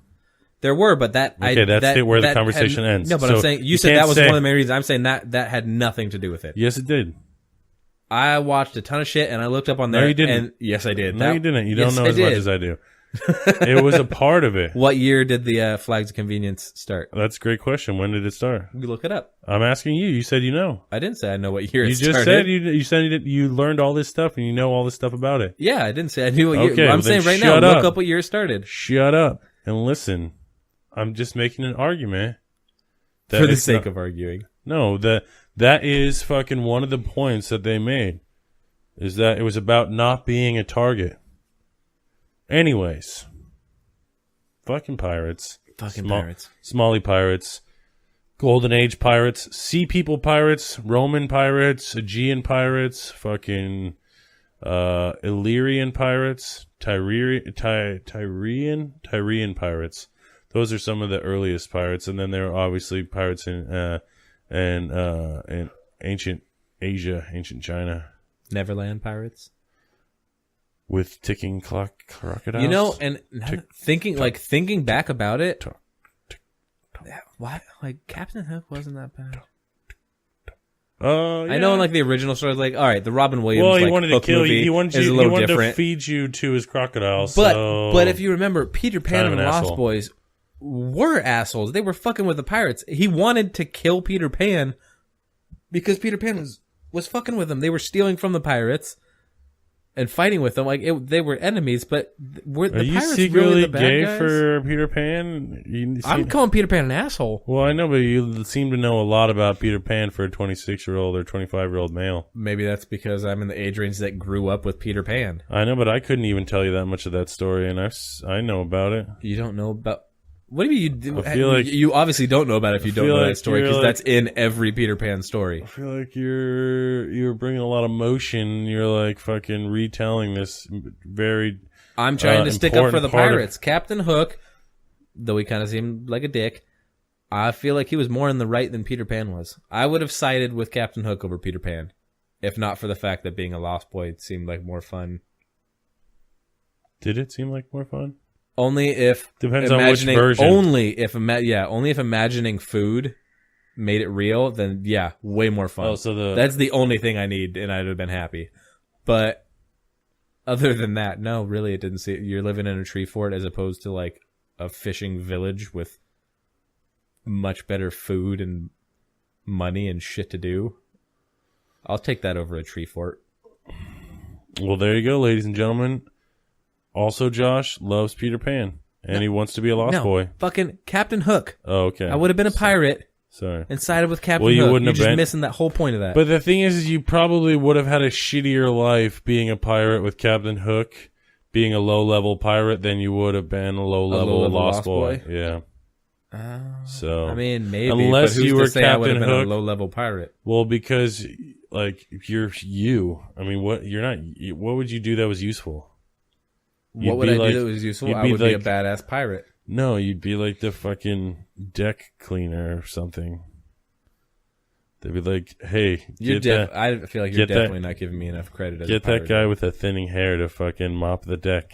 There were, but that's where the conversation ends. No, but I'm saying you said that was one of the main reasons. I'm saying that had nothing to do with it. Yes, it did. I watched a ton of shit and I looked up on there. No, you didn't. And yes, I did. No, you didn't. You don't know as much as I do. It was a part of it. What year did the flags of convenience start? That's a great question. When did it start? You look it up. I'm asking you. You said you know. I didn't say I know what year it started. You just said you learned all this stuff and you know all this stuff about it. Yeah, I didn't say I knew what year. Okay, I'm saying right now, look up what year it started. Shut up and listen. I'm just making an argument. For the sake of arguing. No, that is fucking one of the points that they made. is that it was about not being a target. Anyways, fucking pirates. Pirates. Somali pirates. Golden Age pirates. Sea people pirates. Roman pirates. Aegean pirates. Fucking Illyrian pirates. Tyrian pirates. Those are some of the earliest pirates. And then there are obviously pirates in ancient Asia, ancient China. Neverland pirates. With ticking crocodiles. You know, and thinking back about it, why, like, Captain Hook wasn't that bad. Yeah. I know in like the original story, like, all right, the Robin Williams, well, he like, wanted Hook to kill movie you. He wanted different. to feed you to his crocodiles. But if you remember, Peter Pan Kind of and an the Lost asshole. Boys were assholes. They were fucking with the pirates. He wanted to kill Peter Pan because Peter Pan was fucking with them. They were stealing from the pirates and fighting with them. Like, they were enemies, but were the pirates secretly really the bad gay guys? for Peter Pan? I'm calling Peter Pan an asshole. Well, I know, but you seem to know a lot about Peter Pan for a 26-year-old or 25-year-old male. Maybe that's because I'm in the age range that grew up with Peter Pan. I know, but I couldn't even tell you that much of that story, and I know about it. You don't know about... What do you mean? I feel like you obviously don't know about it if you don't know like that story, because you're that's in every Peter Pan story. I feel like you're bringing a lot of motion. You're like fucking retelling this very. I'm trying to stick up for the part of- pirates. Captain Hook, though he kind of seemed like a dick, I feel like he was more in the right than Peter Pan was. I would have sided with Captain Hook over Peter Pan, if not for the fact that being a Lost Boy seemed like more fun. Did it seem like more fun? Only if Depends on which version. Only if imagining food made it real, then yeah, way more fun. Oh, so that's the only thing I need, and I'd have been happy. But other than that, no, really, it didn't see. You're living in a tree fort as opposed to like a fishing village with much better food and money and shit to do. I'll take that over a tree fort. Well, there you go, ladies and gentlemen. Also, Josh loves Peter Pan, and he wants to be a Lost Boy. Fucking Captain Hook. Oh, okay. I would have been a pirate Sorry. and sided with Captain Well, you Hook. wouldn't You're have just been- missing that whole point of that. But the thing is you probably would have had a shittier life being a pirate with Captain Hook, being a low-level pirate, than you would have been a low-level Lost Boy. Yeah. So I mean, maybe. unless but who's you to were say I would have Captain been Hook- a low-level pirate. Well, because like you're you. I mean, what you're not. What would you do that was useful? What would I do that was useful? I would be a badass pirate. No, you'd be like the fucking deck cleaner or something. They'd be like, "Hey, I feel like you're get that- definitely not giving me enough credit. As get a pirate. that guy with the thinning hair to fucking mop the deck."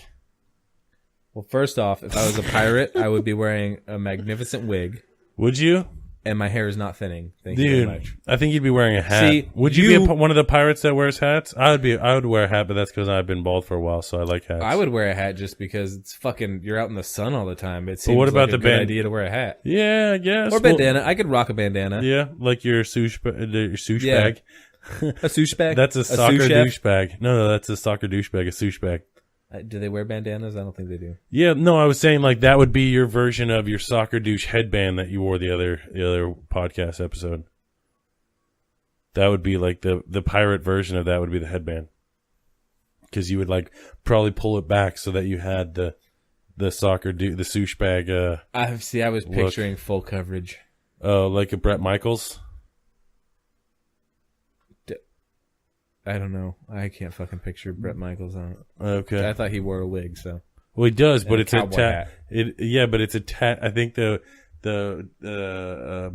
Well, first off, if I was a pirate, I would be wearing a magnificent wig, Would you? and my hair is not thinning. Thank you very Dude, much. I think you'd be wearing a hat. See, would you be one of the pirates that wears hats? I would wear a hat, but that's because I've been bald for a while, so I like hats. I would wear a hat just because it's fucking. You're out in the sun all the time. It seems what about like a the good idea to wear a hat Yeah, I guess. or bandana. I could rock a bandana. Yeah, like your swoosh Yeah. bag. A swoosh bag. That's a soccer sous chef? douchebag. No, that's a soccer douchebag. A swoosh bag. Do they wear bandanas? I don't think they do. Yeah, no, I was saying like that would be your version of your soccer douche headband that you wore the other podcast episode. That would be like the pirate version of that would be the headband, because you would like probably pull it back so that you had the the swoosh bag. I was picturing full coverage. Like a Bret Michaels. I don't know. I can't fucking picture Bret Michaels on it. Okay. I thought he wore a wig, so. Well, he does, but a it's a cowboy tat. hat. Yeah, but it's a tat. I think the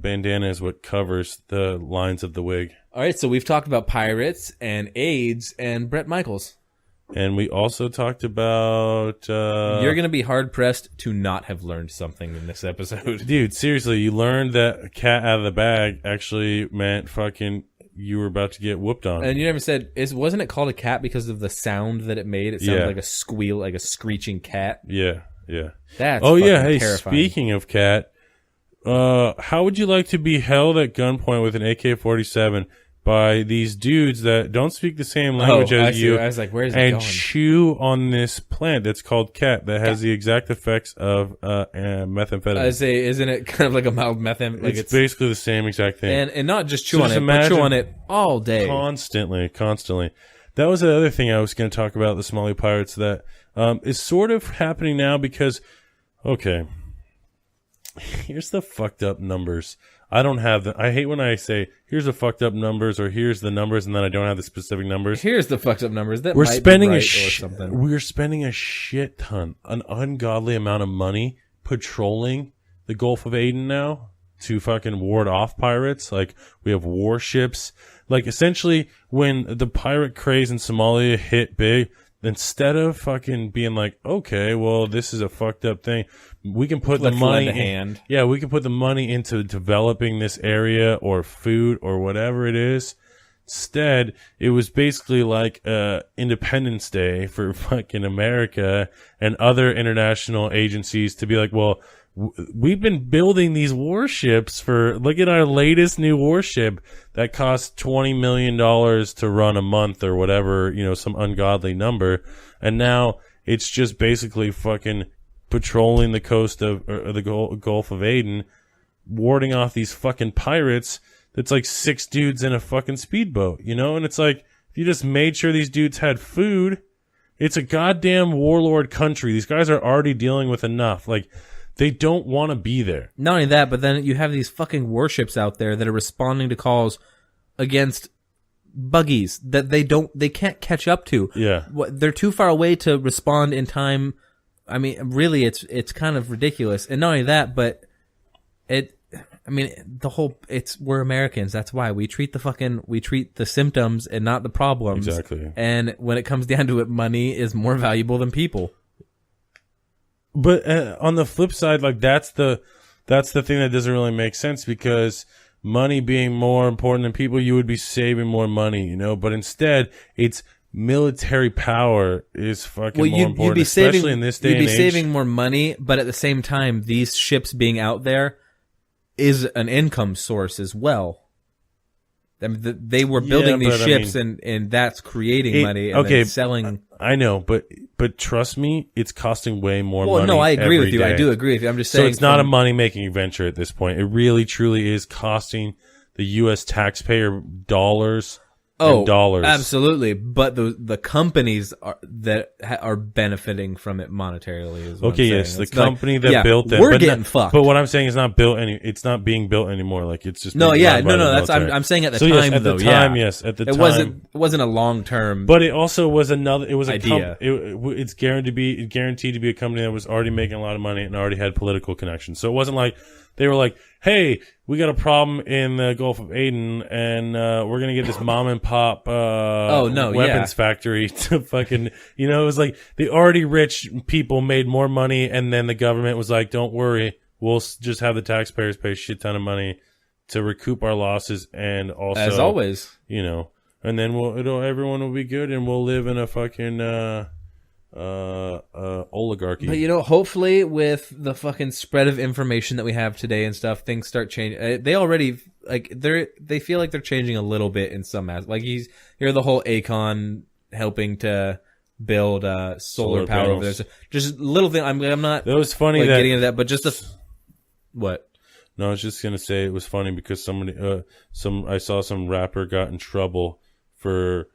bandana is what covers the lines of the wig. All right, so we've talked about pirates and AIDS and Bret Michaels. And we also talked about... You're going to be hard-pressed to not have learned something in this episode. Dude, seriously, you learned that cat out of the bag actually meant fucking you were about to get whooped on. And you never said, wasn't it called a cat because of the sound that it made? It sounded Yeah. like a squeal, like a screeching cat. Yeah. That's Yeah, fucking hey, terrifying. speaking of cat, how would you like to be held at gunpoint with an AK-47 by these dudes that don't speak the same language I as see. you I was like, where is it and going? chew on this plant that's called cat that has the exact effects of methamphetamine? I say, isn't it kind of like a mild methane? Like it's basically the same exact thing. and not just chew So on just it, but chew imagine- on it all day. Constantly. that was the other thing I was going to talk about, the Somali pirates, that is sort of happening now because, okay, here's the fucked up numbers. I don't have the. I hate when I say here's the fucked up numbers or here's the numbers and then I don't have the specific numbers. Here's the fucked up numbers. That we're might spending be right or something. We're spending a shit ton, an ungodly amount of money patrolling the Gulf of Aden now to fucking ward off pirates. Like, we have warships. Like, essentially, when the pirate craze in Somalia hit big, instead of fucking being like, okay, well, this is a fucked up thing, we can put the money in. Yeah, we can put the money into developing this area or food or whatever it is. Instead, it was basically like Independence Day for fucking America and other international agencies to be like, well, we've been building these warships for, look at our latest new warship that costs $20 million to run a month or whatever, you know, some ungodly number. And now it's just basically fucking patrolling the coast of the Gulf of Aden, warding off these fucking pirates. That's like 6 dudes in a fucking speedboat, you know? And it's like, if you just made sure these dudes had food, it's a goddamn warlord country. These guys are already dealing with enough. Like, they don't want to be there. Not only that, but then you have these fucking warships out there that are responding to calls against buggies that they can't catch up to. Yeah. They're too far away to respond in time. I mean, really, it's kind of ridiculous. And not only that, but we're Americans. That's why we treat the symptoms and not the problems. Exactly. And when it comes down to it, money is more valuable than people. But on the flip side, like, that's the thing that doesn't really make sense, because money being more important than people, you would be saving more money, you know? But instead, it's military power is fucking more important, especially in this day and age. You'd be saving more money, but at the same time, these ships being out there is an income source as well. I mean, they were building these ships, and that's creating money and then selling. I know, but trust me, it's costing way more money. Well, no, I agree with you. Day. I do agree with you. I'm just saying. So it's not a money-making venture at this point. It really, truly is costing the U.S. taxpayer dollars. Dollars. Absolutely. But the companies that are benefiting from it monetarily is what I'm saying. Yes, the company that built it. We're getting fucked. But what I'm saying is it's not being built anymore. Like, it's just that's I'm saying at the time, at though. The time, yes, at the time. It wasn't a long term. But it also was it was idea. It's guaranteed to be a company that was already making a lot of money and already had political connections. So it wasn't like they were like, hey, we got a problem in the Gulf of Aden, and we're gonna get this mom and pop weapons factory to fucking, you know, it was like the already rich people made more money, and then the government was like, don't worry, we'll just have the taxpayers pay a shit ton of money to recoup our losses, and also, as always, you know, and then everyone will be good, and we'll live in a fucking oligarchy. But, you know, hopefully with the fucking spread of information that we have today and stuff, things start changing. They already, like, they feel like they're changing a little bit in some aspects. Like, you're the whole aegean helping to build solar power panels over there. So just little thing. I'm not. That was funny, like, getting into that, but just what? No, I was just gonna say it was funny because somebody, I saw some rapper got in trouble for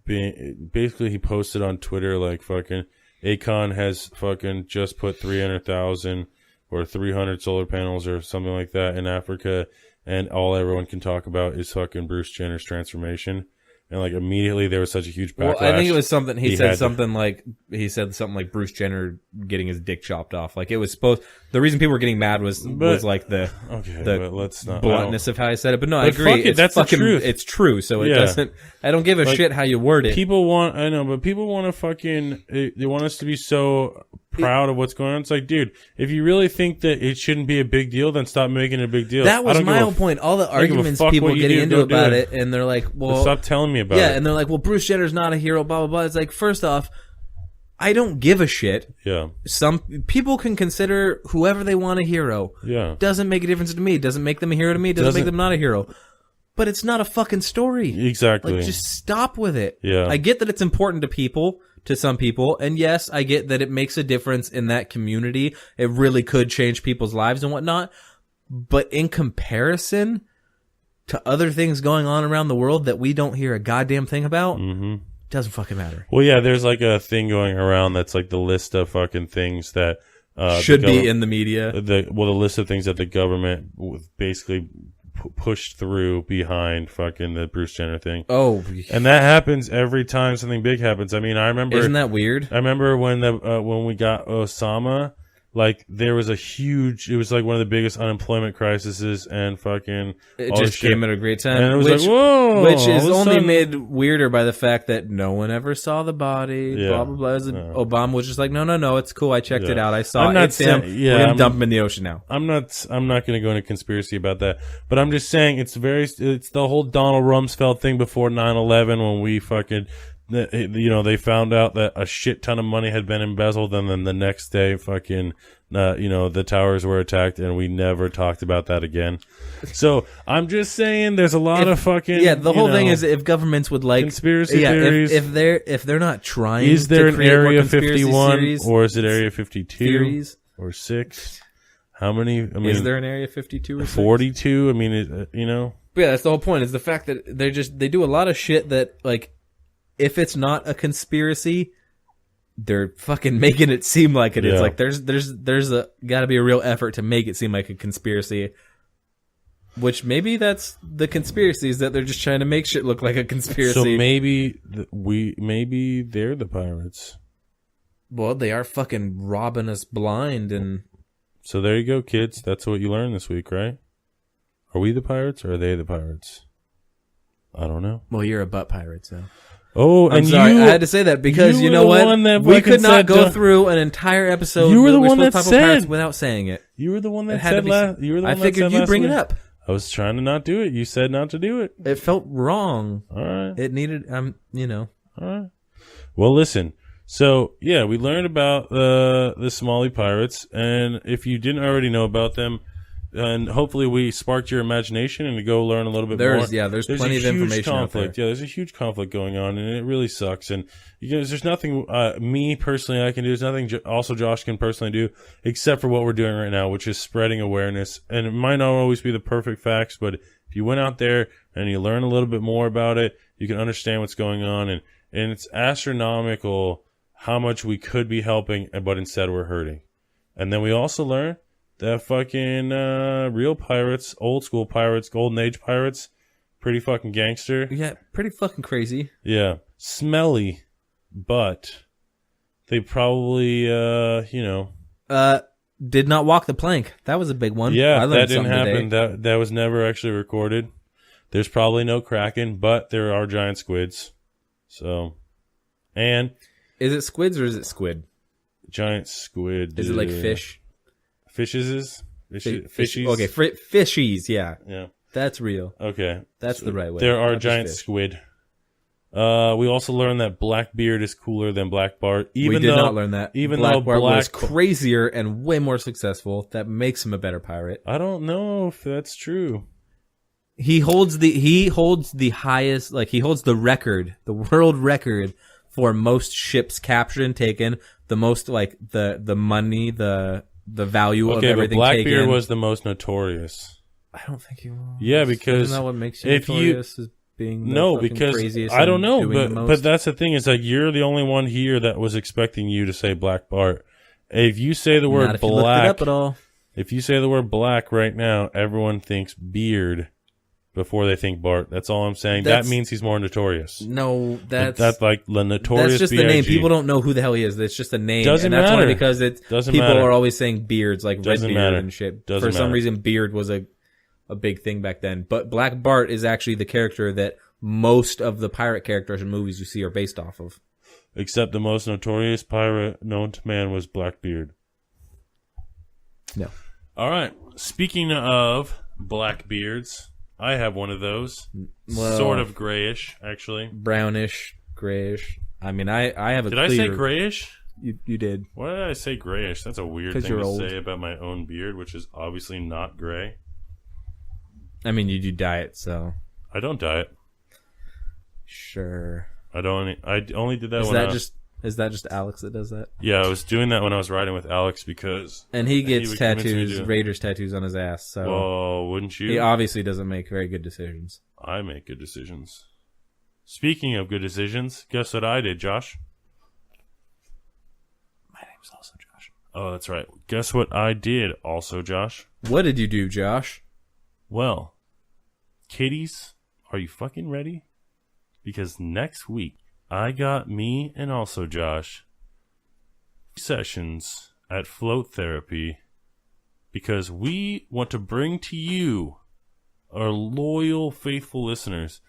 basically he posted on Twitter like, fucking Aegean has fucking just put 300,000 or 300 solar panels or something like that in Africa, and all everyone can talk about is fucking Bruce Jenner's transformation. And like immediately there was such a huge backlash. Well, I think it was something he said something like Bruce Jenner getting his dick chopped off. Like, it was supposed. The reason people were getting mad was like the but let's not bluntness of how I said it. But no, I agree. That's the truth. It's true. So it doesn't. I don't give a shit how you word it. People want. I know, but people want to fucking. They want us to be so proud of what's going on. It's like, dude, if you really think that it shouldn't be a big deal, then stop making it a big deal. That was my whole point. All the arguments people getting into about it, and they're like, well, stop telling me about it. Yeah, and they're like, well, Bruce Jenner's not a hero, blah, blah, blah. It's like, first off, I don't give a shit. Yeah. Some people can consider whoever they want a hero. Yeah. Doesn't make a difference to me. Doesn't make them a hero to me. Doesn't make them not a hero. But it's not a fucking story. Exactly. Like, just stop with it. Yeah. I get that it's important to some people, and yes, I get that it makes a difference in that community. It really could change people's lives and whatnot. But in comparison to other things going on around the world that we don't hear a goddamn thing about, doesn't fucking matter. Well, yeah, there's like a thing going around that's like the list of fucking things that should be in the media. The list of things that the government basically pushed through behind fucking the Bruce Jenner thing. Oh, and that happens every time something big happens. I mean, I remember. Isn't that weird? I remember when we got Osama. Like, there was it was like one of the biggest unemployment crises, and fucking it just came at a great time. And it was like, whoa! Which is only made weirder by the fact that no one ever saw the body, blah, blah, blah. Obama was just like, no, it's cool. I checked it out. I saw it. It's him. We're going to dump him in the ocean now. I'm not going to go into conspiracy about that, but I'm just saying it's the whole Donald Rumsfeld thing before 9/11 when we fucking... they found out that a shit ton of money had been embezzled, and then the next day, fucking, the towers were attacked, and we never talked about that again. So I'm just saying, there's a lot of fucking the whole thing is if governments would like conspiracy theories. If they're not trying, is there to an Area 51 series, or is it Area 52 theories? Or 6? How many? I mean, is there an Area 52 or 42? I mean, But yeah, that's the whole point. Is the fact that they do a lot of shit that, like, if it's not a conspiracy, they're fucking making it seem like it is. Like there's got to be a real effort to make it seem like a conspiracy. Which maybe that's the conspiracy, is that they're just trying to make shit look like a conspiracy. So maybe they're the pirates. Well, they are fucking robbing us blind, and so there you go, kids. That's what you learned this week, right? Are we the pirates or are they the pirates? I don't know. Well, you're a butt pirate, so. Oh, I'm sorry. I had to say that because you know what? We could not go through an entire episode. You were the one that said without saying it. You were the one that said last. You were the one I figured you'd bring it up. I was trying to not do it. You said not to do it. It felt wrong. All right. It needed. All right. Well, listen. So yeah, we learned about the Somali pirates, and if you didn't already know about them. And hopefully we sparked your imagination and to go learn a little bit more. There's plenty of information conflict. out there. Yeah, there's a huge conflict going on, and it really sucks. And there's nothing me personally I can do. There's nothing also Josh can personally do except for what we're doing right now, which is spreading awareness. And it might not always be the perfect facts, but if you went out there and you learn a little bit more about it, you can understand what's going on. And it's astronomical how much we could be helping, but instead we're hurting. And then we also learn that fucking real pirates, old school pirates, golden age pirates, pretty fucking gangster. Yeah, pretty fucking crazy. Yeah. Smelly, but they probably, did not walk the plank. That was a big one. Yeah, that didn't happen. That was never actually recorded. There's probably no Kraken, but there are giant squids. So, and... Is it squids or is it squid? Giant squid. Is it like fish? Fishes? Fishies? Okay, fishies, yeah. Yeah. That's real. Okay. That's the right way. There are giant squid. We also learned that Blackbeard is cooler than Black Bart. We did not learn that. Even though Bart was crazier and way more successful, that makes him a better pirate. I don't know if that's true. He holds the highest, like, he holds the record, the world record for most ships captured and taken, the most, like, the money, the value of everything but taken. Blackbeard was the most notorious. I don't think he was. Yeah, because isn't that what makes you notorious? Is being because craziest I don't know, but that's the thing is like you're the only one here that was expecting you to say Black Bart. If you say the word Not if black, you looked it up at all. If you say the word black right now, everyone thinks beard before they think Bart. That's all I'm saying. That means he's more notorious. No, that's like the notorious. That's just B.I.G. the name. People don't know who the hell he is. It's just a name. Doesn't and that's matter only because people are always saying beards, like Redbeard and shit. For some reason, beard was a big thing back then. But Black Bart is actually the character that most of the pirate characters in movies you see are based off of. Except the most notorious pirate known to man was Blackbeard. No. All right. Speaking of Blackbeards, I have one of those. Well, sort of grayish, actually. Brownish, grayish. I mean, I have a Did I say grayish? You did. Why did I say grayish? That's a weird thing to say about my own beard, which is obviously not gray. I mean, you do dye it, so. I don't dye it. Sure. I only did that Is when that just Is that just Alex that does that? Yeah, I was doing that when I was riding with Alex because... And he gets tattoos, Raiders tattoos on his ass. So well, wouldn't you? He obviously doesn't make very good decisions. I make good decisions. Speaking of good decisions, guess what I did, Josh? My name's also Josh. Oh, that's right. Guess what I did also, Josh? What did you do, Josh? Well, kiddies, are you fucking ready? Because next week, I got me and also Josh sessions at Float Therapy because we want to bring to you, our loyal, faithful listeners,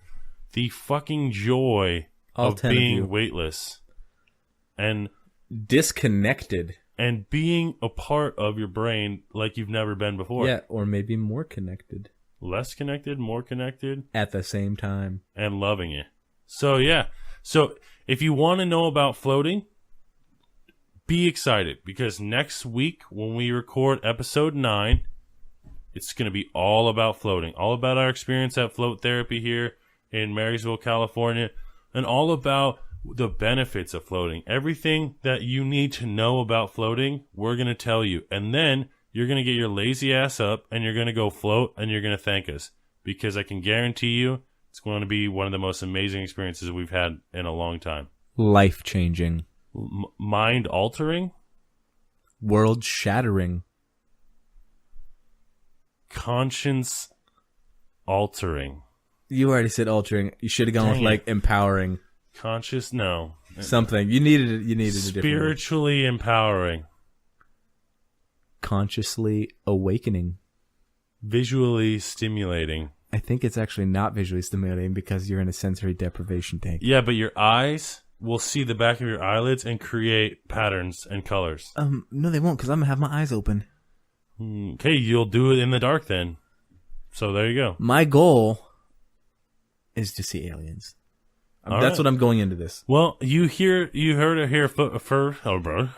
the fucking joy of being weightless and disconnected and being a part of your brain like you've never been before. Yeah, or maybe more connected. Less connected, more connected. At the same time. And loving it. So, yeah. So, if you want to know about floating, be excited because next week when we record episode 9, it's going to be all about floating, all about our experience at Float Therapy here in Marysville, California, and all about the benefits of floating. Everything that you need to know about floating, we're going to tell you. And then you're going to get your lazy ass up and you're going to go float and you're going to thank us because I can guarantee you it's going to be one of the most amazing experiences we've had in a long time. Life-changing. Mind-altering? World-shattering. Conscience-altering. You already said altering. You should have gone with, like, empowering. Conscious? No. Something. You needed a different spiritually empowering. Consciously awakening. Visually stimulating. I think it's actually not visually stimulating because you're in a sensory deprivation tank. Yeah, but your eyes will see the back of your eyelids and create patterns and colors. No, they won't because I'm going to have my eyes open. Okay, you'll do it in the dark then. So there you go. My goal is to see aliens. That's what I'm going into this. Well, you heard it here first. Oh, bro.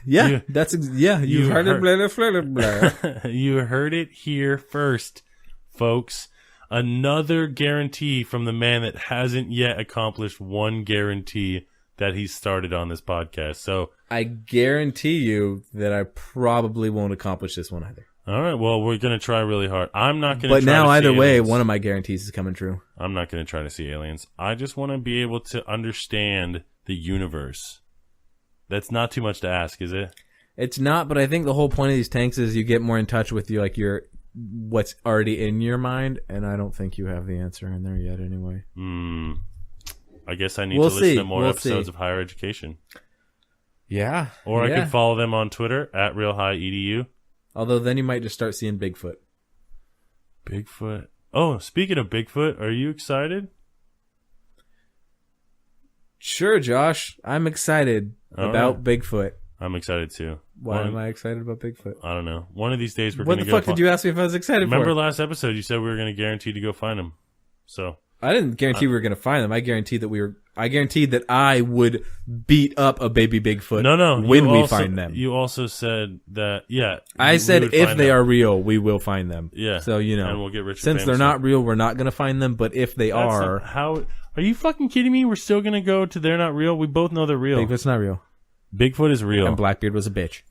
Yeah, you heard it. Blah, blah, blah. You heard it here first, folks. Another guarantee from the man that hasn't yet accomplished one guarantee that he started on this podcast. So I guarantee you that I probably won't accomplish this one either. All right. Well, we're going to try really hard. I'm not going to But now, either way, one of my guarantees is coming true. I'm not going to try to see aliens. I just want to be able to understand the universe. That's not too much to ask, is it? It's not, but I think the whole point of these tanks is you get more in touch with what's already in your mind, and I don't think you have the answer in there yet anyway. I guess I need to listen to more episodes of Higher Education. Yeah. Or I could follow them on Twitter at RealHighEDU. Although then you might just start seeing Bigfoot. Bigfoot. Oh, speaking of Bigfoot, are you excited? Sure, Josh. I'm excited about Bigfoot. I'm excited too. Why am I excited about Bigfoot? I don't know. One of these days we're going to go. What the fuck did you ask me if I was excited for? Remember last episode you said we were going to guarantee to go find him. So I didn't guarantee we were going to find them. I guaranteed that I would beat up a baby Bigfoot when we find them. You also said that, I said if they are real, we will find them. Yeah. So, and we'll get rich since they're not real, we're not going to find them. But if they are... Are you fucking kidding me? We're still going to go to they're not real? We both know they're real. Bigfoot's not real. Bigfoot is real. And Blackbeard was a bitch.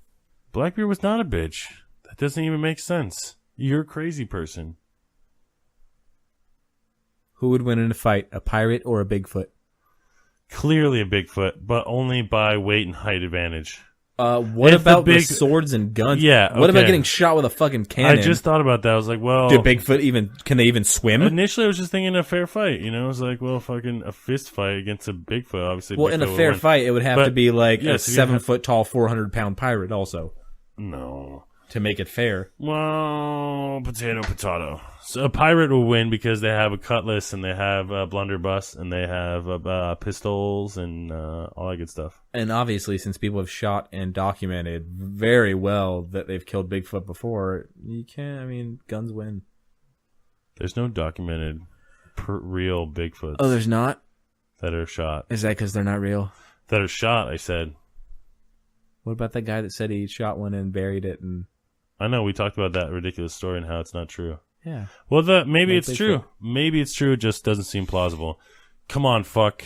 Blackbeard was not a bitch. That doesn't even make sense. You're a crazy person. Who would win in a fight, a pirate or a Bigfoot? Clearly a Bigfoot, but only by weight and height advantage. What about the swords and guns? Yeah, okay. What about getting shot with a fucking cannon? I just thought about that. I was like, well... Can they even swim? Initially, I was just thinking a fair fight. You know, I was like, well, fucking a fist fight against a Bigfoot, obviously. Well, Bigfoot in a fair fight, it would have to be like a 7-foot-tall, 400-pound pirate also. No. To make it fair. Well, potato. So a pirate will win because they have a cutlass and they have a blunderbuss and they have pistols and all that good stuff. And obviously, since people have shot and documented very well that they've killed Bigfoot before, guns win. There's no documented real Bigfoots. Oh, there's not? That are shot. Is that because they're not real? That are shot, I said. What about that guy that said he shot one and buried it? And I know, we talked about that ridiculous story and how it's not true. Yeah. Well, maybe it's true. Maybe it's true. It just doesn't seem plausible. Come on, fuck.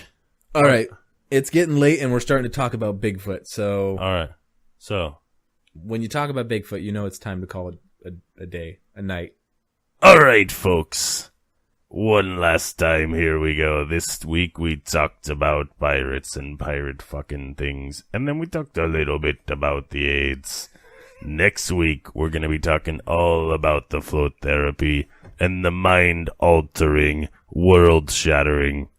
All right. It's getting late, and we're starting to talk about Bigfoot. So, all right. So, when you talk about Bigfoot, you know it's time to call it a day, a night. All right, folks. One last time, here we go. This week we talked about pirates and pirate fucking things, and then we talked a little bit about the AIDS. Next week, we're going to be talking all about the float therapy and the mind-altering, world-shattering.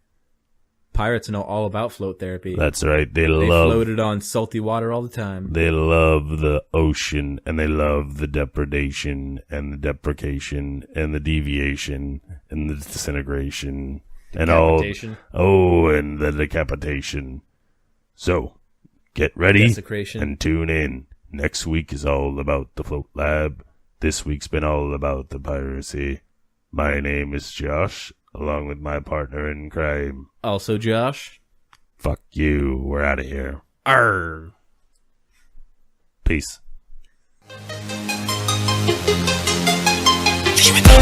Pirates know all about float therapy. That's right. They floated on salty water all the time. They love the ocean, and they love the depredation, and the deprecation, and the deviation, and the disintegration, and all. Oh, and the decapitation. So, get ready and tune in. Next week is all about the Float Lab. This week's been all about the piracy. My name is Josh, along with my partner in crime. Also Josh. Fuck you. We're out of here. Arr. Peace. Give me the